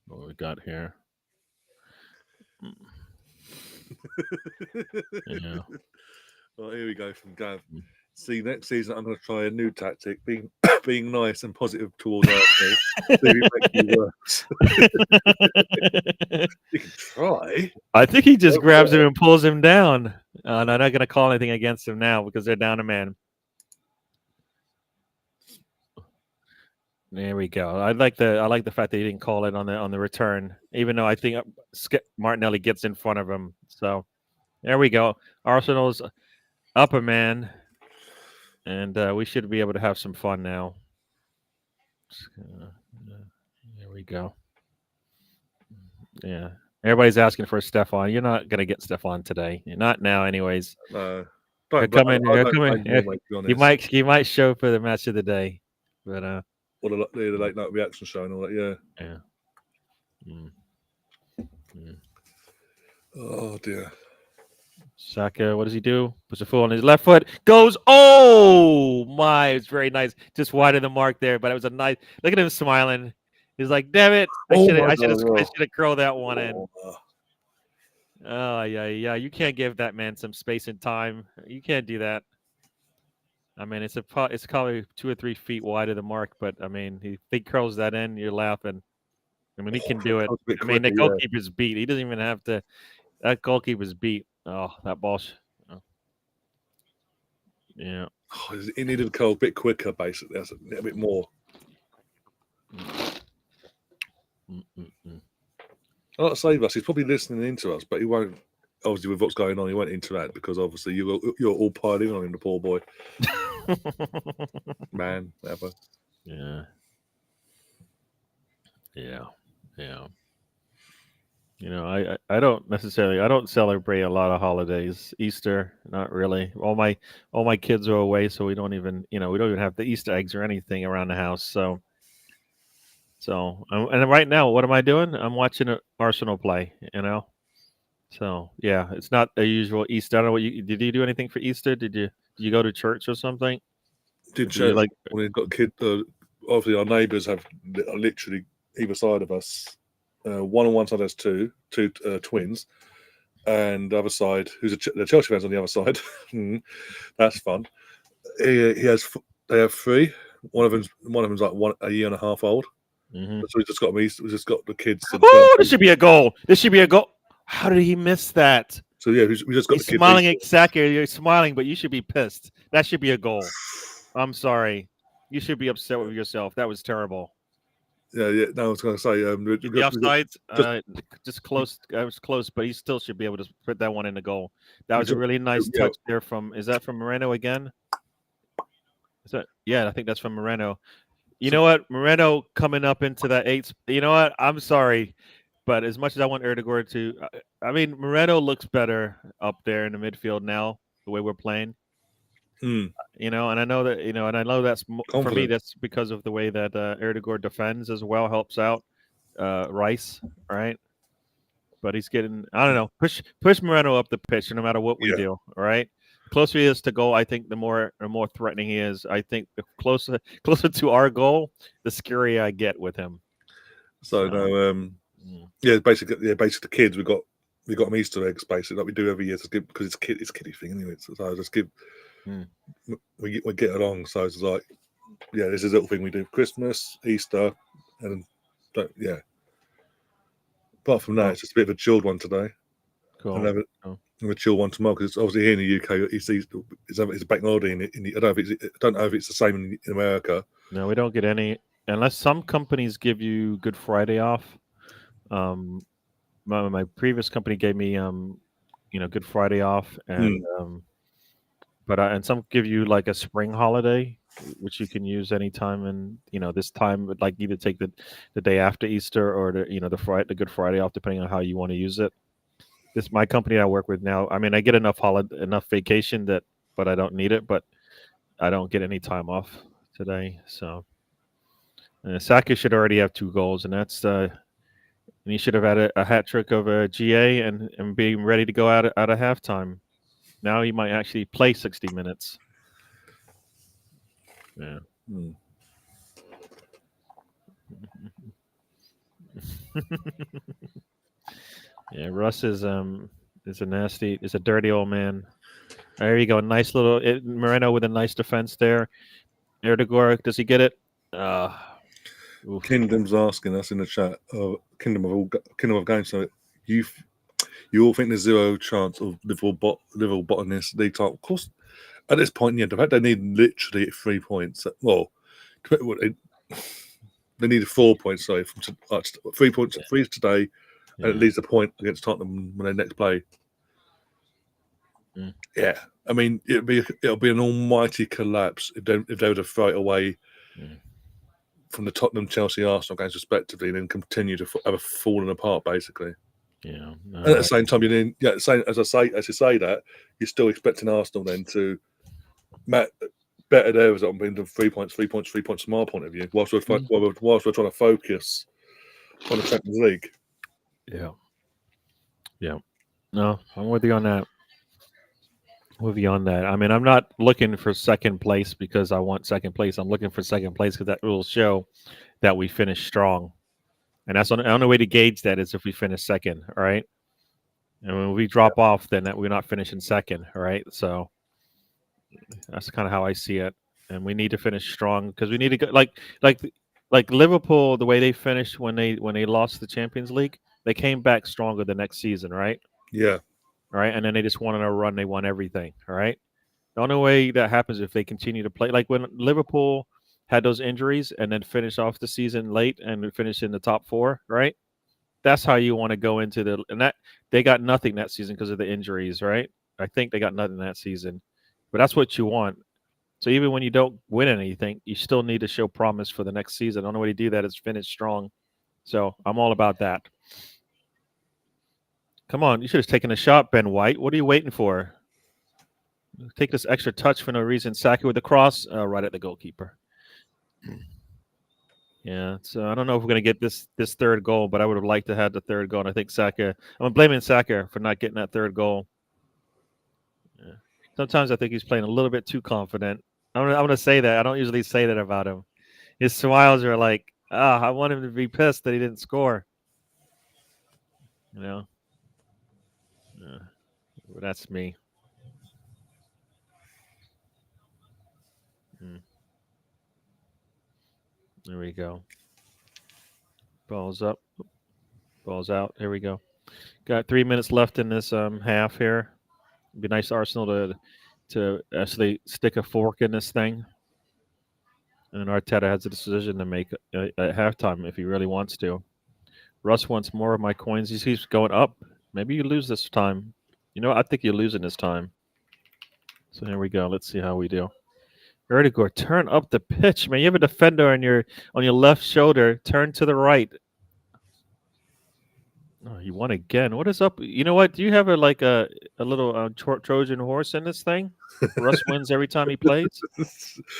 What we got here? Yeah. Well, here we go from Gav. See, next season I'm going to try a new tactic, being nice and positive towards Arsenal. See if it makes me worse. You can try. I think he just grabs him and pulls him down. I'm not going to call anything against him now because they're down a man. There we go. I like the fact that he didn't call it on the return, even though I think Martinelli gets in front of him. So there we go. Arsenal's up a man, and we should be able to have some fun now. There we go. Yeah, everybody's asking for Stefan. You're not gonna get Stefan today. You're not now, anyways. No. Come in. You might show for the match of the day, but or the late night reaction show and all that. Yeah. Oh dear. Saka, what does he do? Puts a foot on his left foot. Goes. Oh my! It's very nice. Just wide of the mark there, but it was a nice. Look at him smiling. He's like, "Damn it! I should have curled that one in." Oh yeah. You can't give that man some space and time. You can't do that. I mean, it's probably 2 or 3 feet wide of the mark, but I mean, he curls that in. You're laughing. I mean, he can do it. I mean, the goalkeeper's beat. He doesn't even have to. That goalkeeper's beat. Oh, that ball. Yeah. Oh, he needed to curl a bit quicker, basically. That's a little bit more. I like to say, Russ, he's probably listening into us, but he won't. Obviously, with what's going on, he won't interact because obviously you're all piling on him, the poor boy. Man, ever. Yeah. You know, I don't celebrate a lot of holidays. Easter, not really. All my kids are away, so we don't even have the Easter eggs or anything around the house. So and right now, what am I doing? I'm watching Arsenal play. So yeah, it's not a usual Easter. I don't know did you do anything for Easter? Did you go to church or something? Did church when we've got kids? Obviously, our neighbours have literally either side of us. One on one side has two twins, and the other side, the Chelsea fans on the other side. That's fun. They have 3. One of them's like a year and a half old. Mm-hmm. So we just got the kids. Oh, this should be a goal. How did he miss that? So yeah, we just got the kids. Smiling at Saka. You're smiling, but you should be pissed. That should be a goal. I'm sorry. You should be upset with yourself. That was terrible. Yeah. No, I was going to say the offsides. Just close. I was close, but he still should be able to put that one in the goal. That was a really nice touch there. Is that from Moreno again? Yeah, I think that's from Moreno. You know what? Moreno coming up into that 8. You know what? I'm sorry, but as much as I want Erdegaard to, I mean, Moreno looks better up there in the midfield now, the way we're playing. And I know that, and I know that's for me. That's because of the way that Erdegaard defends as well, helps out Rice, right? But he's getting, I don't know, push Moreno up the pitch, no matter what we do. All right. The closer he is to goal, I think the more threatening he is. I think the closer to our goal, the scarier I get with him. So basically the kids we got them Easter eggs basically like we do every year because it's kiddie thing anyway. So I just give we get along. So it's like this is a little thing we do Christmas, Easter, and Apart from that, it's just a bit of a chilled one today. Cool. And have a chill one tomorrow because it's obviously here in the UK. It's a bank holiday. I don't know if it's the same in America. No, we don't get any unless some companies give you Good Friday off. My previous company gave me Good Friday off, and and some give you like a spring holiday, which you can use anytime. And this time, like either take the day after Easter or the Good Friday off, depending on how you want to use it. This my company I work with now. I mean, I get enough vacation but I don't need it. But I don't get any time off today. So Saka should already have 2 goals, and that's and he should have had a hat trick of a GA and being ready to go out at halftime. Now he might actually play 60 minutes. Yeah. Yeah, Russ is a dirty old man. There you go. Nice little Moreno with a nice defense there. Erdogan, does he get it? Kingdom's asking us in the chat. Kingdom of Games. So you all think there's zero chance of Liverpool bottom this league title? Of course, at this point, yeah, the fact they need literally 3 points. Well, they needed 4 points. Sorry, from 3 points, 3 today, and at least a point against Tottenham when they next play. Yeah, I mean it'll be an almighty collapse if they were to throw it away from the Tottenham, Chelsea, Arsenal games respectively, and then continue to have a falling apart basically. Yeah, and at the same time, as you say that, you're still expecting Arsenal then to better their result on being 3 points from our point of view, whilst we're trying to focus on the Champions League. Yeah. No, I'm with you on that. I mean, I'm not looking for second place because I want second place. I'm looking for second place because that will show that we finish strong. And that's the only way to gauge that is if we finish second, all right? And when we drop off, then that we're not finishing second, all right? So that's kind of how I see it. And we need to finish strong because we need to go like Liverpool, the way they finished when they lost the Champions League, they came back stronger the next season, right? Yeah. All right. And then they just won on a run. They won everything. All right. The only way that happens if they continue to play, like when Liverpool had those injuries and then finish off the season late and finish in the top 4, right? That's how you want to go into that they got nothing that season because of the injuries, right? I think they got nothing that season, but that's what you want. So even when you don't win anything, you still need to show promise for the next season. The only way to do that is finish strong. So I'm all about that. Come on, you should have taken a shot, Ben White. What are you waiting for? Take this extra touch for no reason. Saka with the cross right at the goalkeeper. Yeah, so I don't know if we're going to get this third goal, but I would have liked to have the third goal. And I think I'm blaming Saka for not getting that third goal. Yeah. Sometimes I think he's playing a little bit too confident. I'm going to say that. I don't usually say that about him. His smiles are like, I want him to be pissed that he didn't score. You know? Well, that's me. There we go. Ball's up. Ball's out. Here we go. Got 3 minutes left in this half here. It'd be nice Arsenal to actually stick a fork in this thing. And Arteta has a decision to make at halftime if he really wants to. Russ wants more of my coins. He keeps going up. Maybe you lose this time. You know, I think you're losing this time. So here we go. Let's see how we do. Erdogan, turn up the pitch, man. You have a defender on your left shoulder. Turn to the right. Oh, he won again. What is up? You know what? Do you have a little Trojan horse in this thing? Russ wins every time he plays.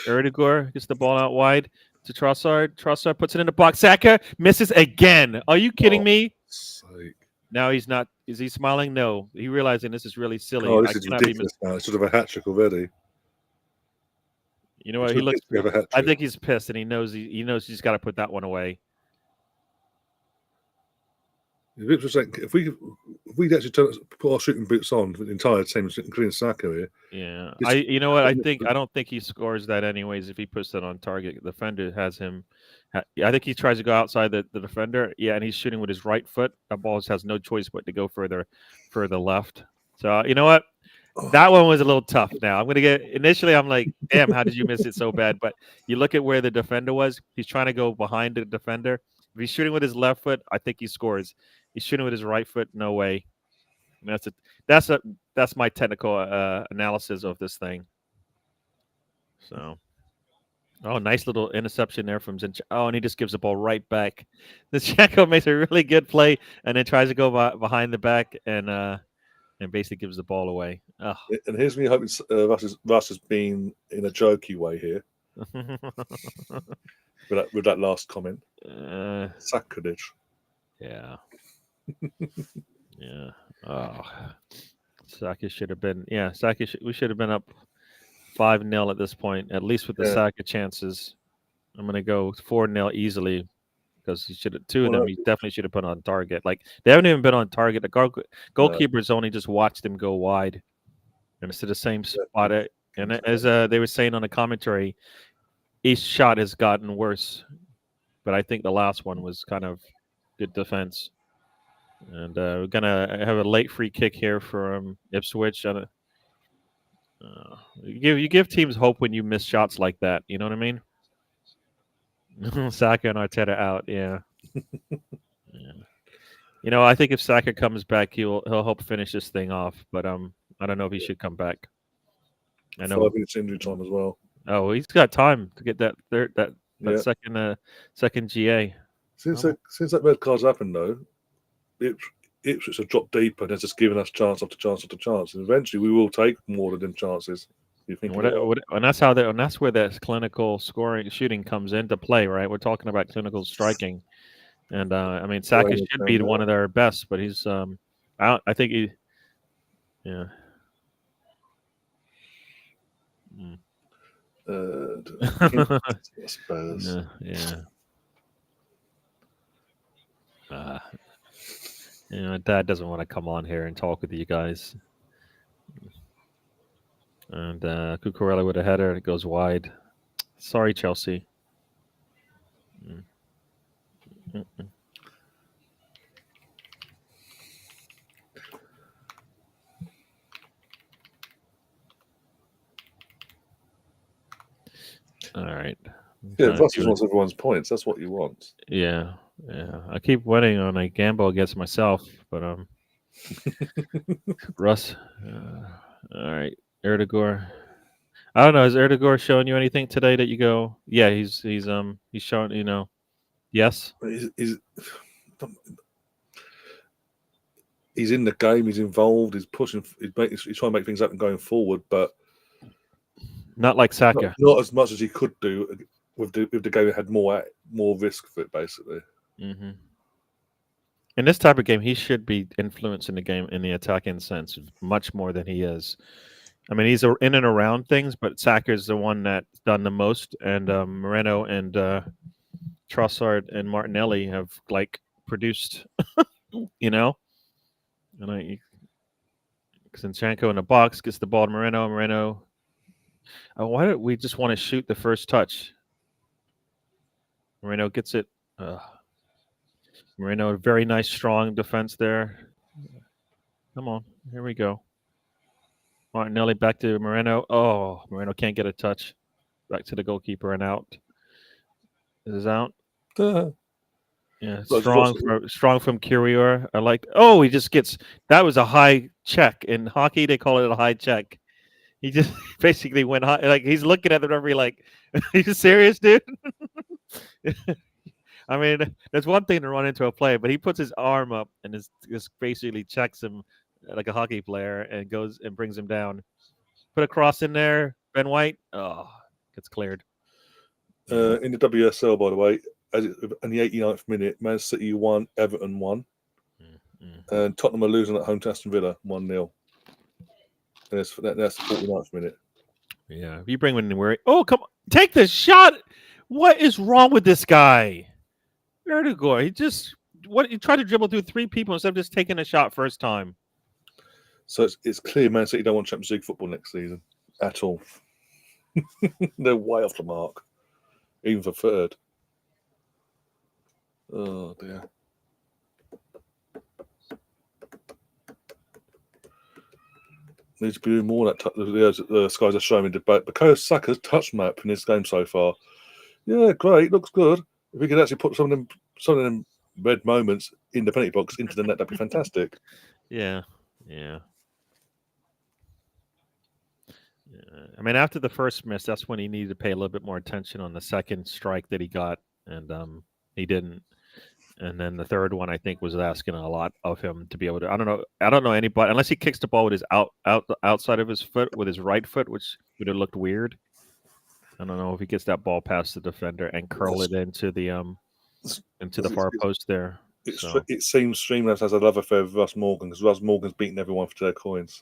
Erdogan gets the ball out wide to Trossard. Trossard puts it in the box. Saka misses again. Are you kidding me? Sake. Now he's not. Is he smiling? No. He realizing this is really silly. Oh, this is ridiculous now. It's sort of a hat trick already. You know what? He looks. I think he's pissed, and he knows he's got to put that one away. If we actually put our shooting boots on for the entire team, including Saka here. Yeah, you know what? I don't think he scores that anyways. If he puts that on target, the defender has him. I think he tries to go outside the defender. Yeah, and he's shooting with his right foot. That ball has no choice but to go further left. So you know what? That one was a little tough. Now I'm initially I'm like, damn, how did you miss it so bad? But you look at where the defender was. He's trying to go behind the defender. If he's shooting with his left foot, I think he scores. He's shooting with his right foot, no way. And that's my technical analysis of this thing. So, nice little interception there from Zinchenko. Oh, and he just gives the ball right back. Zinchenko makes a really good play and then tries to go behind the back and basically gives the ball away. Oh. And here's me hoping Russ has been in a jokey way here with that last comment. Sacrilege. Yeah. Yeah. Oh. Saka should have been. Yeah, we should have been up 5-0 at this point, at least with the Saka chances. I'm gonna go 4-0 easily because he should have two of them. He definitely should have put on target. Like they haven't even been on target. The goalkeeper's only just watched him go wide, and it's to the same spot. And as they were saying on the commentary, each shot has gotten worse, but I think the last one was kind of good defense. And we're gonna have a late free kick here from Ipswich. You give teams hope when you miss shots like that. You know what I mean? Saka and Arteta out. Yeah. Yeah. I think if Saka comes back, he'll help finish this thing off. But I don't know if he should come back. I know 5 minutes injury time as well. Oh, he's got time to get that second GA. Since that red card's happened, though, Ipswich have dropped deeper and has just given us chance after chance after chance, and eventually we will take more than them chances. You think? And that's where that clinical shooting comes into play, right? We're talking about clinical striking, and I mean Saka should be one of their best, but he's out. I think he, yeah. I suppose. Yeah. Dad doesn't want to come on here and talk with you guys. And Cucurella with a header, and it goes wide. Sorry, Chelsea. All right. Yeah, Russell wants everyone's points. That's what you want. Yeah. I keep winning on a gamble against myself, but Russ. All right, Erdogan. I don't know. Is Erdogan showing you anything today that you go? Yeah, he's showing. Yes. He's in the game. He's involved. He's pushing. He's trying to make things happen going forward, but not like Saka. Not as much as he could do with the game. Had more risk for it, basically. Mm-hmm. In this type of game, he should be influencing the game in the attacking sense much more than he is. I mean, he's in and around things, but Saka is the one that's done the most, and Moreno and Trossard and Martinelli have produced, And Zinchenko in the box gets the ball to Moreno. Why did we just want to shoot the first touch? Moreno gets it. Moreno, very nice, strong defense there. Come on, here we go. Martinelli back to Moreno. Oh, Moreno can't get a touch. Back to the goalkeeper and out. This is out. Yeah, strong from Curior. I like. Oh, he just gets. That was a high check in hockey. They call it a high check. He just basically went high. Like he's looking at the referee like, "Are you serious, dude?" I mean, there's one thing to run into a play, but he puts his arm up and just basically checks him like a hockey player and goes and brings him down. Put a cross in there. Ben White, gets cleared. In the WSL, by the way, in the 89th minute, Man City won, Everton won, and Tottenham are losing at home to Aston Villa 1-0. And that's the 49th minute. Yeah, if you bring one in where come on, take the shot. What is wrong with this guy? Erdogan, he tried to dribble through three people instead of just taking a shot first time. So it's clear Man City don't want Champions League football next season at all. They're way off the mark, even for third. Oh dear. Needs to be doing more of that. The guys are showing me debate. Because Saka's touch map in this game so far. Yeah, great, looks good. If we could actually put some of them red moments in the penalty box into the net, that'd be fantastic. Yeah. I mean, after the first miss, that's when he needed to pay a little bit more attention on the second strike that he got, and he didn't. And then the third one, I think, was asking a lot of him to be able to. I don't know anybody unless he kicks the ball with his outside of his foot with his right foot, which would have looked weird. I don't know if he gets that ball past the defender and curl it into the far post there. It seems Streamlabs has a love affair with Russ Morgan because Russ Morgan's beaten everyone for their coins.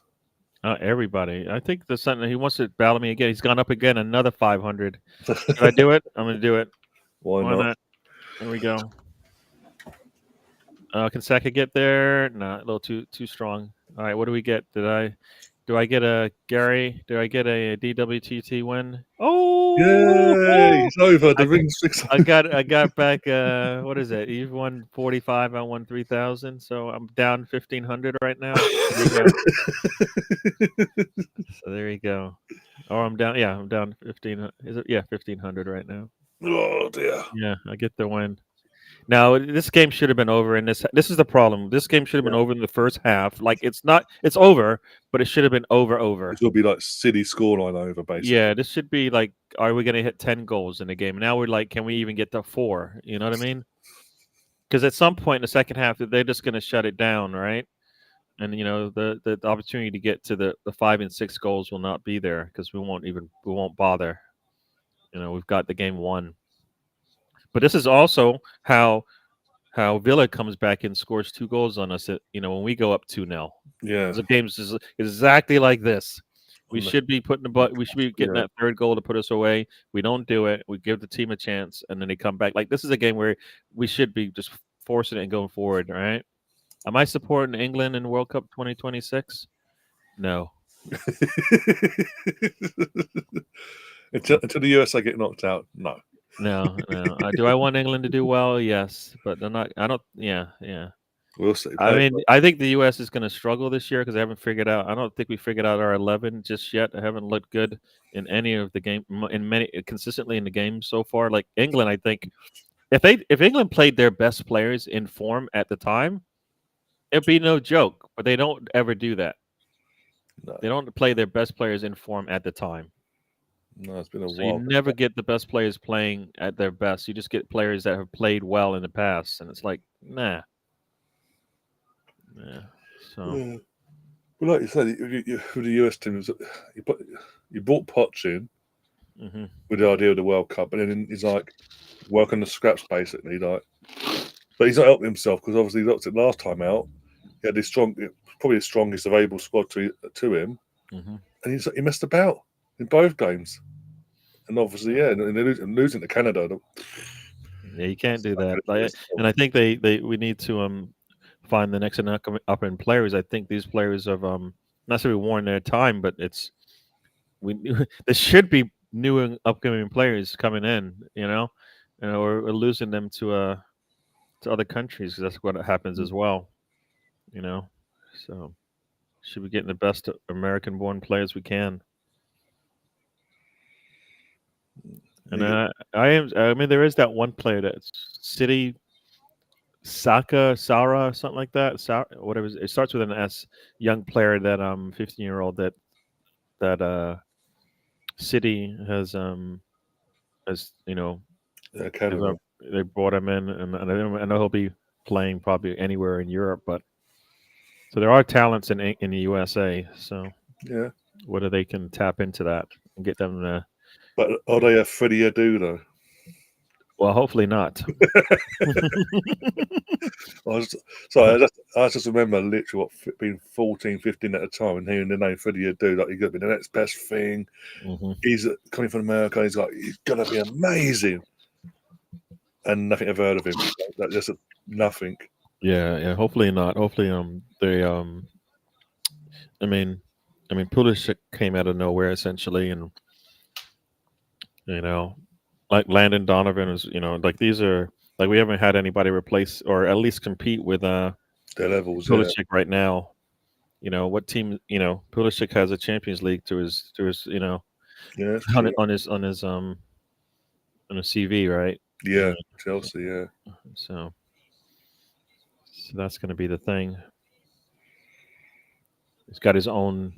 Everybody. I think there's something he wants to battle me again. He's gone up again, another 500. Should I do it? I'm going to do it. Why not? There we go. Can Saka get there? No, a little too strong. All right, what do we get? Do I get a Gary? Do I get a DWTT win? Oh, yay! It's over. The ring's fixed. I got back. What is it? You've won 45. I won 3,000. So I'm down 1,500 right now. So there you go. Or I'm down. Yeah, I'm down 15. Is it? Yeah, 1,500 right now. Oh dear. Yeah, I get the win. Now this game should have been over, and this is the problem. This game should have been over in the first half. Like it's not. It's over, but it should have been over. This will be like City scoreline over, basically. Yeah, this should be like, are we going to hit 10 goals in the game? Now we're like, can we even get to 4? You know what I mean? Because at some point in the second half, they're just going to shut it down, right? And the opportunity to get to the 5 and 6 goals will not be there because we won't bother. We've got the game won. But this is also how Villa comes back and scores 2 goals on us. When we go up 2-0. Yeah, the game's is exactly like this. We should be we should be getting that third goal to put us away. We don't do it. We give the team a chance, and then they come back. Like this is a game where we should be just forcing it and going forward. Right? Am I supporting England in World Cup 2026? No. until the USA get knocked out, no. No. Do I want England to do well? Yes, but they're not. I don't. Yeah. We'll see. I think the U.S. is going to struggle this year because they haven't figured out. I don't think we figured out our 11 just yet. I haven't looked good in any of the game, consistently in the games so far. Like England, I think if England played their best players in form at the time, it'd be no joke. But they don't ever do that. No. They don't play their best players in form at the time. No, it's been a while. You never get the best players playing at their best. You just get players that have played well in the past, and it's like, nah. Yeah. So. Yeah. Well, like you said, with the US team, you brought Poch in with the idea of the World Cup, and then he's like working the scraps basically, like. But he's not helping himself because obviously he looked at last time out. He had probably the strongest available squad to him, and he messed about in both games. And obviously, and losing to Canada. Yeah, you can't do that. And I think we need to find the next up in players. I think these players have not necessarily worn their time, but there should be new and upcoming players coming in, or losing them to other countries because that's what happens as well, So should be getting the best American-born players we can. And I mean, there is that one player that's City. Sara, something like that. Whatever. It starts with an S. Young player that 15-year-old that City has they brought him in, and I know he'll be playing probably anywhere in Europe, but so there are talents in the USA. So yeah, whether they can tap into that and get them to. But are they a Freddie Adu though? Well, hopefully not. I just remember literally being 14, 15 at the time and hearing the name Freddie Adu, like, he's going to be the next best thing. He's coming from America. He's going to be amazing. And nothing ever heard of him. Just nothing. Yeah. Hopefully not. Hopefully, they. I mean, Pulisic came out of nowhere essentially, and like Landon Donovan is, like these are like we haven't had anybody replace or at least compete with their levels. Pulisic right now. What team? Pulisic has a Champions League to his on his CV, right? Yeah, Chelsea. Yeah. So that's going to be the thing. He's got his own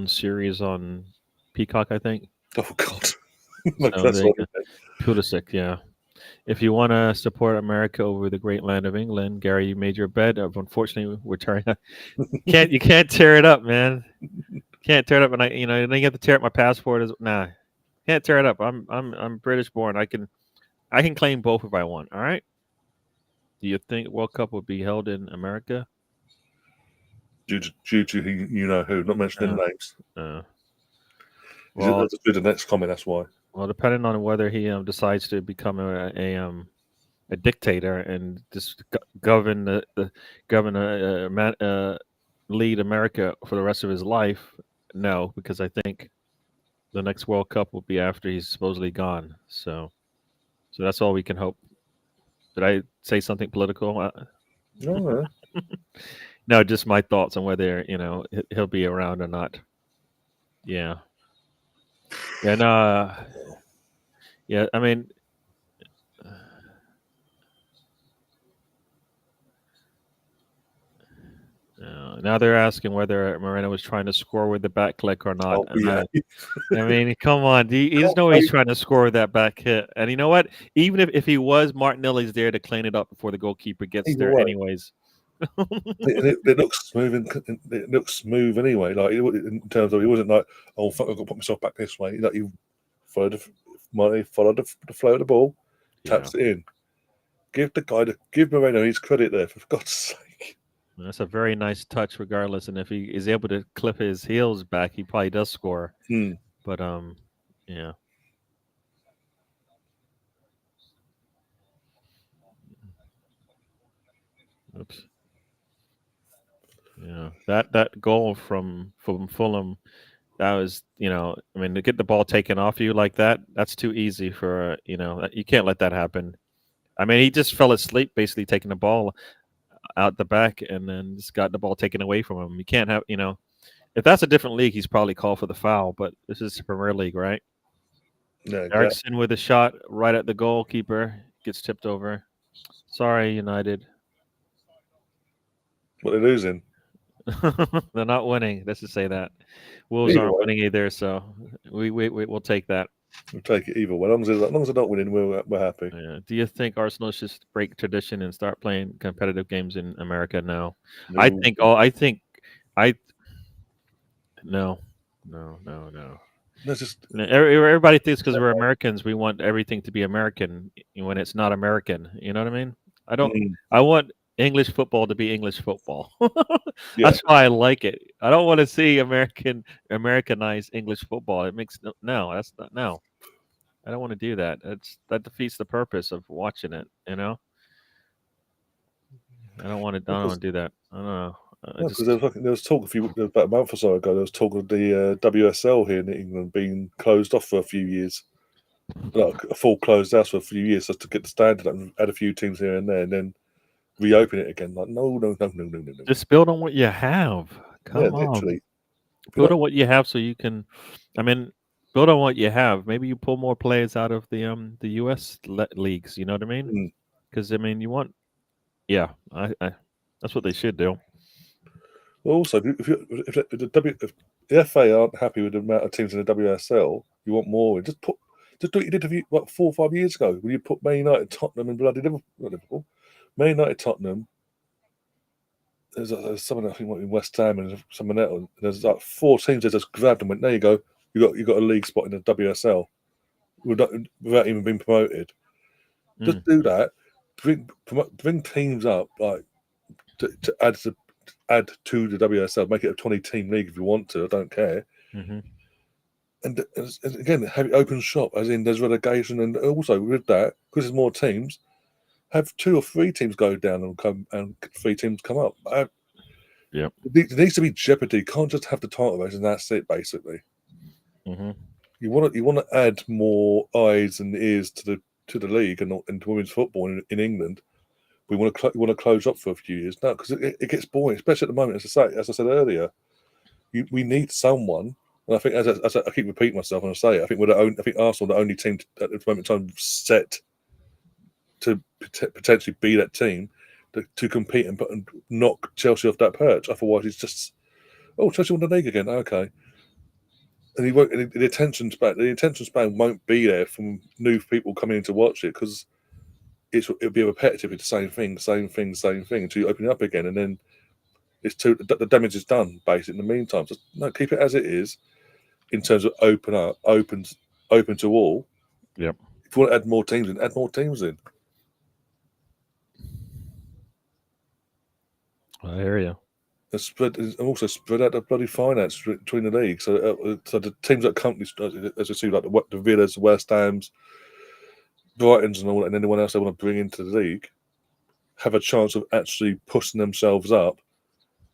series on Peacock, I think. Oh God. Pulisic, yeah. If you want to support America over the great land of England, Gary, you made your bed. Unfortunately, we're tearing. You can't tear it up, man. Can't tear it up, and then you have to tear up my passport. Can't tear it up. I'm British born. I can claim both if I want. All right. Do you think World Cup would be held in America? due to who, not mentioning names. Well, that's the next comment. That's why. Well, depending on whether he decides to become a dictator and just govern lead America for the rest of his life, no, because I think the next World Cup will be after he's supposedly gone. So that's all we can hope. Did I say something political? No. No, just my thoughts on whether he'll be around or not. Yeah, and yeah, I mean. Now they're asking whether Moreno was trying to score with the back click or not. Oh, yeah. I mean, come on. He just know he's trying to score with that back hit. And you know what? Even if he was, Martinelli's there to clean it up before the goalkeeper gets Either there way. Anyways. it looks smooth. It looks smooth anyway. Like in terms of, he wasn't like, oh fuck, I've got to put myself back this way. Like he followed the flow of the ball, taps it in. Give Moreno his credit there, for God's sake. That's a very nice touch, regardless. And if he is able to clip his heels back, he probably does score. But yeah. Oops. Yeah, that goal from Fulham, that was, I mean, to get the ball taken off you like that, that's too easy for, you can't let that happen. I mean, he just fell asleep, basically taking the ball out the back and then just got the ball taken away from him. You can't have, if that's a different league, he's probably called for the foul, but this is the Premier League, right? Yeah, exactly. Eriksson with a shot right at the goalkeeper, gets tipped over. Sorry, United. What, they're losing? They're not winning. Let's just say that. Wolves aren't winning either, so we'll take that. We'll take it either way. As long as they're not winning, we're happy. Yeah. Do you think Arsenal should break tradition and start playing competitive games in America now? No. No. That's just everybody thinks because we're Americans, we want everything to be American when it's not American. You know what I mean? I want English football to be English football. That's why I like it. I don't want to see Americanized English football. It makes that's not no. I don't want to do that. That defeats the purpose of watching it. I don't want to. I don't want to do that. I don't know. Because there was talk about a month or so ago. There was talk of the WSL here in England being closed off for a few years, like a full closed house for a few years, just to get the standard up and add a few teams here and there, and then reopen it again. Like no. Just build on what you have. Come on, literally. Build on what you have so you can. I mean, build on what you have. Maybe you pull more players out of the U.S. leagues. You know what I mean? Because I mean, you want. Yeah, I that's what they should do. Well, also, if the FA aren't happy with the amount of teams in the WSL, you want more. Just do what you did 4 or 5 years ago when you put Man United, Tottenham, and bloody Liverpool. Man United, Tottenham. There's someone I think in West Ham and someone else. There's like 4 teams that just grabbed and went, there you go. You got a league spot in the WSL without even being promoted. Just do that. Bring teams up like to add to the WSL. Make it a 20-team league if you want to. I don't care. And again, have it open shop, as in there's relegation, and also with that, because there's more teams, have 2 or 3 teams go down and 3 teams come up. Yeah, there needs to be jeopardy. You can't just have the title race and that's it. Basically, you want to add more eyes and ears to the league and to women's football in England. We want to close up for a few years now because it gets boring, especially at the moment. As I said earlier, we need someone. And I think, as I keep repeating myself, and I say, I think Arsenal are the only team at the moment in time set to potentially be that team to compete and knock Chelsea off that perch. Otherwise, it's just, Chelsea won the league again. Okay, and the attention span won't be there from new people coming in to watch it because it'll be repetitive. It's the same thing until you open it up again, and then the damage is done. Basically, in the meantime, just keep it as it is. In terms of open to all. Yep. If you want to add more teams in, add more teams in. I hear you. and also spread out the bloody finance between the leagues. So the teams that companies, as I see, like the Villas, the West Hams, Brightons, and all, and anyone else they want to bring into the league, have a chance of actually pushing themselves up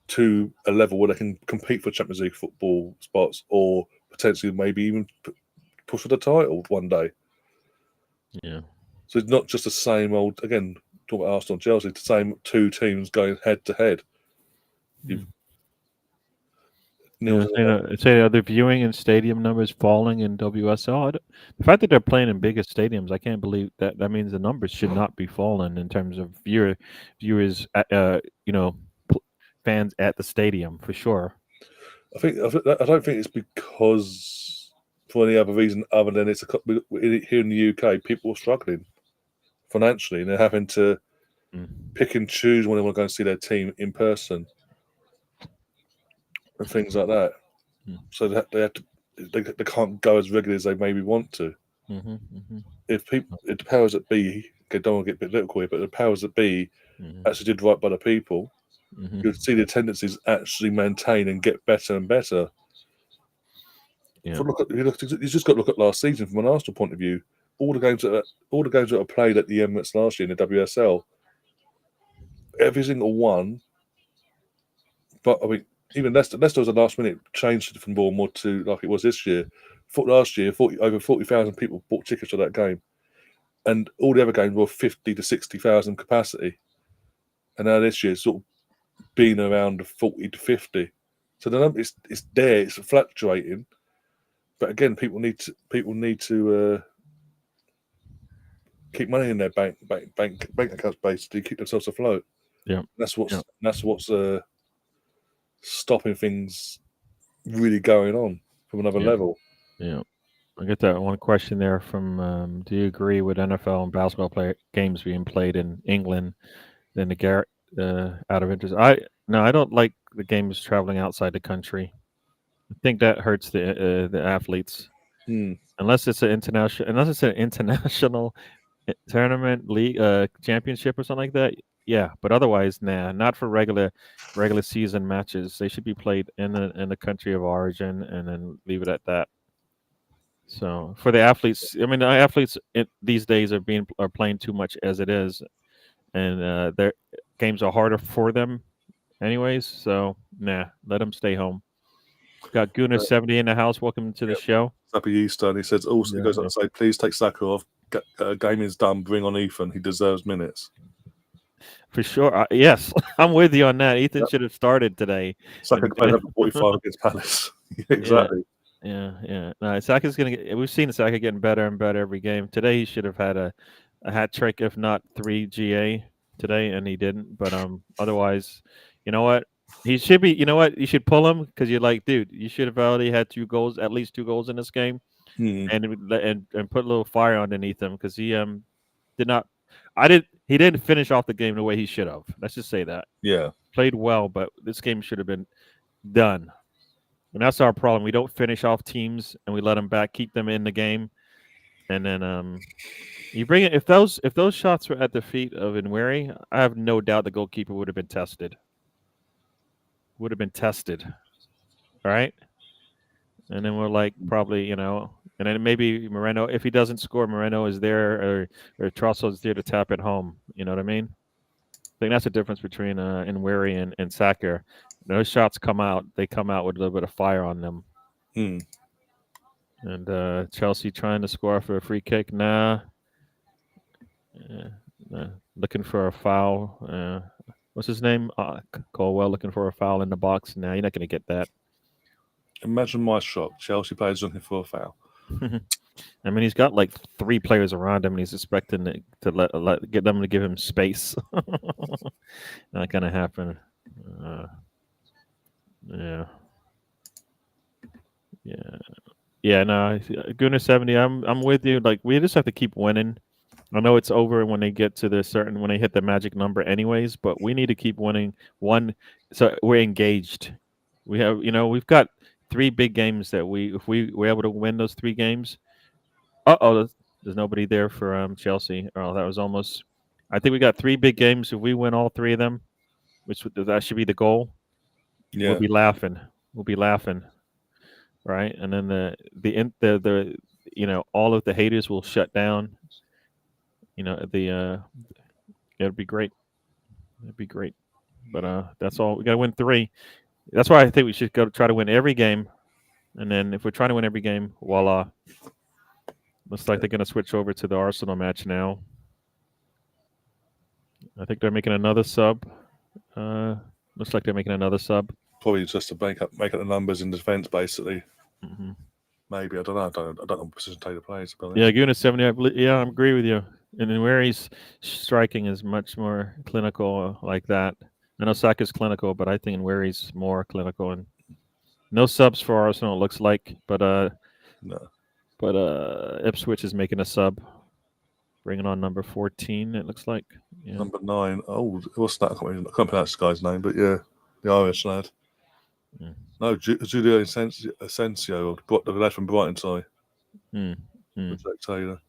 to a level where they can compete for Champions League football spots, or potentially maybe even push for the title one day. Yeah. So it's not just the same old. Again, talking about Arsenal and Chelsea, the same two teams going head to head. Say the viewing and stadium numbers falling in WSL. The fact that they're playing in bigger stadiums, I can't believe that. That means the numbers should not be falling in terms of viewers. Fans at the stadium for sure. I don't think it's because for any other reason other than it's here in the UK, people are struggling financially and they're having to pick and choose when they want to go and see their team in person and things like that. So they can't go as regularly as they maybe want to. If the powers that be, don't want to get a bit political here, but the powers that be actually did right by the people, you'd see the tendencies actually maintain and get better and better. Yeah. You just got to look at last season from an Arsenal point of view. All the games that are played at the Emirates last year in the WSL, every single one. But I mean, even Leicester was a last minute change from more to like it was this year. Last year, over 40,000 people bought tickets for that game, and all the other games were 50 to 60,000 capacity. And now this year, it's sort of been around 40 to 50. So the number it's there, it's fluctuating. But again, people need to keep money in their bank accounts, basically keep themselves afloat. Yeah, that's what's stopping things really going on from another level. Yeah, I get that one question there from. Do you agree with NFL and basketball games being played in England? Then the Garrett out of interest. I don't like the games traveling outside the country. I think that hurts the athletes. Unless it's an international tournament league championship or something like that. Yeah, but otherwise, nah, not for regular season matches. They should be played in the country of origin and then leave it at that. So for the athletes, I mean, the athletes these days are playing too much as it is, and their games are harder for them, anyways. So nah, let them stay home. Got Gunnar70 in the house. Welcome to the show. Happy Easter. And he says also, he goes on to say, please take Saka off. Game is done. Bring on Ethan. He deserves minutes. For sure. Yes, I'm with you on that. Ethan should have started today. Saka played 45 against Palace. Exactly. Yeah. No, Saka's gonna get. We've seen Saka getting better and better every game. Today he should have had a hat trick, if not 3 GA today, and he didn't. But otherwise, you know what? He should be. You know what? You should pull him because you're like, dude, you should have already had 2 goals, at least 2 goals in this game, and put a little fire underneath him because he did not. He didn't finish off the game the way he should have. Let's just say that. Yeah, played well, but this game should have been done. And that's our problem. We don't finish off teams, and we let them back, keep them in the game, and then you bring it. If those shots were at the feet of Nweri, I have no doubt the goalkeeper would have been tested. All right. And then we're like, probably, and then maybe Moreno, if he doesn't score, Moreno is there, or Trossel is there to tap it home. You know what I mean? I think that's the difference between Nweri and Saka. Those shots they come out with a little bit of fire on them. And Chelsea trying to score for a free kick. Nah. Looking for a foul. What's his name? Colwell looking for a foul in the box. Nah, you're not going to get that. Imagine my shock. Chelsea players looking for a foul. I mean, he's got like 3 players around him, and he's expecting to get them to give him space. Not going to happen. Yeah. No, Gunnar70. I'm with you. Like, we just have to keep winning. I know it's over when they get to when they hit the magic number, anyways. But we need to keep winning so we're engaged. We've got 3 big games that if we're able to win those 3 games. There's nobody there for Chelsea. Oh, that was almost. I think we got 3 big games. If we win all 3 of them, that should be the goal. We'll be laughing. Right, and then the all of the haters will shut down. It'll be great. It'd be great. But that's all. We got to win 3. That's why I think we should go try to win every game. And then if we're trying to win every game, voila. Looks like they're going to switch over to the Arsenal match now. I think they're making another sub. Looks like they're making another sub. Probably just to make up the numbers in defence, basically. Mm-hmm. Maybe, I don't know. I don't know what position Taylor plays. Yeah, giving it 70. I agree with you. And then where he's striking is much more clinical like that. I know Saka's clinical, but I think in where he's more clinical. And no subs for Arsenal, it looks like. But no. But Ipswich is making a sub, bringing on number 14. It looks like number 9. Oh, what's that? I can't pronounce this guy's name, but yeah, the Irish lad. Mm. No, Julio Asensio, the lad from Brighton. Sorry, Jack Taylor.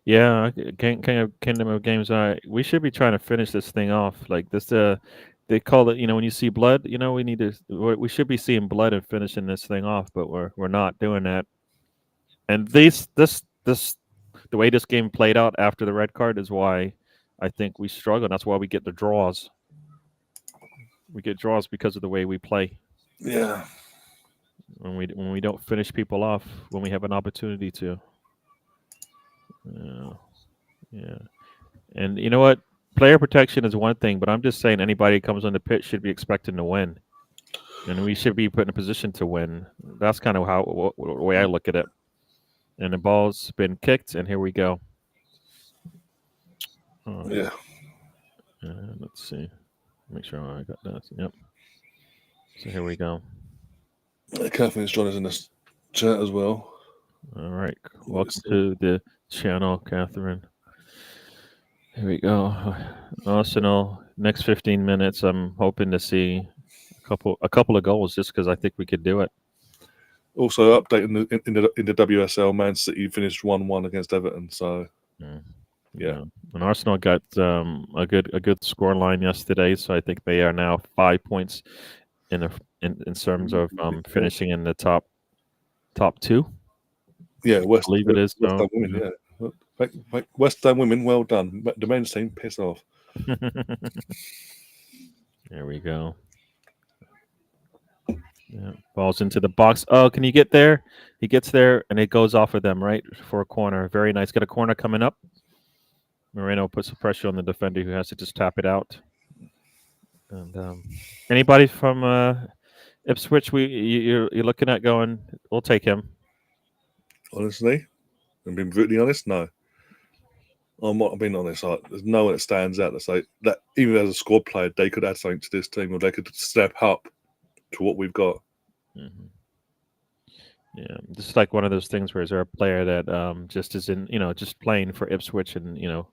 Yeah, Kingdom of Games. We should be trying to finish this thing off like this. They call it, when you see blood, we should be seeing blood and finishing this thing off, but we're not doing that. And the way this game played out after the red card is why I think we struggle. That's why we get the draws. We get draws because of the way we play. Yeah. When we don't finish people off when we have an opportunity to. Yeah. And you know what? Player protection is one thing, but I'm just saying anybody who comes on the pitch should be expecting to win. And we should be put in a position to win. That's kind of the way I look at it. And the ball's been kicked, and here we go. Yeah. Let's see. Make sure I got that. Yep. So here we go. Catherine's joined us in this chat as well. All right. Welcome to the channel, Catherine. Here we go. Arsenal, next 15 minutes, I'm hoping to see a couple of goals just because I think we could do it. Also, update in the WSL, Man City finished 1-1 against Everton. So, yeah. And Arsenal got a good score line yesterday, so I think they are now 5 points in terms of finishing in the top 2. Yeah, I believe it is. West Ham women, yeah. West Ham women, well done. The men's team, piss off. There we go. Yeah, ball's into the box. Oh, can you get there? He gets there, and it goes off of them, right, for a corner. Very nice. Got a corner coming up. Moreno puts the pressure on the defender who has to just tap it out. And anybody from Ipswich, you're looking at going, we'll take him. Honestly, I'm being brutally honest, no. I'm being honest. There's no one that stands out to say that even as a squad player, they could add something to this team, or they could step up to what we've got. Mm-hmm. Yeah, just like one of those things where is there a player that just is in, just playing for Ipswich, and you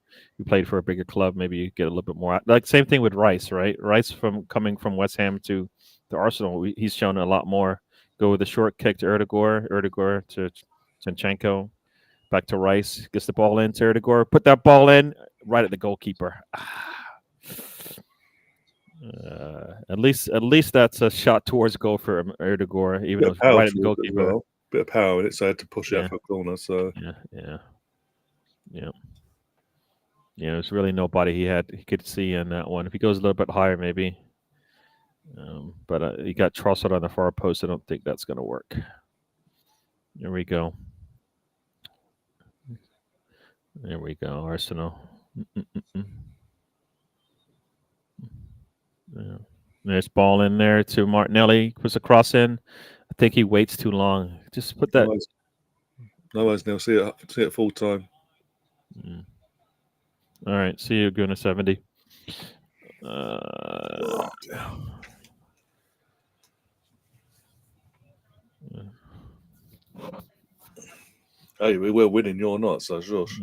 played for a bigger club, maybe you get a little bit more. Like same thing with Rice, right? Rice coming from West Ham to Arsenal, he's shown a lot more. Go with a short kick to Erdegaard to Zinchenko, back to Rice, gets the ball in to Erdegaard, put that ball in right at the goalkeeper. At least that's a shot towards goal for Erdegaard, even though it's right at the goalkeeper. Well. Bit of power in it, so I had to push it out for a corner. So yeah. There's really nobody he could see in that one. If he goes a little bit higher, maybe. But he got Trossard on the far post. I don't think that's going to work. There we go. There we go, Arsenal. Yeah. There's ball in there to Martinelli. Puts a cross in. I think he waits too long. Just put that. No worries, Neil. See it full time. All right. See you, Guna 70. Hey, we're winning. You're not, so Josh.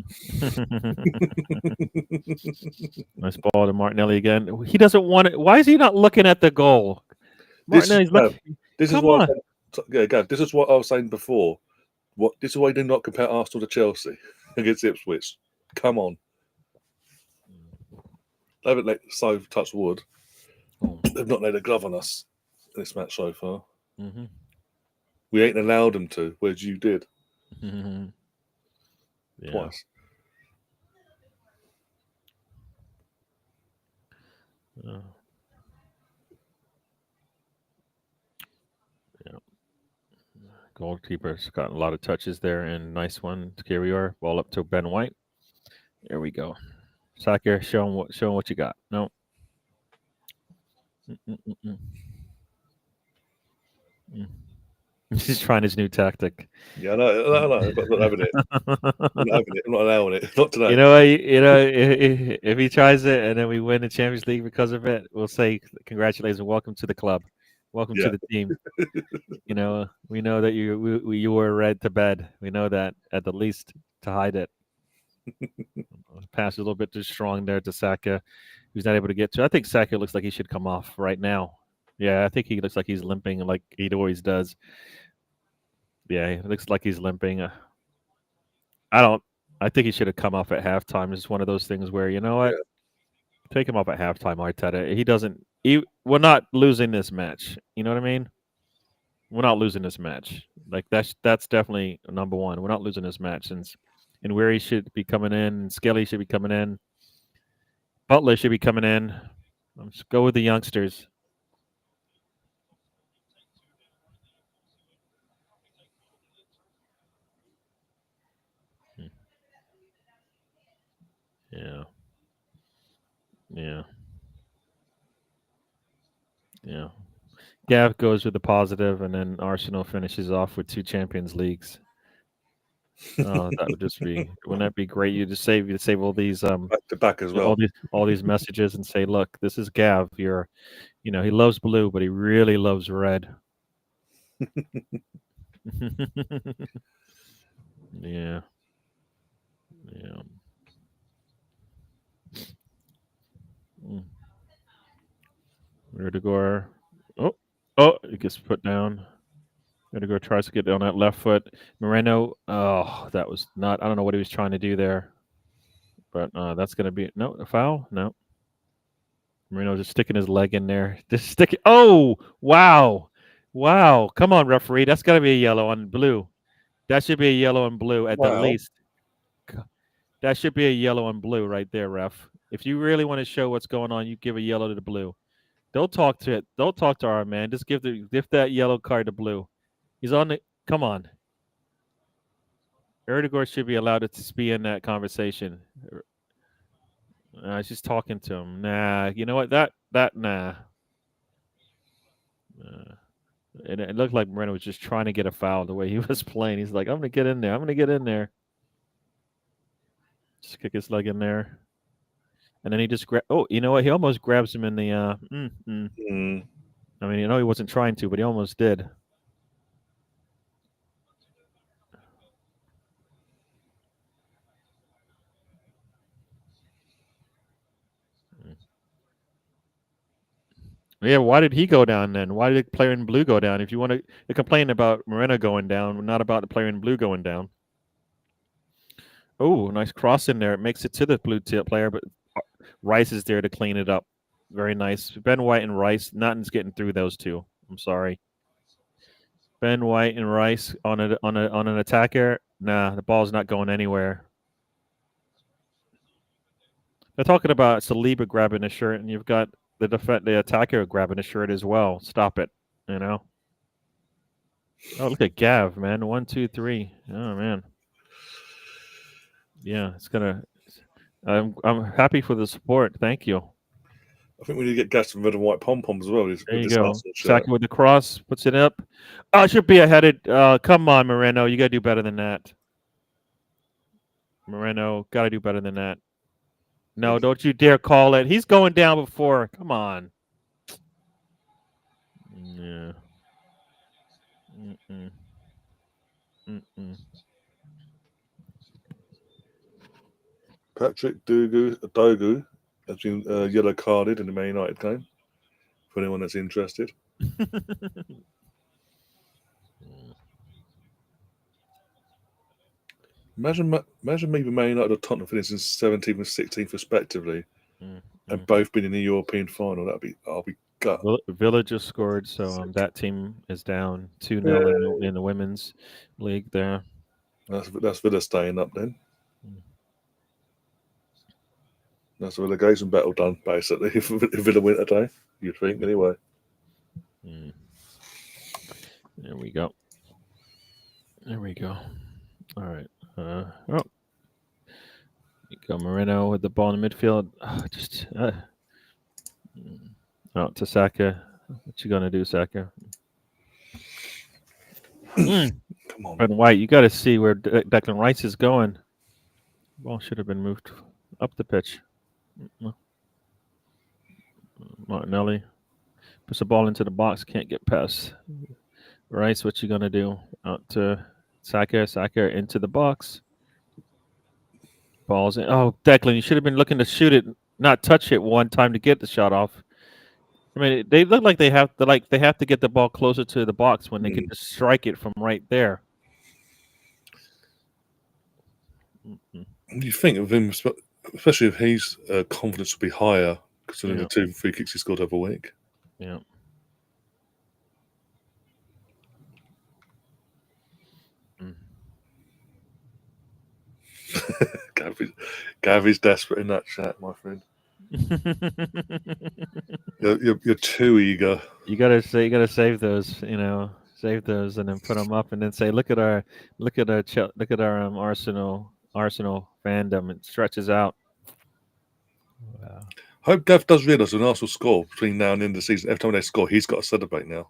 Nice ball to Martinelli again. He doesn't want it. Why is he not looking at the goal? Martinelli's looking. This is what I was saying before. This is why you do not compare Arsenal to Chelsea against Ipswich. Come on. They haven't let touch wood. They've not laid a glove on us in this match so far. Mm-hmm. We ain't allowed them to, whereas you did. Mm-hmm. Yeah. Twice. Yeah. Goalkeeper's got a lot of touches there, and nice one to carry our ball up to Ben White. There we go. Saka, show him what you got. No. He's trying his new tactic. Yeah, I know, but I'm not having it. I'm not allowing it. Not today. You know, if he tries it and then we win the Champions League because of it, we'll say congratulations and welcome to the club, welcome to the team. You know, we know that you were read to bed. We know that at the least to hide it. Pass a little bit too strong there to Saka, who's not able to get to. I think Saka looks like he should come off right now. Yeah, I think he looks like he's limping like he always does. Yeah, it looks like he's limping. I think he should have come off at halftime. It's one of those things where, you know what? Yeah. Take him off at halftime, Arteta. We're not losing this match. You know what I mean? We're not losing this match. Like that's definitely number one. We're not losing this match. And Weary should be coming in. Skelly should be coming in. Butler should be coming in. Let's go with the youngsters. Yeah. Yeah. Yeah. Gav goes with the positive, and then Arsenal finishes off with 2 Champions Leagues. Oh, that would just be wouldn't that be great? You save all these back to back as well. All these messages and say, look, this is Gav. He loves blue, but he really loves red. Yeah. Yeah. Rudiger. Oh, it gets put down. Rudiger tries to get on that left foot. Moreno. Oh, that was not. I don't know what he was trying to do there, but that's going to be a foul. No. Moreno just sticking his leg in there. Just stick it. Oh, wow. Wow. Come on, referee. That's got to be a yellow on blue. That should be a yellow and blue at the least. That should be a yellow and blue right there, ref. If you really want to show what's going on, you give a yellow to the blue. Don't talk to it. Don't talk to our man. Just give that yellow card to blue. He's on the. Come on. Erdogan should be allowed to be in that conversation. She's talking to him. Nah, you know what? Nah. And it looked like Moreno was just trying to get a foul the way he was playing. He's like, I'm going to get in there. I'm going to get in there. Just kick his leg in there. And then he just you know what? He almost grabs him in the. I mean, you know, he wasn't trying to, but he almost did. Yeah, why did he go down then? Why did the player in blue go down? If you want to complain about Moreno going down, not about the player in blue going down. Oh, nice cross in there. It makes it to the blue tip player, but Rice is there to clean it up. Very nice. Ben White and Rice, nothing's getting through those two. I'm sorry. Ben White and Rice on an attacker. Nah, the ball's not going anywhere. They're talking about Saliba grabbing a shirt, and you've got the attacker grabbing a shirt as well. Stop it, you know. Oh, look at Gav, man. 1, 2, 3. Oh man. Yeah, it's gonna. I'm happy for the support. Thank you. I think we need to get gas from red and white pom poms as well. There you go. Saka with the cross, puts it up. Oh, it should be a headed. Come on, Moreno. You got to do better than that. Moreno, got to do better than that. No, don't you dare call it. He's going down before. Come on. Yeah. Patrick Dogu has been yellow carded in the Man United game. For anyone that's interested. Imagine maybe Man United or Tottenham finishing 17th and 16th respectively, and both been in the European final. I'll be gut. Villa just scored, so that team is down 2-0 in the women's league there. That's Villa staying up then. That's a relegation battle done, basically, if Villa win today, you'd think, anyway. There we go. All right. Go Moreno with the ball in the midfield. Out to Saka. What you gonna do, Saka? Come on. Ben White, you got to see where Declan Rice is going. Ball should have been moved up the pitch. Martinelli puts the ball into the box. Can't get past Rice. What you gonna do? Out to Saka. Saka into the box. Balls in. Oh, Declan, you should have been looking to shoot it, not touch it one time to get the shot off. I mean, they look like they have to get the ball closer to the box when they can just strike it from right there. You think of him, especially if his confidence will be higher considering the 2 free kicks he scored over a week. Yeah. Gavy's desperate in that chat, my friend. You're too eager. You gotta save those, save those, and then put them up, and then say, look at our Arsenal fandom. It stretches out. Wow. Hope Gav does realise when Arsenal score between now and the end of the season, every time they score, he's got to celebrate now.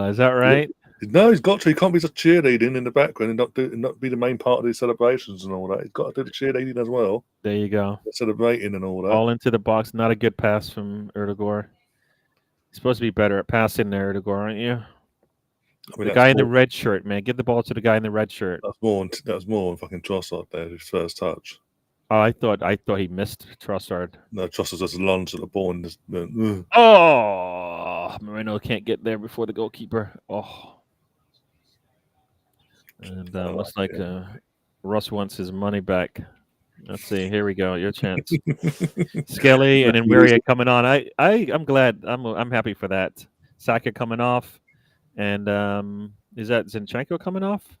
Is that right? No, he's got to. He can't be just cheerleading in the background and not be the main part of these celebrations and all that. He's got to do the cheerleading as well. There you go. Celebrating and all that. All into the box. Not a good pass from Erdegaard. He's supposed to be better at passing there, Erdegaard, aren't you? I mean, the guy in the red shirt, man. Give the ball to the guy in the red shirt. That was more on fucking Trossard there, his first touch. Oh, I thought he missed Trossard. No, Trossard just lunged at the ball and just Oh, Moreno can't get there before the goalkeeper. Oh. And looks like Russ wants his money back. Let's see. Here we go. Your chance. Skelly and Enweria coming on. I'm glad. I'm happy for that. Saka coming off, and is that Zinchenko coming off?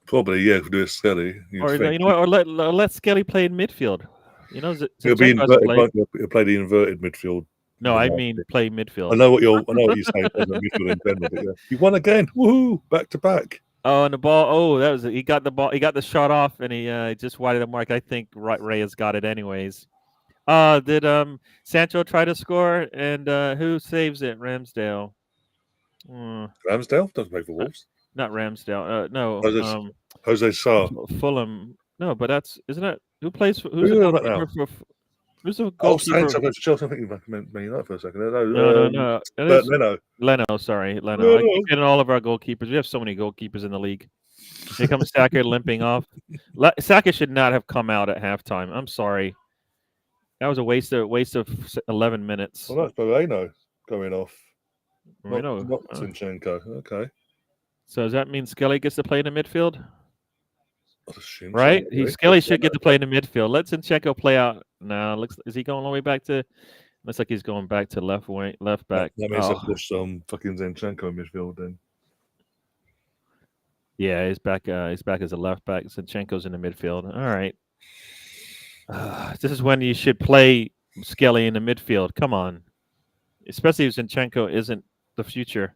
Probably, yeah. Do a Skelly. Or you know what? Or let Skelly play in midfield. He'll play the inverted midfield. No, I mean play midfield. I know what you're saying. Midfield in general, but yeah. He won again. Woohoo! Back to back. Oh, and the ball. Oh, that was it. He got the ball. He got the shot off, and he just wide of the mark. I think Reyes got it anyways. Did Sancho try to score? And who saves it? Ramsdale. Ramsdale doesn't play for Wolves. Not Ramsdale. No. Jose Sarr. Fulham. No, but isn't that who plays for? Who's the goalkeeper? Who's the goalkeeper? Sancho goes to Chelsea. I think you meant Man United for a second. No. Leno. Sorry, Leno. No. I keep getting all of our goalkeepers. We have so many goalkeepers in the league. Here comes Saka limping off. Saka should not have come out at halftime. I'm sorry. That was a waste of 11 minutes. Well, that's Moreno going off. Moreno. Not Zinchenko. Okay. So does that mean Skelly gets to play in the midfield? Right? Skelly should get to play in the midfield. Let Zinchenko play out. Now, is he going all the way back to? Looks like he's going back to left back. That means I push fucking Zinchenko in midfield then. Yeah, he's back. He's back as a left back. Zinchenko's in the midfield. All right. This is when you should play Skelly in the midfield. Come on, especially if Zinchenko isn't the future.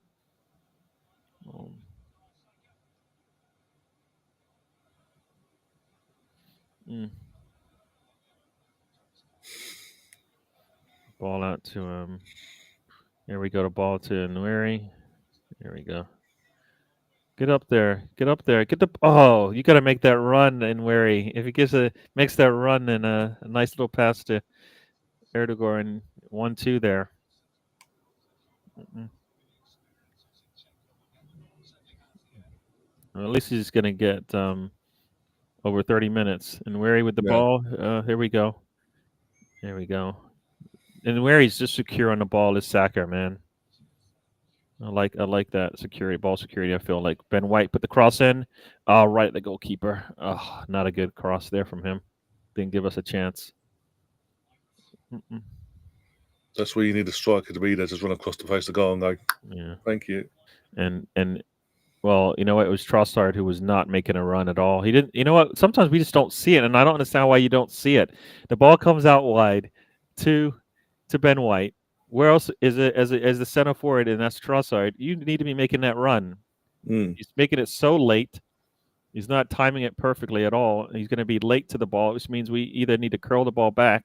Ball out to Here we go. To ball to Nweri. Here we go. Get up there. Get the. Oh, you got to make that run, Nweri. If he makes that run and a nice little pass to Erdegaard and 1-2 there. Well, at least he's going to get over 30 minutes. And Nweri with the ball. Here we go. And Nweri's just secure on the ball is Saka, man. I like that ball security. I feel like Ben White put the cross in. Right at the goalkeeper. Oh, not a good cross there from him. Didn't give us a chance. That's where you need a striker to be there, just run across the face of the goal and go, yeah, thank you. And well, you know what? It was Trossard who was not making a run at all. He didn't. You know what? Sometimes we just don't see it, and I don't understand why you don't see it. The ball comes out wide to Ben White. Where else is it as the center forward, and that's Trossard? You need to be making that run. He's making it so late. He's not timing it perfectly at all. He's going to be late to the ball, which means we either need to curl the ball back,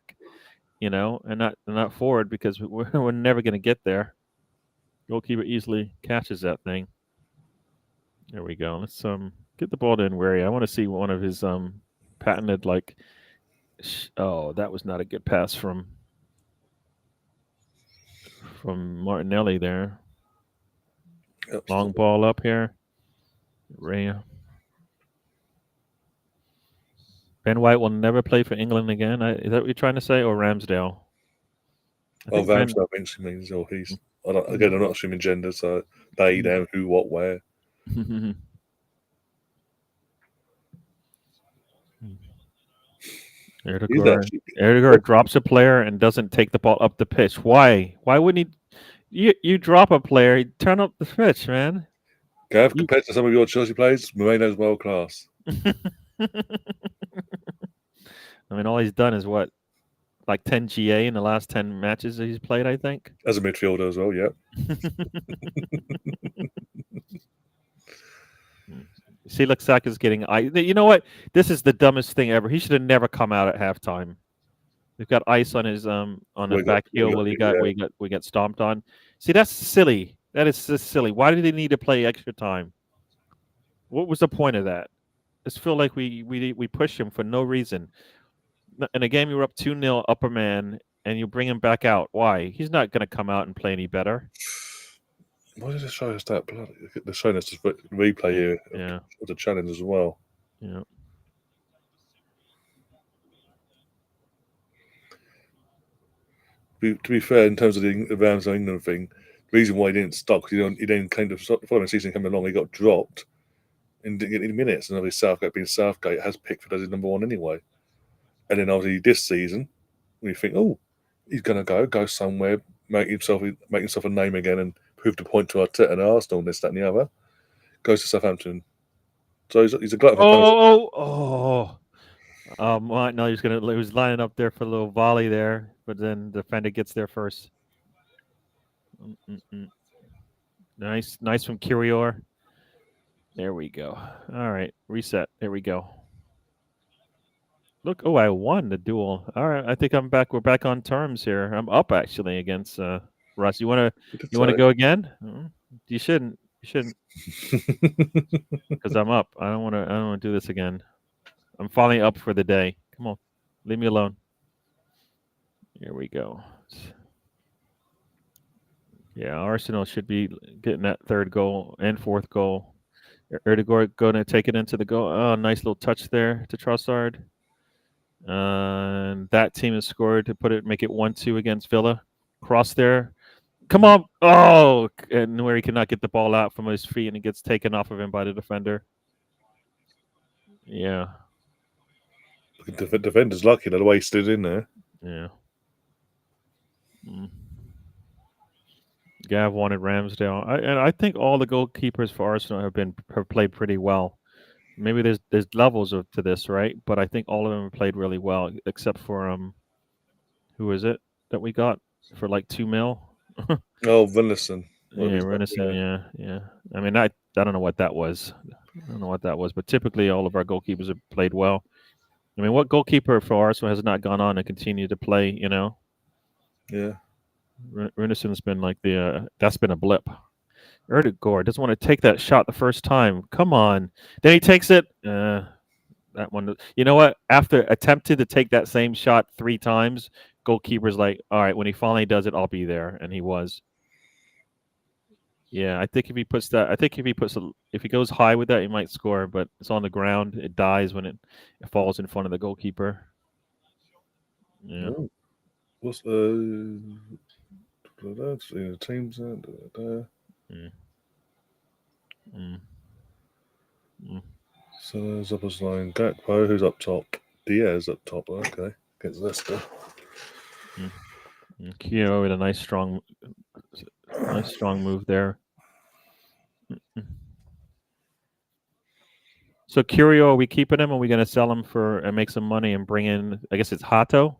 and not forward because we're never going to get there. Goalkeeper easily catches that thing. There we go. Let's get the ball to Nweri. I want to see one of his patented oh, that was not a good pass from Martinelli there. Long ball up here. Ray. Ben White will never play for England again. Is that what you're trying to say, or Ramsdale? Ramsdale eventually means, or he's. I'm not assuming gender, so they, them, who, what, where. Erdegaard drops a player and doesn't take the ball up the pitch. Why? Why wouldn't he? You drop a player, turn up the pitch, man. Gav, compared to some of your Chelsea players, Moreno's world class. I mean, all he's done is what, like 10 GA in the last 10 matches that he's played, I think. As a midfielder as well, yeah. Silaksaka's is getting ice. You know what? This is the dumbest thing ever. He should have never come out at halftime. We've got ice on his on the back heel where we got stomped on. See, that's silly. That is just silly. Why did he need to play extra time? What was the point of that? I just feel like we push him for no reason. In a game you were up 2-0 upper man and you bring him back out. Why? He's not going to come out and play any better. Why did it show us that? They're showing us the replay here of the challenge as well. Yeah. To be fair, in terms of the Ramsdale England thing, the reason why he didn't stop, because he then came to the following season coming along, he got dropped and didn't get any minutes. And obviously Southgate being Southgate has Pickford as his number one anyway. And then obviously this season, we think, oh, he's going to go somewhere, make himself a name again, and prove the point to Arteta and Arsenal, and this, that, and the other. Goes to Southampton, so he's a glutton for punishment. No, he was lining up there for a little volley there, but then the defender gets there first. Nice from Curior. There we go. All right, reset. There we go. Look, I won the duel. All right, I think I'm back. We're back on terms here. I'm up actually against Russ. You want to go again? You shouldn't. Because I'm up. I don't want to do this again. I'm finally up for the day. Come on, leave me alone. Here we go. Yeah, Arsenal should be getting that third goal and fourth goal. Erdegaard going to take it into the goal. Oh, nice little touch there to Trossard. And that team has scored to make it 1-2 against Villa. Cross there. Come on. Oh, and where he cannot get the ball out from his feet and it gets taken off of him by the defender. Yeah. The defender's lucky the way he stood in there. Yeah. Gav wanted Ramsdale. I think all the goalkeepers for Arsenal have played pretty well. Maybe there's levels to this, right? But I think all of them have played really well, except for who is it that we got for like $2 million? Vinison. Yeah, Vinison. Yeah. I mean, I don't know what that was. But typically all of our goalkeepers have played well. I mean, what goalkeeper for Arsenal has not gone on and continued to play? Yeah. Runison's been like that's been a blip. Erdegaard doesn't want to take that shot the first time. Come on. Then he takes it. That one. You know what? After attempting to take that same shot 3 times, goalkeeper's like, all right, when he finally does it, I'll be there. And he was. Yeah, I think if he goes high with that, he might score, but it's on the ground. It dies when it falls in front of the goalkeeper. Yeah. Oh. What's teams So there's opposite line Gakpo, who's up top. Diaz up top. Okay, against Leicester. Kyo with a nice strong move there. So Curio, are we keeping him? Or are we going to sell him and make some money and bring in? I guess it's Hato.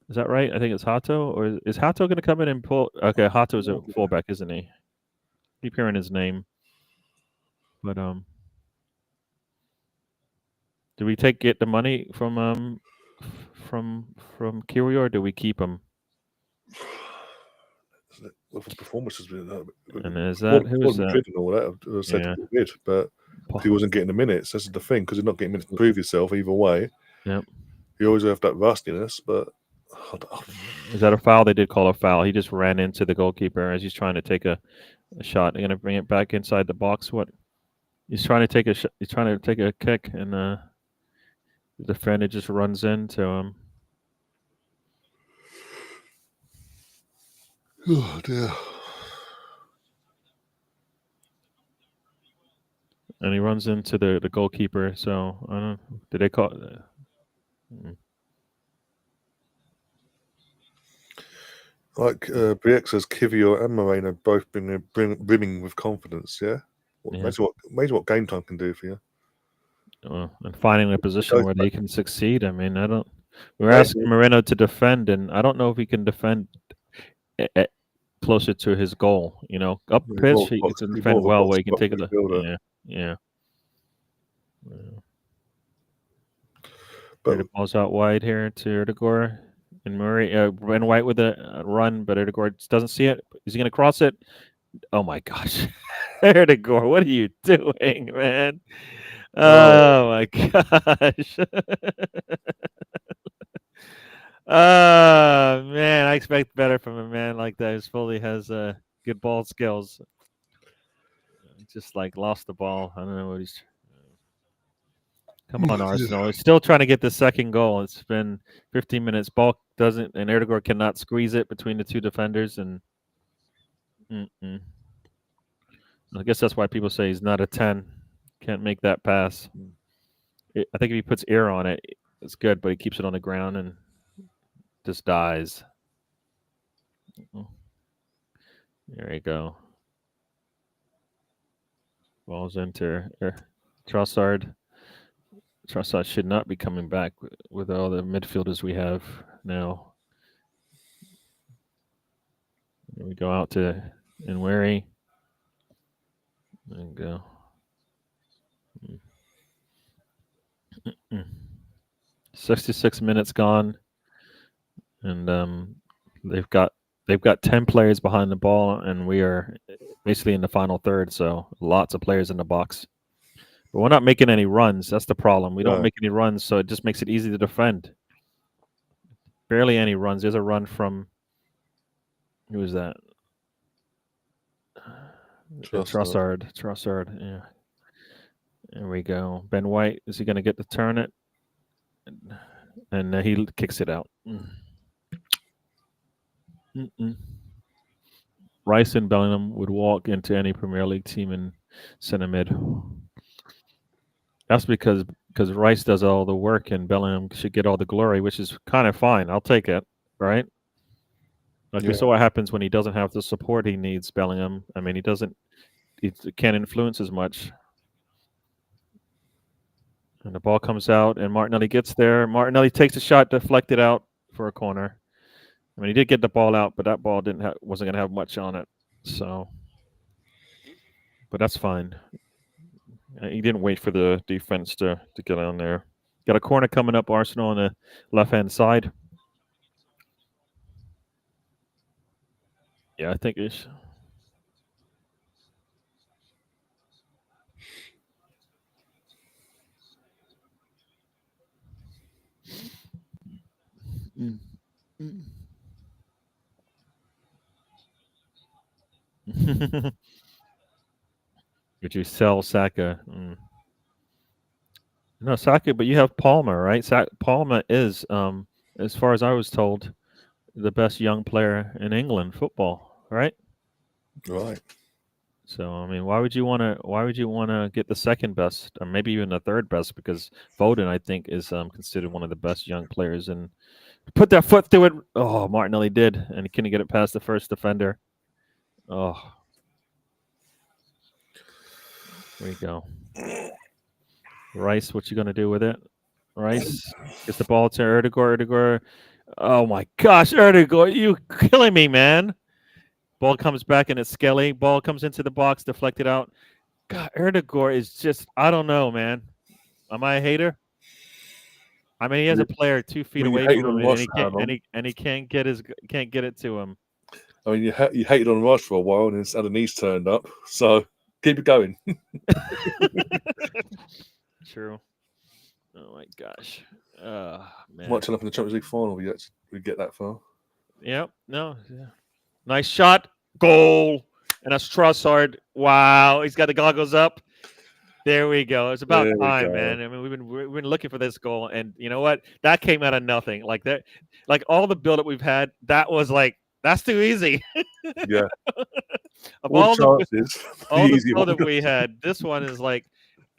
Is that right? I think it's Hato, or is Hato going to come in and pull? Okay, Hato's a fullback, isn't he? Keep hearing his name, but do we get the money from Curio, or do we keep him? Well, for performances, and is that who's that? And all that said good, but he wasn't getting the minutes. That's the thing, because he's not getting minutes to prove himself either way. Yep. You always have that rustiness, but is that a foul? They did call a foul. He just ran into the goalkeeper as he's trying to take a shot. They're going to bring it back inside the box. What? He's trying to take a He's trying to take a kick, and the defender just runs into him. Oh dear. And he runs into the goalkeeper. So I don't know. Did they call? Like BX says, Kivio and Moreno both been brimming with confidence. Yeah. Imagine what game time can do for you. And finding a position where they can succeed. I mean, we're asking Moreno to defend, and I don't know if he can defend closer to his goal. You know, up pitch he can defend well, where he can take it. Yeah. But the ball's out wide here to Erdegaard and Murray. Ben White with a run, but Erdegaard doesn't see it. Is he going to cross it? Oh my gosh, Erdegaard, what are you doing, man? Oh my gosh. Oh man, I expect better from a man like that who fully has good ball skills. Just like lost the ball. I don't know what he's. Come on, Arsenal. He's still trying to get the second goal. It's been 15 minutes. Ball doesn't, and Erdegaard cannot squeeze it between the two defenders. And I guess that's why people say he's not a 10. Can't make that pass. I think if he puts air on it, it's good, but he keeps it on the ground and just dies. There you go. Ball's into Trossard. Trossard should not be coming back with all the midfielders we have now. Here we go out to Nweri. There you go. 66 minutes gone, and they've got 10 players behind the ball, and we are basically in the final third. So lots of players in the box. But we're not making any runs. That's the problem. We don't make any runs, so it just makes it easy to defend. Barely any runs. There's a run from who was that? Trossard. Yeah. There we go. Ben White. Is he going to get to turn it? And he kicks it out. Rice and Bellingham would walk into any Premier League team in center mid. That's because Rice does all the work and Bellingham should get all the glory, which is kind of fine. I'll take it, right? Like we saw what happens when he doesn't have the support he needs, Bellingham. I mean, he can't influence as much. And the ball comes out, and Martinelli gets there. Martinelli takes a shot, deflected out for a corner. I mean, he did get the ball out, but that ball wasn't going to have much on it. So, but that's fine. He didn't wait for the defense to get on there. Got a corner coming up, Arsenal on the left-hand side. Yeah, I think it's. Would you sell Saka? No, Saka, but you have Palmer, right? Palmer is, as far as I was told, the best young player in England football, right? Right. So I mean, why would you want to get the second best, or maybe even the third best? Because Foden, I think, is considered one of the best young players in Put that foot through it. Oh, Martinelli did, and he couldn't get it past the first defender. Oh. There you go. Rice, what you going to do with it? Rice gets the ball to Erdegaard. Oh, my gosh, Erdegaard, you killing me, man. Ball comes back, and it's Skelly. Ball comes into the box, deflected out. God, Erdegaard is just, I don't know, man. Am I a hater? I mean, he has a player 2 feet away from him, and he can't get it to him. I mean, you hated on Rice for a while, and then Adenise turned up. So keep it going. True. Oh my gosh. Man. Might turn up in the Champions League final. We get that far. Yep. No. Yeah. Nice shot. Goal. And that's Trossard. Wow. He's got the goggles up. There we go. It's about time, man. I mean, we've been looking for this goal, and you know what? That came out of nothing. Like that, like all the buildup we've had, that was like that's too easy. Yeah. Of all the buildup we had, this one is like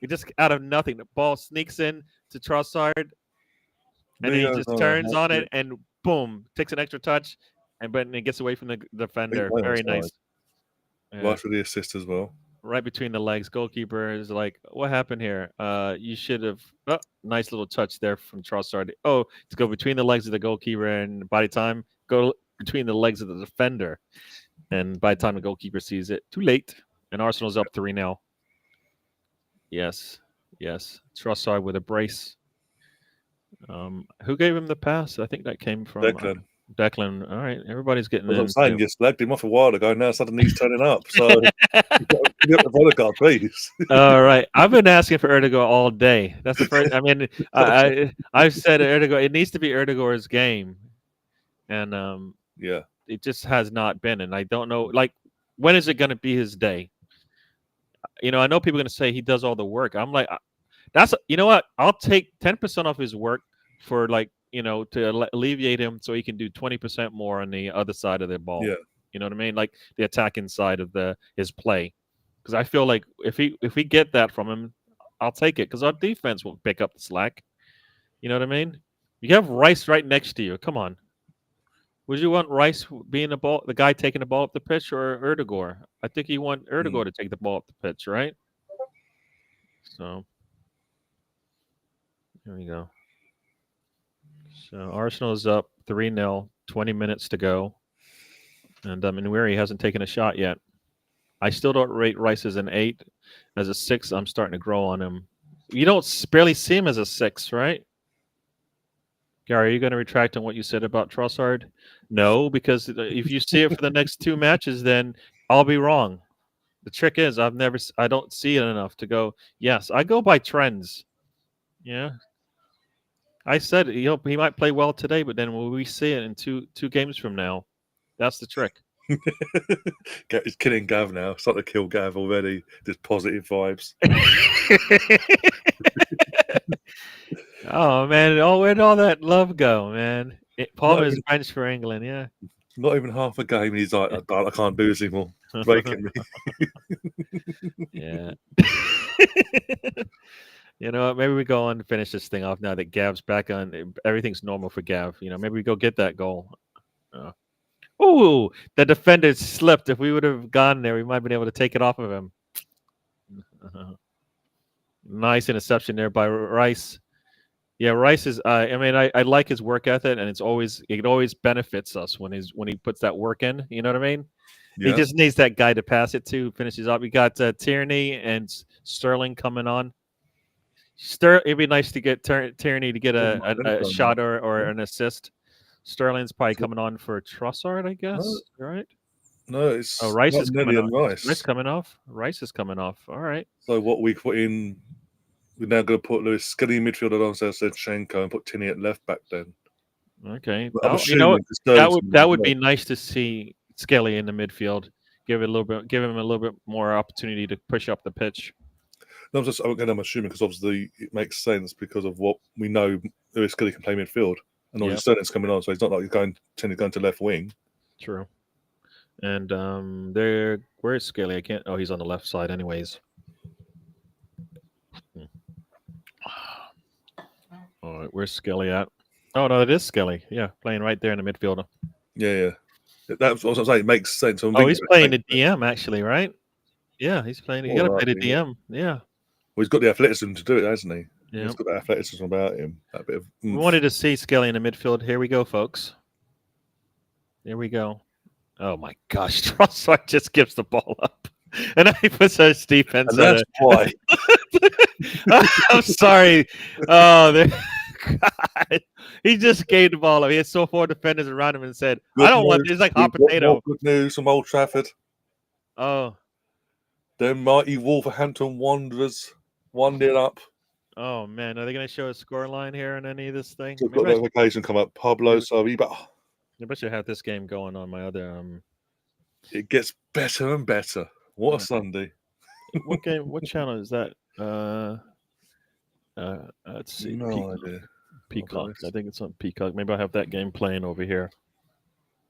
just out of nothing. The ball sneaks in to Trossard, and then he just turns on it, and boom, takes an extra touch, and it gets away from the defender. Very nice. Right for the assist as well. Right between the legs. Goalkeeper is like, what happened here? You should have. Oh, nice little touch there from Trossard. Oh, to go between the legs of the goalkeeper, and by the time go between the legs of the defender, and by the time the goalkeeper sees it, too late. And Arsenal's up 3-0. Yes. Trossard with a brace. Who gave him the pass? I think that came from Declan. All right, everybody's getting in. I'm saying you slagged him off a while ago. Now suddenly he's turning up. So get the Vodacard, please. All right, I've been asking for Erdegaard all day. That's the first. I mean, I've said Erdegaard. It needs to be Erdegaard's game, and it just has not been. And I don't know, like, when is it going to be his day? You know, I know people are going to say he does all the work. I'm like, you know what? I'll take 10% off his work for to alleviate him so he can do 20% more on the other side of the ball. Yeah. You know what I mean? Like the attacking side of his play. Because I feel like if we get that from him, I'll take it. Because our defense will pick up the slack. You know what I mean? You have Rice right next to you. Come on. Would you want Rice being the guy taking the ball up the pitch, or Erdegaard? I think you want Erdegaard to take the ball up the pitch, right? So here we go. So Arsenal is up 3-0, 20 minutes to go. And Nweri hasn't taken a shot yet. I still don't rate Rice as an 8. As a 6, I'm starting to grow on him. You don't barely see him as a 6, right? Gary, are you going to retract on what you said about Trossard? No, because if you see it for the next 2 matches, then I'll be wrong. The trick is I don't see it enough to go, yes, I go by trends. Yeah. I said he might play well today, but then will we see it in two games from now? That's the trick. He's killing Gav now. It's like to kill Gav already. Just positive vibes. Oh man! Where'd all that love go, man? Palmer's bench for England, yeah. Not even half a game. He's like, I can't do this anymore. Breaking me. Yeah. You know what? Maybe we go on and finish this thing off now that Gav's back on. Everything's normal for Gav. You know, maybe we go get that goal. Oh, the defender slipped. If we would have gone there, we might have been able to take it off of him. Nice interception there by Rice. Yeah, Rice is. I mean, I like his work ethic, and it always benefits us when he puts that work in. You know what I mean? Yeah. He just needs that guy to pass it to, finishes up. We got Tierney and Sterling coming on. It'd be nice to get Tierney to get a shot or an assist. Sterling's probably coming on for Trossard, I guess. No. Right? No, it's Rice is coming on. Rice coming off. Rice is coming off. All right. So what we put in, we're now going to put Lewis Skelly in midfield alongside Zinchenko and put Tierney at left back then. Okay. That would be nice to see Skelly in the midfield. Give him a little bit more opportunity to push up the pitch. No, I'm assuming because obviously it makes sense because of what we know. Lewis Skelly can play midfield, and obviously Sterling's coming on, so it's not like he's going to left wing. True. And where's Skelly? I can't. Oh, he's on the left side, anyways. All right, where's Skelly at? Oh no, it is Skelly. Yeah, playing right there in the midfielder. Yeah. That's what I'm saying. It makes sense. He's playing the DM actually, right? Yeah, he's playing. You got to play the DM. Yeah. Well, he's got the athleticism to do it, hasn't he? Yeah. He's got that athleticism about him. That bit of We wanted to see Skelly in the midfield. Here we go, folks. Here we go. Oh my gosh, Trossard just gives the ball up, and I puts his defense. And that's why. I'm sorry. Oh, God. He just gave the ball up. He had so four defenders around him and said, "I don't want this." Like hot potato. Good news from Old Trafford. Oh, the mighty Wolverhampton Wanderers 1-0 up. Oh man, are they going to show a score line here in any of this thing? So got notification come up. Pablo Sarriba. I should have this game going on my other. It gets better and better. What a Sunday! What game? What channel is that? Let's see. No idea. Peacock. I think it's on Peacock. Maybe I'll have that game playing over here.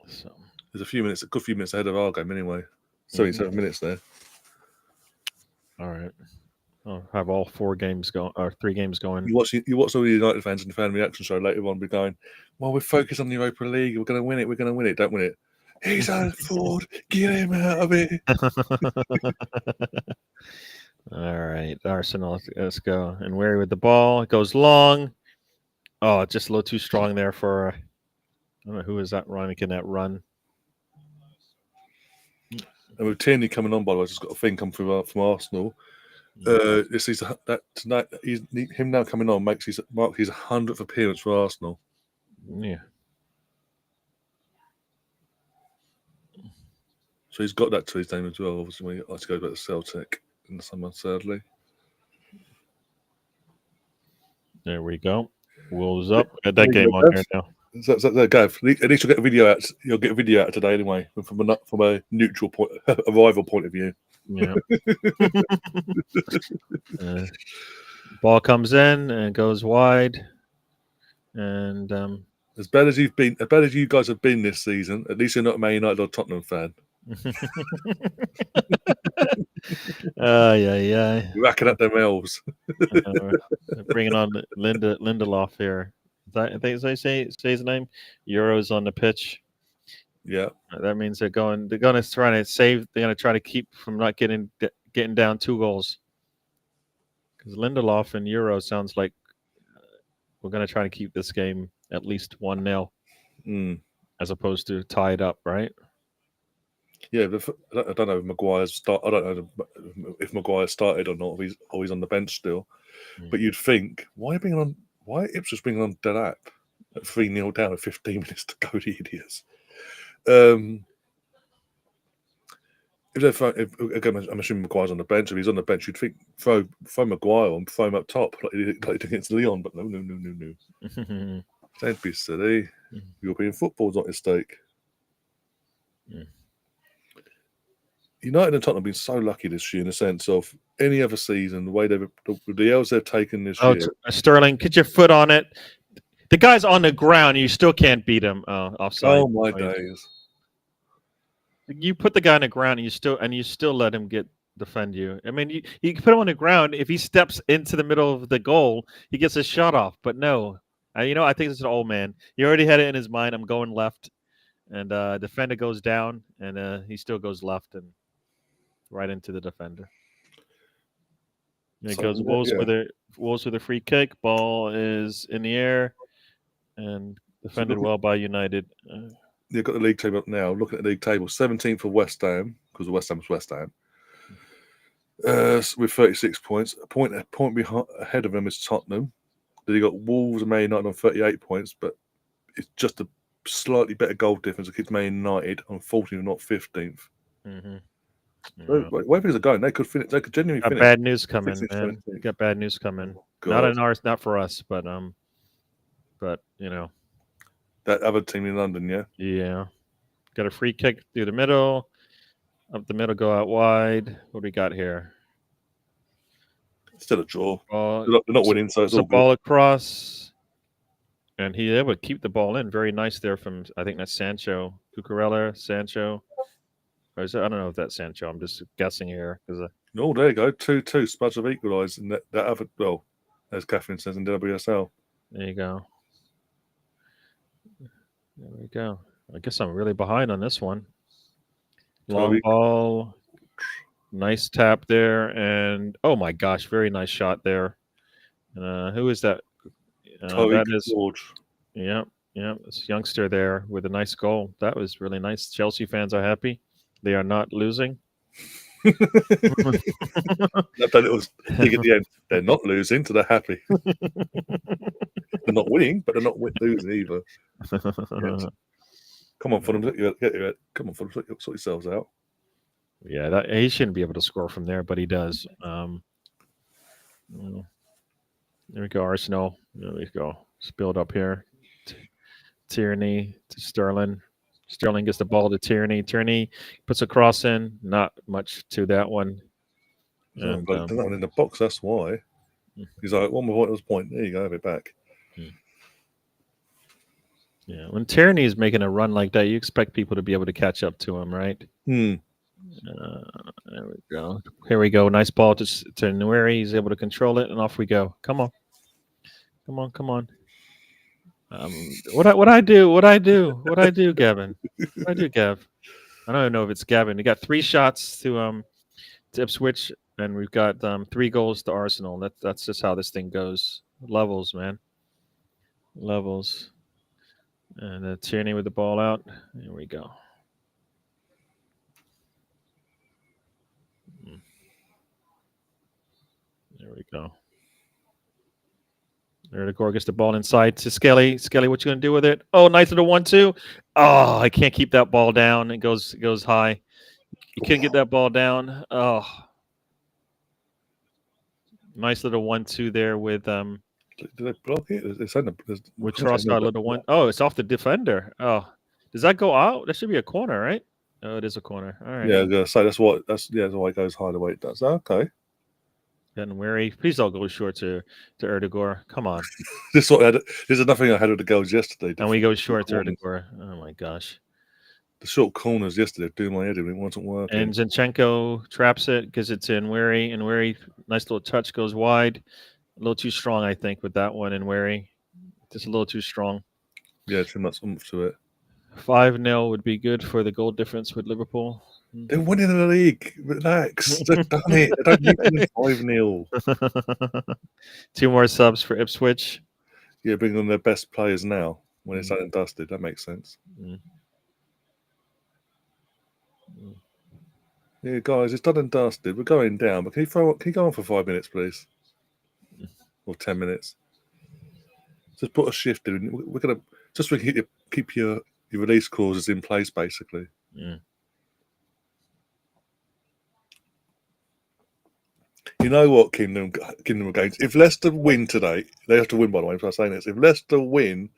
So there's a good few minutes ahead of our game anyway. 77 minutes there. All right. I'll have all 4 games going, or 3 games going. You watch all the United fans in the fan reaction show later on be going, well, we're focused on the Europa League. We're going to win it. We're going to win it. Don't win it. He's out forward. Get him out of it. All right. Arsenal, let's go. And Wary with the ball. It goes long. Oh, just a little too strong there for, I don't know who is that running in that run. And with Tierney coming on, by the way, I just got a thing come through from Arsenal. This is that tonight. Him now coming on marks his 100th appearance for Arsenal. Yeah. So he's got that to his name as well. Obviously, when he likes to go back to Celtic in the summer, sadly. There we go. Wolves up. Get that game on here now. So Gav, at least you'll get a video out. You'll get a video out today anyway, from a neutral point, a rival point of view. Yeah. Ball comes in and goes wide, and as bad as you guys have been this season, at least you're not a Man United or Tottenham fan. Yeah. Racking up them elves. Bringing on Lindelof here. I think they say his name. Euros on the pitch. Yeah, that means they're going to try to save. They're going to try to keep from not getting down 2 goals. Because Lindelof and Euro sounds like we're going to try to keep this game at least 1-0, as opposed to tied up, right? Yeah, I don't know if Maguire's I don't know if Maguire started or not. If he's on the bench still. But you'd think, why Ipswich bringing on Delap at 3-0 down with 15 minutes to go? The idiots. Again, I'm assuming Maguire's on the bench. If he's on the bench, you'd think throw Maguire on, throw him up top like he did against Leon. But no. Don't be silly. European football's not at stake. United and Tottenham have been so lucky this year in the sense of any other season, the way the L's they've taken this year. Sterling, put your foot on it. The guy's on the ground. You still can't beat him offside. Oh my days! You put the guy on the ground, and you still let him defend you. I mean, you can put him on the ground. If he steps into the middle of the goal, he gets a shot off. But no, I think it's an old man. He already had it in his mind. I'm going left, and defender goes down, and he still goes left and right into the defender. And it goes Wolves with a free kick. Ball is in the air and defended well by United. You've got the league table up now. Looking at the league table, 17th for West Ham, because West Ham's West Ham, with 36 points. A point ahead of them is Tottenham. Then you got Wolves and Man United on 38 points, but it's just a slightly better goal difference. It keeps Man United on 14th, not 15th. So, where things are going, they could finish. They could genuinely finish. Bad news coming, man. Got bad news coming. Not for us, but you know, that other team in London, yeah. Yeah, got a free kick through the middle. Up the middle, go out wide. What do we got here? Still a draw. They're not winning, so it's all good. Ball across, and he able to keep the ball in. Very nice there from, I think that's Sancho, Cucurella, Sancho. I don't know if that's Sancho. I'm just guessing here because. No, there you go. 2-2. Spuds have equalised, and that other, well, as Catherine says in WSL. There you go. There we go. I guess I'm really behind on this one. Long ball, nice tap there, and oh my gosh, very nice shot there. Who is that? That is George. Yeah, this youngster there with a nice goal. That was really nice. Chelsea fans are happy. They are not losing. I bet it was big at the end. They're not losing, so they're happy. They're not winning, but they're not losing either. Yes. Come on, Fulham, come on, Fulham, sort yourselves out. Yeah, he shouldn't be able to score from there, but he does. There we go, Arsenal. There we go. Spilled up here. Tierney to Sterling. Sterling gets the ball to Tierney. Tierney puts a cross in. Not much to that one. And, that one in the box, that's why. He's like, one more point. There you go, have it back. Yeah, when Tierney is making a run like that, you expect people to be able to catch up to him, right? There we go. Here we go. Nice ball to Nweri. He's able to control it, and off we go. Come on. What I do, Gavin? What I do, Gav? I don't even know if it's Gavin. We got 3 shots to Ipswich, and we've got 3 goals to Arsenal. That's just how this thing goes. Levels, man. Levels. And Tierney with the ball out. Here we go. There we go. Erdegaard gets the ball inside to Skelly. Skelly, what you gonna do with it? Oh, nice little 1-2. Oh, I can't keep that ball down. It goes high. You can't get that ball down. Oh, nice little 1-2 there with Did they block it? with Trossard, little one. Oh, it's off the defender. Oh, does that go out? That should be a corner, right? Oh, it is a corner. All right. Yeah, I was gonna say that's why it goes high the way it does. Okay. Getting wary. Please don't go short to Erdegaard. Come on. This is nothing I had with the girls yesterday. And we go short to Erdegaard. Oh my gosh. The short corners yesterday doing my head in. It wasn't working. And Zinchenko traps it, gives it to Nweri. Nweri, nice little touch, goes wide. A little too strong, I think, with that one. Nweri, just a little too strong. Yeah, too much oomph to it. 5-0 would be good for the goal difference with Liverpool. They're winning the league. Relax. They've done it. They don't need to win 5-0. 2 more subs for Ipswich. Yeah, bring on their best players now when it's done and dusted. That makes sense. Yeah, guys, it's done and dusted. We're going down, but can you go on for 5 minutes, please? Or 10 minutes? Just put a shift in. We're gonna just keep your release clauses in place, basically. Yeah. You know what, Kingdom of Games? If Leicester win today, they have to win, by the way, if I'm saying this. If Leicester win,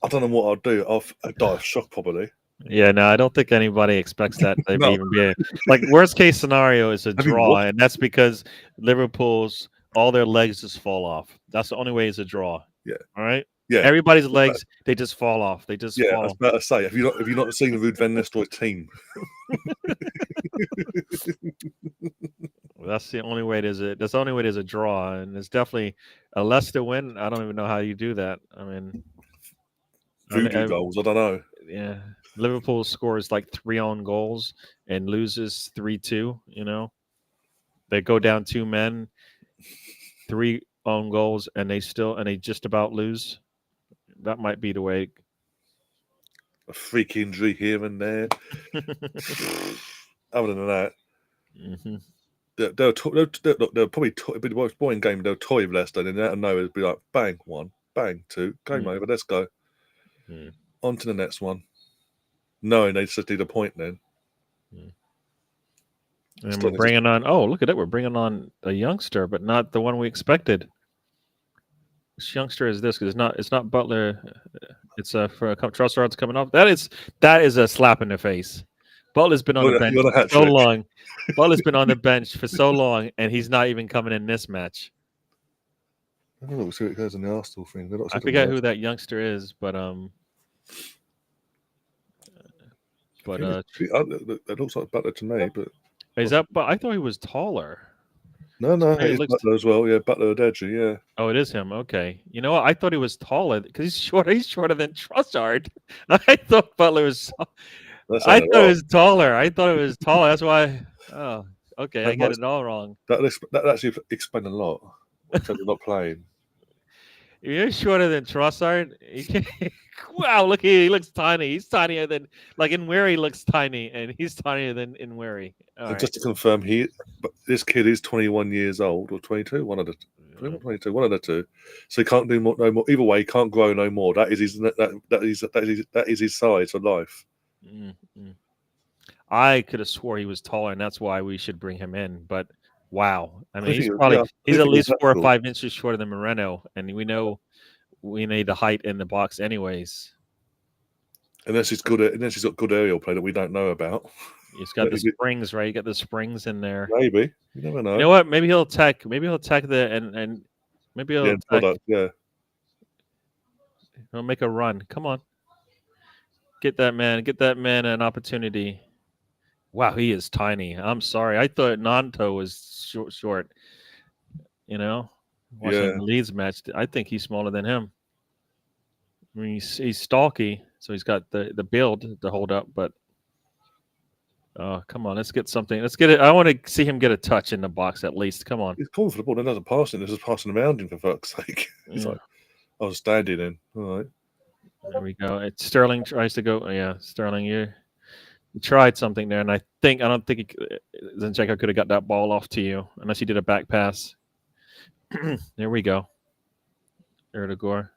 I don't know what I'll do. I'll die of shock, probably. Yeah, no, I don't think anybody expects that to even be like worst case scenario is a draw, and that's because Liverpool's all their legs just fall off. That's the only way is a draw. Yeah. All right. Yeah. Everybody's legs, they just fall off. They just fall. I was about to say, have you not seen the Ruud van Nistelrooy team? That's the only way there's a draw, and it's definitely a Leicester win. I don't even know how you do that. I mean, voodoo goals. I don't know. Yeah. Liverpool scores like 3 own goals and loses 3-2. You know, they go down 2 men, 3 own goals, and they just about lose. That might be the way. A freak injury here and there. Other than that, they'll probably be the boring game. They'll toy with Leicester, and then out of nowhere it'll be like bang 1, bang 2, game over. Let's go on to the next one. Knowing they just need a point then. And we're bringing on. Oh, look at it! We're bringing on a youngster, but not the one we expected. Which youngster is this? Because it's not Butler. It's for Trossard's coming off. That is a slap in the face. Butler's been on the bench for so long. Butler's been on the bench for so long, and he's not even coming in this match. I don't know. We'll see what it goes in the Arsenal thing. I forget who that youngster is, but it looks like Butler to me. But is that? But I thought he was taller. No, it's Butler as well. Yeah, Butler Adeji, yeah. Oh, it is him. Okay. You know what? I thought he was taller because he's shorter. He's shorter than Trossard. I thought Butler was. I thought it was taller. That's why. Oh, okay. I get it all wrong. That actually explains a lot in terms of not playing. You're shorter than Trossard. Wow, look, he looks tiny. He's tinier than Nweri looks tiny, and he's tinier than Nweri. Just to confirm, this kid is 21 years old or 22, one of the 22, one of the two. So he can't do no more. Either way, he can't grow no more. That is his size for life. Mm-hmm. I could have swore he was taller, and that's why we should bring him in. But wow, I mean, he's at least 4 or 5 inches shorter than Moreno, and we know we need the height in the box anyways. Unless he's got good aerial play that we don't know about. He's got the springs, right? You got the springs in there. Maybe. You never know. You know what? Maybe he'll attack. Maybe he'll attack and maybe he'll attack. Yeah. He'll make a run. Come on. Get that man an opportunity. Wow, he is tiny. I'm sorry. I thought Nanto was short. You know? Watching the Leeds match, I think he's smaller than him. I mean, he's stalky, so he's got the build to hold up, but come on, let's get something. Let's get it. I want to see him get a touch in the box at least. Come on. He's calling for the ball. He doesn't pass it. This is passing around him, for fuck's sake. He's like, I was standing in. All right. There we go. Sterling tries to go. Yeah, Sterling, you tried something there, and I don't think Zinchenko could have got that ball off to you unless he did a back pass. There we go. Erdegaard.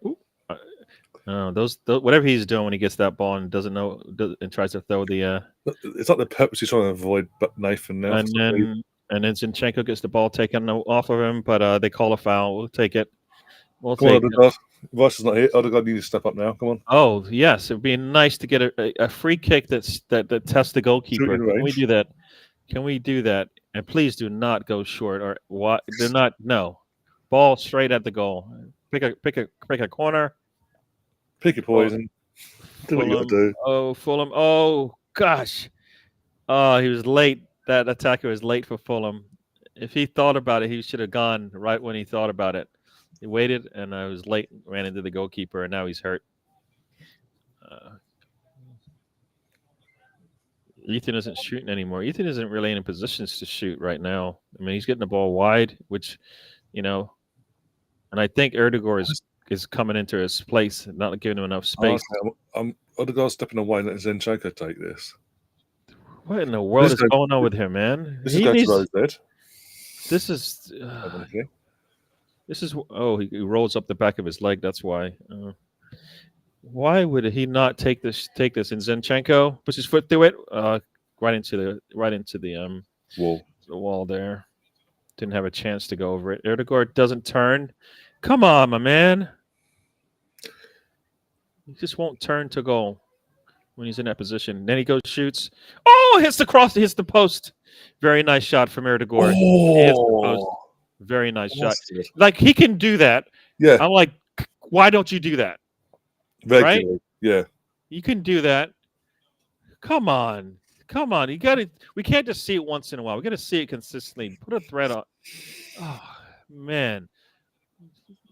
Ooh. Those whatever he's doing when he gets that ball and doesn't know and tries to throw the. It's like the purpose he's trying to avoid Nathan now. And then Zinchenko gets the ball taken off of him, but they call a foul. We'll take it. Rice is not here. Odegaard needs to step up now. Come on. Oh yes, it'd be nice to get a free kick that tests the goalkeeper. Can we do that? Can we do that? And please do not go short or what? Do not ball straight at the goal. Pick a corner. Pick your poison. Do what you got to do. Oh, Fulham. Oh gosh. Oh, he was late. That attacker was late for Fulham. If he thought about it, he should have gone right when he thought about it. He waited, and I was late. Ran into the goalkeeper, and now he's hurt. Ethan isn't shooting anymore. Ethan isn't really in positions to shoot right now. I mean, he's getting the ball wide, which, and I think Erdegaard is coming into his place, not giving him enough space. Odegaard's stepping away and letting Zinchenko take this. What in the world is going on with him, man? This is going to Rosebud. This is. He rolls up the back of his leg. That's why. Why would he not take this? And Zinchenko puts his foot through it, right into the wall there. Didn't have a chance to go over it. Erdegaard doesn't turn. Come on, my man. He just won't turn to goal when he's in that position. Then he goes, shoots. Oh, hits the post. Very nice shot from Erdegaard. Oh. Very nice shot. Like, he can do that. Yeah. I'm like, why don't you do that? Right? Yeah. You can do that. Come on. You got to. We can't just see it once in a while. We got to see it consistently. Put a thread on. Oh, man.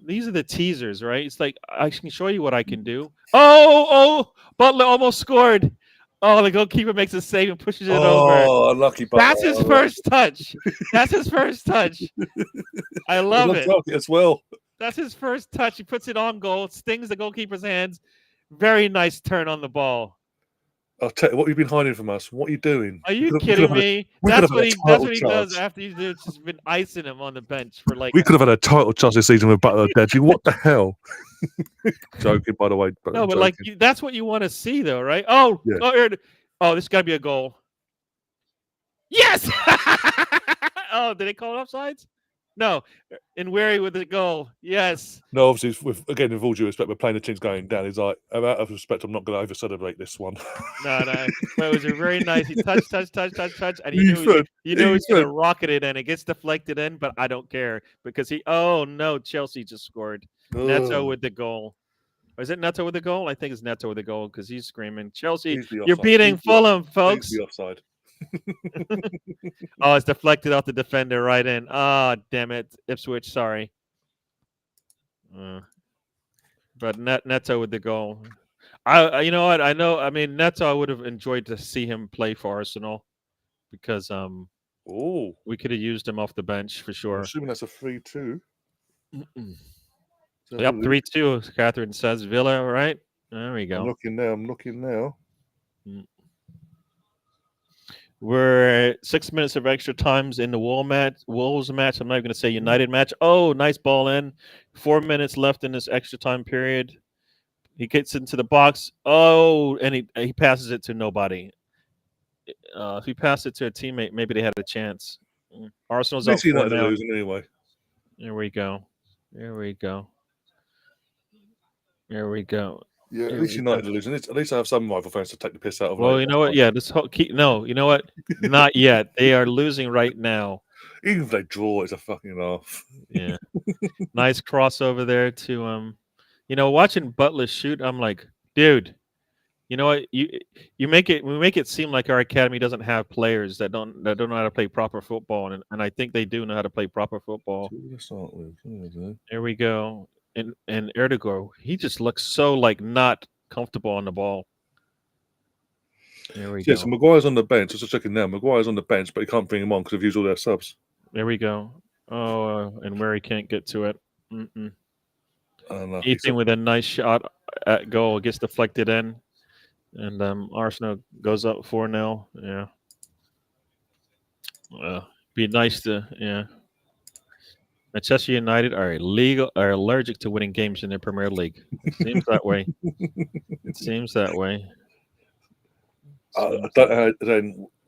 These are the teasers, right? It's like, I can show you what I can do. Oh, Butler almost scored. Oh, the goalkeeper makes a save and pushes it over. Oh, lucky Butler. That's his first touch. I love it. As well. That's his first touch. He puts it on goal, stings the goalkeeper's hands. Very nice turn on the ball. I'll tell you what you've been hiding from us. What are you doing? Are you kidding me? That's what he does after he's just been icing him on the bench for like. We could have had a title chance this season with Butler dead. What the hell? Joking, by the way. No, but like that's what you want to see, though, right? Oh, yeah. This got to be a goal. Yes. Oh, did they call it offsides? No, Nweri with the goal. Yes. No, obviously, with all due respect, we're playing the teams going down. He's like, out of respect, I'm not going to over-celebrate this one. No. But it was a very nice. He touched, and he knew he was going to rocket it in. It gets deflected in, but I don't care because Chelsea just scored. Neto with the goal. Or is it Neto with the goal? I think it's Neto with the goal because he's screaming, Chelsea, you're beating Fulham, folks. The offside. Oh, it's deflected off the defender right in. Ah, oh, damn it, Ipswich. Sorry. But Neto with the goal. You know what? I know. I mean, Neto. I would have enjoyed to see him play for Arsenal because we could have used him off the bench for sure. I'm assuming that's a 3-2. Yep, 3-2. Catherine says Villa. Right there we go. I'm looking now. We're 6 minutes of extra times in the Wolves match. I'm not even going to say United match. Oh, nice ball in. 4 minutes left in this extra time period. He gets into the box. Oh, and he passes it to nobody. If he passed it to a teammate, maybe they had a chance. Arsenal's up 4 now. Losing anyway. There we go. Yeah, at least United are losing. At least I have some rival fans to take the piss out of. Well, you know what? Yeah, you know what? Not yet. They are losing right now. Even if they draw, it's a fucking laugh. Yeah. Nice crossover there to watching Butler shoot. I'm like, dude, you know what? We make it seem like our academy doesn't have players that don't know how to play proper football, and I think they do know how to play proper football. There we go. And Erdogan, he just looks so like not comfortable on the ball. There we go. So Maguire's on the bench. Just checking now. Maguire's on the bench, but he can't bring him on because they've used all their subs. There we go. Oh, and Murray can't get to it. Ethan with a nice shot at goal gets deflected in, and Arsenal goes up 4-0. Yeah. Be nice to Manchester United are allergic to winning games in their Premier League. It seems that way.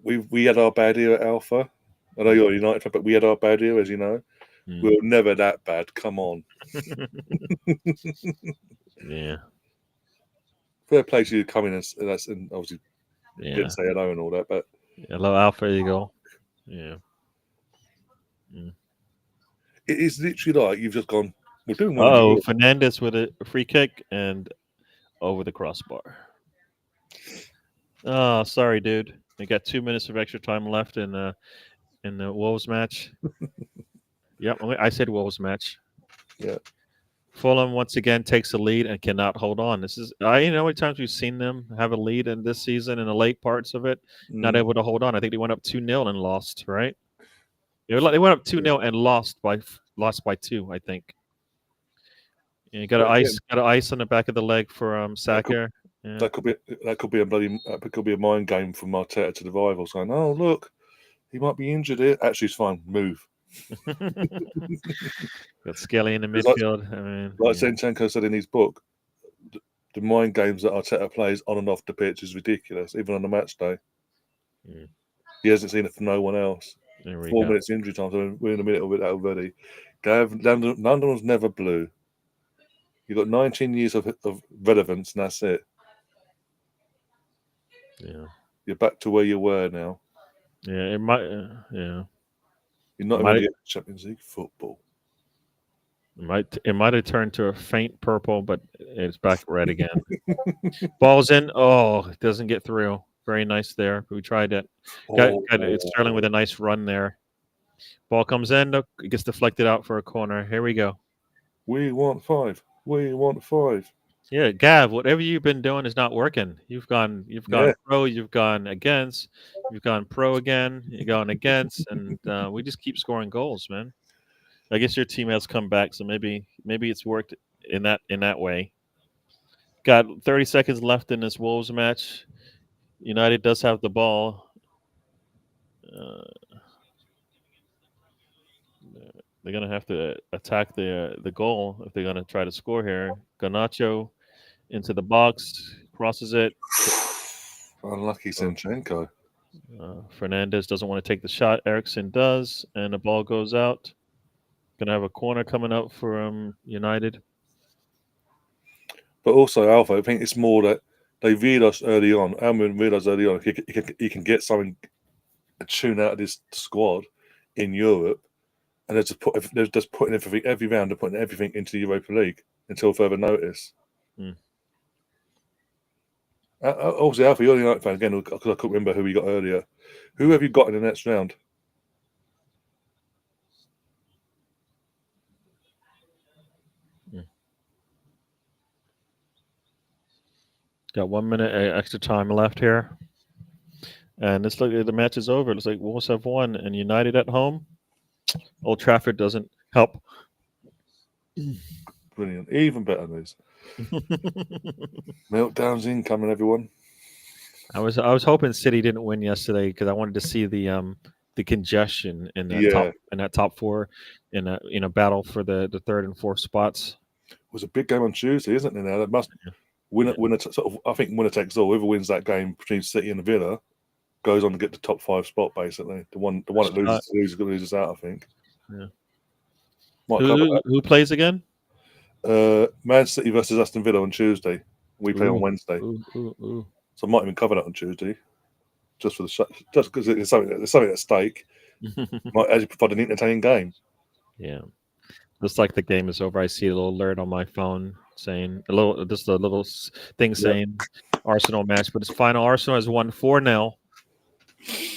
We had our bad year at Alpha. I know you're a United fan, but we had our bad year, as you know. We were never that bad. Come on. Yeah. Fair play to you coming and obviously didn't say hello and all that, but hello Alpha Eagle. Yeah. It is literally like you've just gone. We're doing one. Fernandez with a free kick and over the crossbar. Oh, sorry, dude. We got 2 minutes of extra time left in the Wolves match. Yep, I said Wolves match. Yeah. Fulham once again takes the lead and cannot hold on. This is how many times we've seen them have a lead in this season in the late parts of it, not able to hold on. I think they went up 2-0 and lost, right? They went up 2-0 and lost by 2, I think. Yeah, you got an ice on the back of the leg for Saka. That could be a mind game from Arteta to the rivals, saying, "Oh, look, he might be injured here. Actually, it's fine. Move." Got Skelly in the midfield. Zinchenko said in his book, the mind games that Arteta plays on and off the pitch is ridiculous, even on the match day. He hasn't seen it from no one else. 4 minutes injury time, so we're in the middle of it already. London was never blue. You've got 19 years of relevance, and that's it. Yeah. You're back to where you were now. Yeah, it might. You're not going to get Champions League football. It might have turned to a faint purple, but it's back red again. Ball's in. Oh, it doesn't get through. Very nice there. We tried it. It's Sterling with a nice run there. Ball comes in. Look, it gets deflected out for a corner. Here we go. We want 5. Yeah, Gav, whatever you've been doing is not working. You've gone pro, you've gone against, you've gone pro again, you've gone against, and we just keep scoring goals, man. I guess your team has come back, so maybe it's worked in that way. Got 30 seconds left in this Wolves match. United does have the ball. They're gonna have to attack the goal if they're gonna try to score here. Garnacho into the box, crosses it. Unlucky Zinchenko. Fernandez doesn't want to take the shot. Eriksson does, and the ball goes out. Gonna have a corner coming up for United. But also, Alpha, I think it's more that they realised early on. Almiron realised early on he can get something, a tune out of this squad in Europe, and they're just putting everything every round. They're putting everything into the Europa League until further notice. Obviously, Alfie, you're the United fan again, because I couldn't remember who we got earlier. Who have you got in the next round? Got 1 minute extra time left here. And it's like the match is over. It's like Wolves have won, and United at home. Old Trafford doesn't help. Brilliant. Even better news. Meltdowns incoming, everyone. I was hoping City didn't win yesterday because I wanted to see the congestion in that top four in a battle for the third and fourth spots. It was a big game on Tuesday, isn't it? Now that must winner sort of. I think winner takes all. Whoever wins that game between City and Villa goes on to get the top 5 spot. Basically, the one that loses out. I think. Yeah. Who plays again? Man City versus Aston Villa on Tuesday. We play on Wednesday. So I might even cover that on Tuesday, just because there's something at stake. Might actually provide an entertaining game. Yeah, looks like the game is over. I see a little alert on my phone saying a little thing saying Arsenal match, but it's final. Arsenal has won 4-0.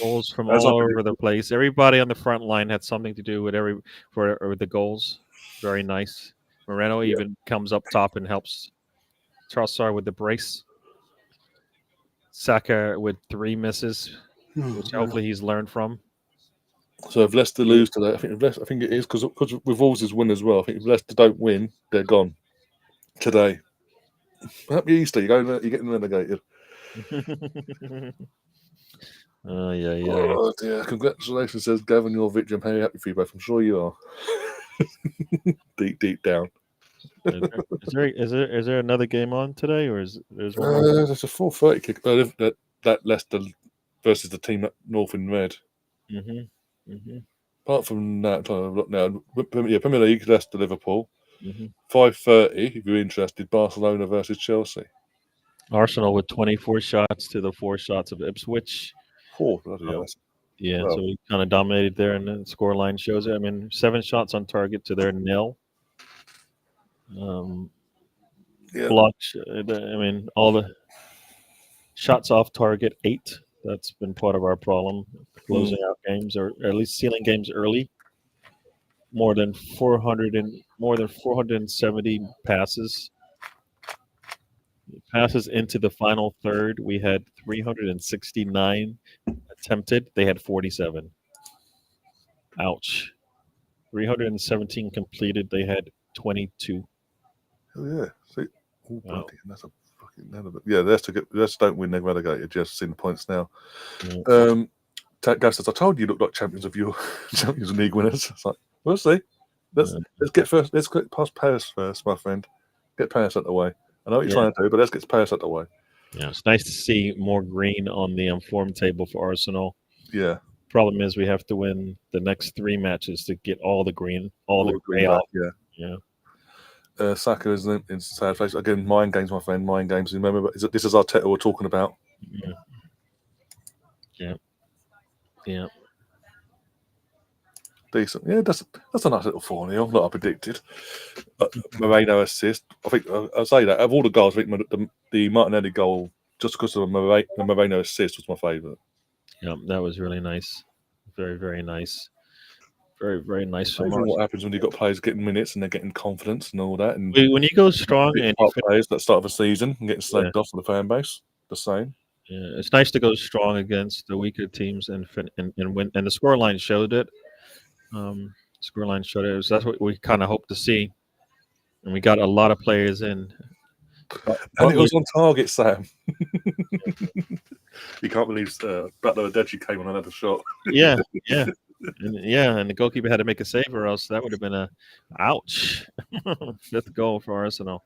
Goals from all over the place. Everybody on the front line had something to do with the goals. Very nice. Moreno even comes up top and helps Trossard with the brace. Saka with 3 misses, which hopefully he's learned from. So if Leicester lose today, I think it is because with Wolves' win as well. I think if Leicester don't win, they're gone today. Happy Easter! You're getting relegated. Oh dear! Congratulations, says Gavin. Your victory. I'm very happy for you both. I'm sure you are. deep down. Is there another game on today, or there's one more? There's a 4:30 kick. That Leicester versus the team up north in red. Apart from that, look now. Premier League, Leicester, Liverpool. 5:30. If you're interested, Barcelona versus Chelsea. Arsenal with 24 shots to the 4 shots of Ipswich. Oh, bloody hell. So we kind of dominated there, and the scoreline shows it. I mean, 7 shots on target to their 0. Blocks. I mean, all the shots off target 8. That's been part of our problem, closing out games or at least sealing games early. More than 470 passes. Passes into the final third. We had 369 attempted. They had 47. Ouch. 317 completed. They had 22. Oh yeah. See, that's a fucking none of it. Yeah, Leicester don't win. They're relegated. Just seeing the points now. Gav says, "I told you look like champions of your Champions League winners." It's like, we'll see. Let's get first. Let's get past Paris first, my friend. Get Paris out the way. I know what you're trying to do, but let's get Paris out the way. Yeah, it's nice to see more green on the form table for Arsenal. Yeah. Problem is, we have to win the next 3 matches to get all the green, the gray out. Yeah. Saka is in sad face again. Mind games, my friend. Mind games. Remember, this is Arteta we're talking about. Yeah. Decent. Yeah, that's a nice little 4-0, like I predicted. Moreno assist. I think I'll say that of all the goals, I think the Martinelli goal, just because of the Moreno assist, was my favourite. Yeah, that was really nice. Very, very nice. Very, very nice. What happens when you've got players getting minutes and they're getting confidence and all that? And when you go strong and players at the start of a season and getting slagged off for the fan base, the same. Yeah, it's nice to go strong against the weaker teams and win. And the scoreline showed it. Scoreline showed it. That's what we kind of hope to see. And we got a lot of players in. And it was on target, Sam. You can't believe Butler Adeji came on another shot. Yeah. And the goalkeeper had to make a save, or else that would have been a ouch 5th goal for Arsenal.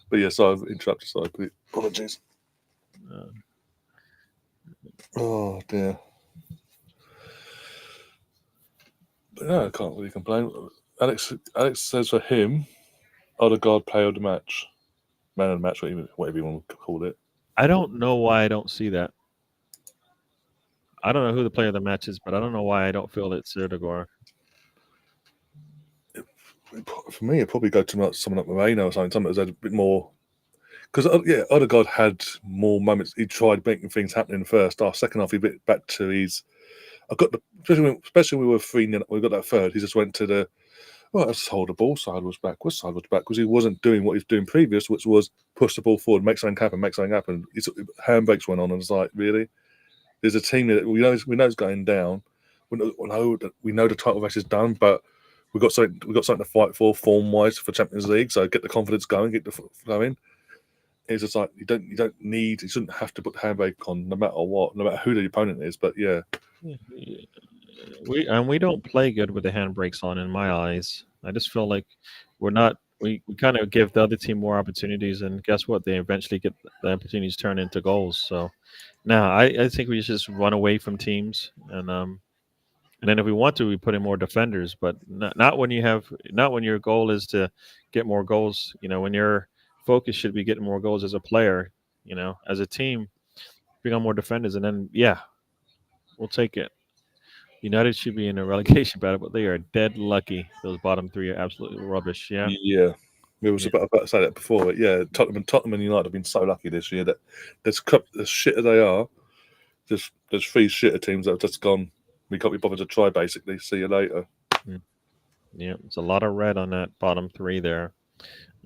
But yes, I've interrupted. So apologies. Oh dear. But no, I can't really complain. Alex says for him, Odegaard player of the match, man of the match, whatever you want to call it. I don't know why I don't see that. I don't know who the player of the match is, but I don't know why I don't feel it's Odegaard. For me, it'd probably go to someone like Moreno or something. Someone that's a bit more Because Odegaard had more moments. He tried making things happen in the first half. Second half, he bit back to his. Especially when we were 3-0, we got that third. He just went to the. Well, let's hold the ball sideways backwards, because he wasn't doing what he was doing previous, which was push the ball forward, make something happen. Handbrakes went on, and it's like, really? There's a team that we know is going down. We know the title race is done, but we've got something to fight for form-wise for Champions League. So get the confidence going, get the flowing. It's just like you shouldn't have to put the handbrake on no matter what, no matter who the opponent is. But yeah. We don't play good with the handbrakes on, in my eyes. I just feel like we kind of give the other team more opportunities, and guess what? They eventually get the opportunities turned into goals. So now I think we just run away from teams, and then if we want to, we put in more defenders, but not when your goal is to get more goals. When your focus should be getting more goals as a player. As a team, bring on more defenders, and then we'll take it. United should be in a relegation battle, but they are dead lucky. Those bottom three are absolutely rubbish. Yeah. Yeah. We was about to say that before, but yeah, Tottenham and United have been so lucky this year that as shit as they are, there's 3 shitter teams that have just gone. We can't be bothered to try. Basically, see you later. Yeah, there's a lot of red on that bottom 3 there.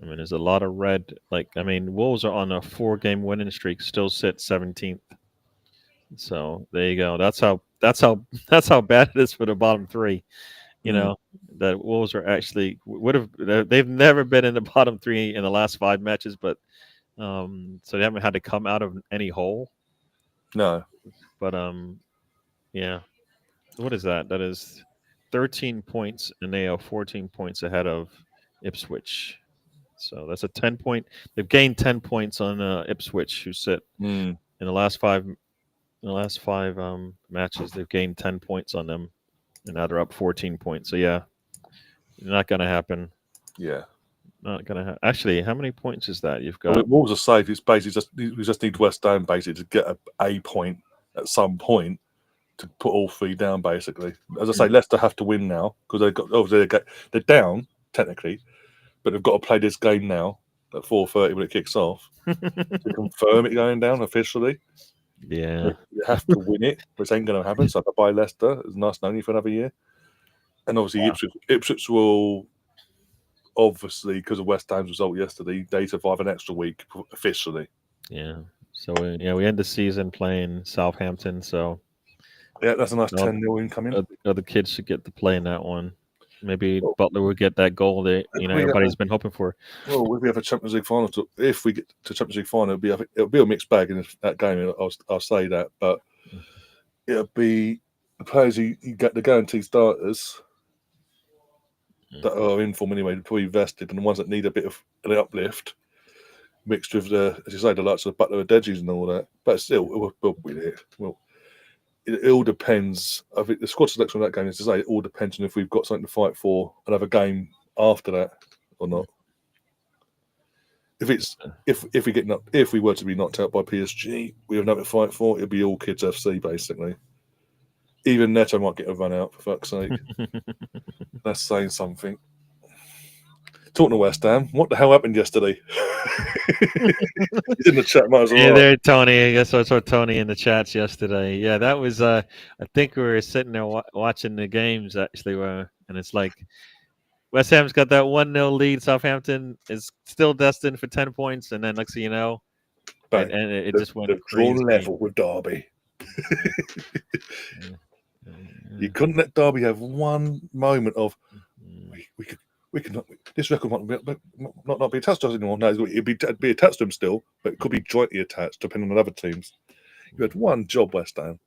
I mean, there's a lot of red. Wolves are on a 4-game winning streak, still sit 17th. So there you go. That's how bad it is for the bottom 3. That Wolves are actually they've never been in the bottom 3 in the last 5 matches, but so they haven't had to come out of any hole. No, but yeah. What is that? That is 13 points, and they are 14 points ahead of Ipswich. So that's a 10-point. They've gained 10 points on Ipswich, who sit in the last 5. In the last 5 matches, they've gained 10 points on them, and now they're up 14 points. So yeah, not going to happen. Yeah, not going to happen. Actually, how many points is that you've got? Wolves are safe. It's basically we just need West Ham basically to get a point at some point to put all 3 down. Basically, as I say, Leicester have to win now because they're down technically, but they've got to play this game now at 4:30 when it kicks off to confirm it going down officially. Yeah, you have to win it, which ain't going to happen. So bye Leicester. It's nice knowing you for another year. And obviously Ipswich will obviously, because of West Ham's result yesterday, they survive an extra week officially. Yeah. So we end the season playing Southampton. So yeah, that's a nice 10-0 incoming. Other kids should get to play in that one. Maybe Butler will get that goal that everybody's been hoping for. Well, if we have a Champions League final, if we get to Champions League final, it'll be a mixed bag in that game. I'll say that, but it'll be the players you get the guaranteed starters that are in form anyway, probably vested, and the ones that need a bit of an uplift, mixed with the likes of Butler, Deji's, and all that. But still, we'll win it. Well, it all depends. I think the squad selection of that game is to say it all depends on if we've got something to fight for another game after that or not. If we were to be knocked out by PSG, we have nothing to fight for. It'll be all Kids FC basically. Even Neto might get a run out, for fuck's sake. That's saying something. Talking to West Ham, what the hell happened yesterday? He's in the chat, might as well. Yeah, there, Tony. I guess I saw Tony in the chats yesterday. Yeah, that was. I think we were sitting there watching the games actually, and it's like West Ham's got that 1-0 lead. Southampton is still destined for 10 points, and then next thing you know, and it just went drawn level with Derby. You couldn't let Derby have one moment of we could not. This record might not be attached to us anymore. No, it'd be attached to them still, but it could be jointly attached depending on other teams. You had one job, West Ham.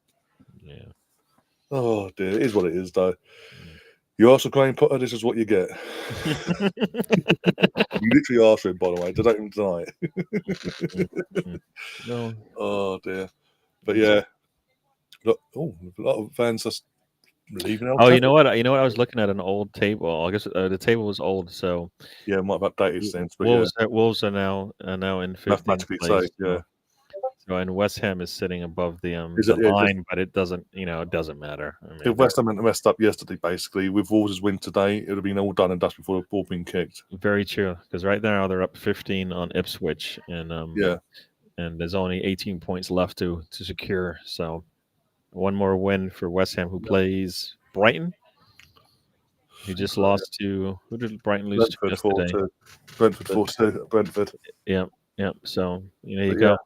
Yeah. Oh dear, it is what it is, though. You ask for Graham Potter, this is what you get. You literally asked for him, by the way. They don't even deny it. No. Oh dear. But yeah. Look, a lot of fans just leaving. You know what? I was looking at an old table. I guess the table was old, so yeah, it might have updated since. But Wolves are now in 15th mathematically place. Safe, yeah. So, and West Ham is sitting above the line, but it doesn't, it doesn't matter. I mean, if West Ham messed up yesterday, basically, with Wolves' win today, it would have been all done and dusted before the ball being kicked. Very true, because right now they're up 15 on Ipswich, and and there's only 18 points left to secure. So, one more win for West Ham, who plays Brighton. He just lost to, who did Brighton lose to yesterday? Brentford 4-2. Brentford. Yep. So there you go.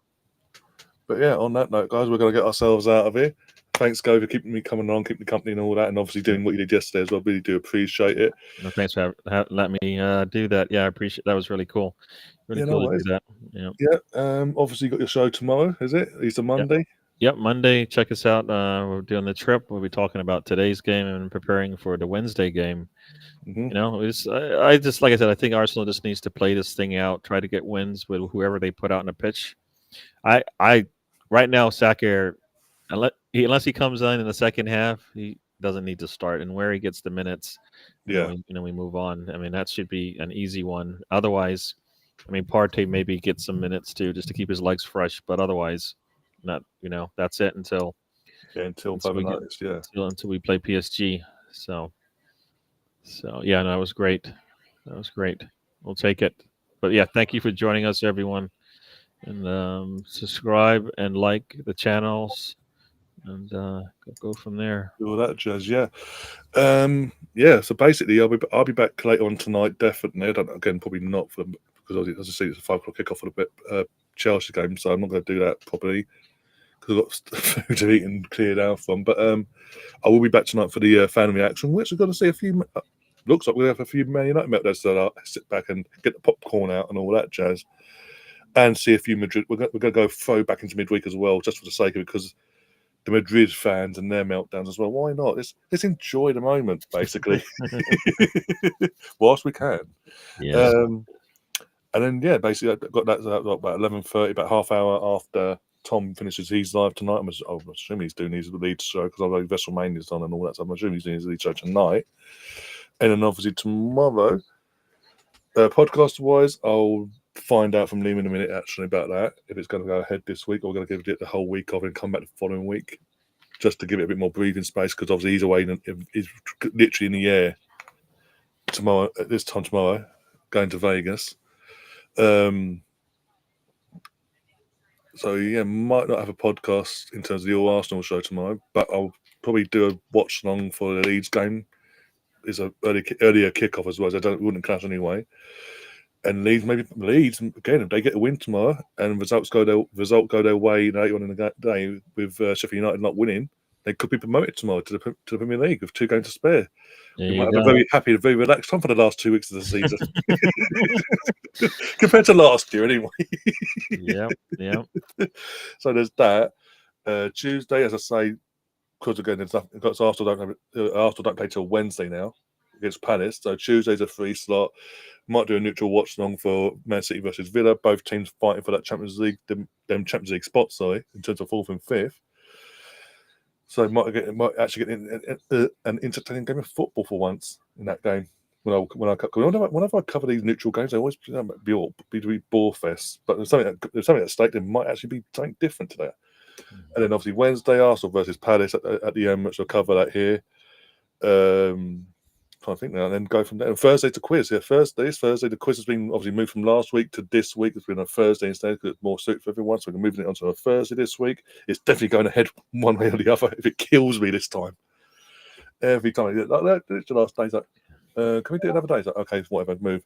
But yeah, on that note, guys, we're going to get ourselves out of here. Thanks, Go, for keeping me coming on, keeping the company and all that, and obviously doing what you did yesterday as well. Really do appreciate it. No, thanks for letting me do that. Yeah, I appreciate that. Was really cool. Really cool to do that. Yeah. Obviously, you got your show tomorrow, is it? Easter Monday? Yep, Monday. Check us out. We're doing the trip. We'll be talking about today's game and preparing for the Wednesday game. Mm-hmm. I just, like I said, I think Arsenal just needs to play this thing out, try to get wins with whoever they put out on the pitch. I right now, Saka, unless he comes in the second half, he doesn't need to start. And where he gets the minutes, we move on. I mean, that should be an easy one. Otherwise, I mean, Partey maybe gets some minutes too, just to keep his legs fresh. But otherwise, not. That's it until until we play PSG. So yeah, no, that was great. We'll take it. But yeah, thank you for joining us, everyone. And subscribe and like the channels, and go from there. All that jazz, yeah. So basically, I'll be back later on tonight, definitely. I don't know, again, probably not because as I see, it's a 5 o'clock kickoff for the Chelsea game, so I'm not going to do that properly because I've got food to eat and cleared out from. But I will be back tonight for the fan reaction, which we're going to see a few. Looks like we're going to have a few Man United meltdowns, so I'll sit back and get the popcorn out and all that jazz. And see a few Madrid. We're going to go throw back into midweek as well, just for the sake of it, because the Madrid fans and their meltdowns as well. Why not? Let's enjoy the moment, basically, whilst we can. Yeah. And then basically I got that about 11:30, about half hour after Tom finishes his live tonight. I'm assuming he's doing his lead show because I know WrestleMania's on and all that. So I'm assuming he's doing his lead show tonight. And then obviously tomorrow, podcast-wise, I'll find out from Liam in a minute actually about that, if it's going to go ahead this week or we're going to give it the whole week off and come back the following week, just to give it a bit more breathing space, because obviously he's away he's literally in the air tomorrow at this time tomorrow, going to Vegas. So yeah, might not have a podcast in terms of the All Arsenal show tomorrow, but I'll probably do a watch along for the Leeds game. It's a earlier kickoff as well, so wouldn't clash anyway. And Leeds again, if they get a win tomorrow and results go their way later on in the day with Sheffield United not winning, they could be promoted tomorrow to the Premier League with 2 games to spare. We might have a very happy, very relaxed time for the last 2 weeks of the season, compared to last year, anyway. Yeah. So there's that. Tuesday, as I say, because again, there's nothing. Because Arsenal don't play till Wednesday now against Palace. So Tuesday's a free slot. Might do a neutral watch along for Man City versus Villa. Both teams fighting for that Champions League, them Champions League spots, in terms of 4th and 5th. So might actually get an entertaining game of football for once in that game. Whenever I cover these neutral games, I always be bore fest. But there's something at stake. There might actually be something different to that. And then obviously Wednesday, Arsenal versus Palace at the end, which I'll cover that here. Trying to think now, and then go from there. And Thursday to quiz. Yeah, Thursday. The quiz has been obviously moved from last week to this week. It's been a Thursday instead because it's more suited for everyone. So we're moving it onto a Thursday this week. It's definitely going ahead one way or the other. If it kills me this time, every time it's the last day. Can we do it another day? It's like, okay, whatever, move.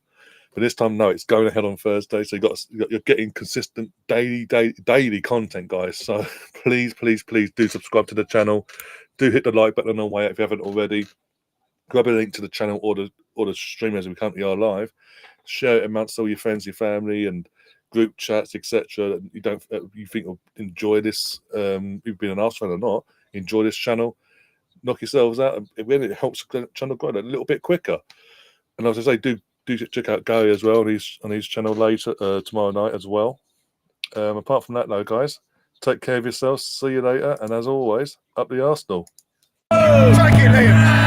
But this time, no, it's going ahead on Thursday. So you're getting consistent daily content, guys. So please do subscribe to the channel. Do hit the like button on the way out if you haven't already. Grab a link to the channel or the stream as we currently are live. Share it amongst all your friends, your family, and group chats, etc. You think will enjoy this? You've been an Arsenal fan or not? Enjoy this channel. Knock yourselves out. It helps the channel grow a little bit quicker. And as I say, do check out Gary as well on his channel later tomorrow night as well. Apart from that, though, guys, take care of yourselves. See you later, and as always, up the Arsenal. Take it, Liam.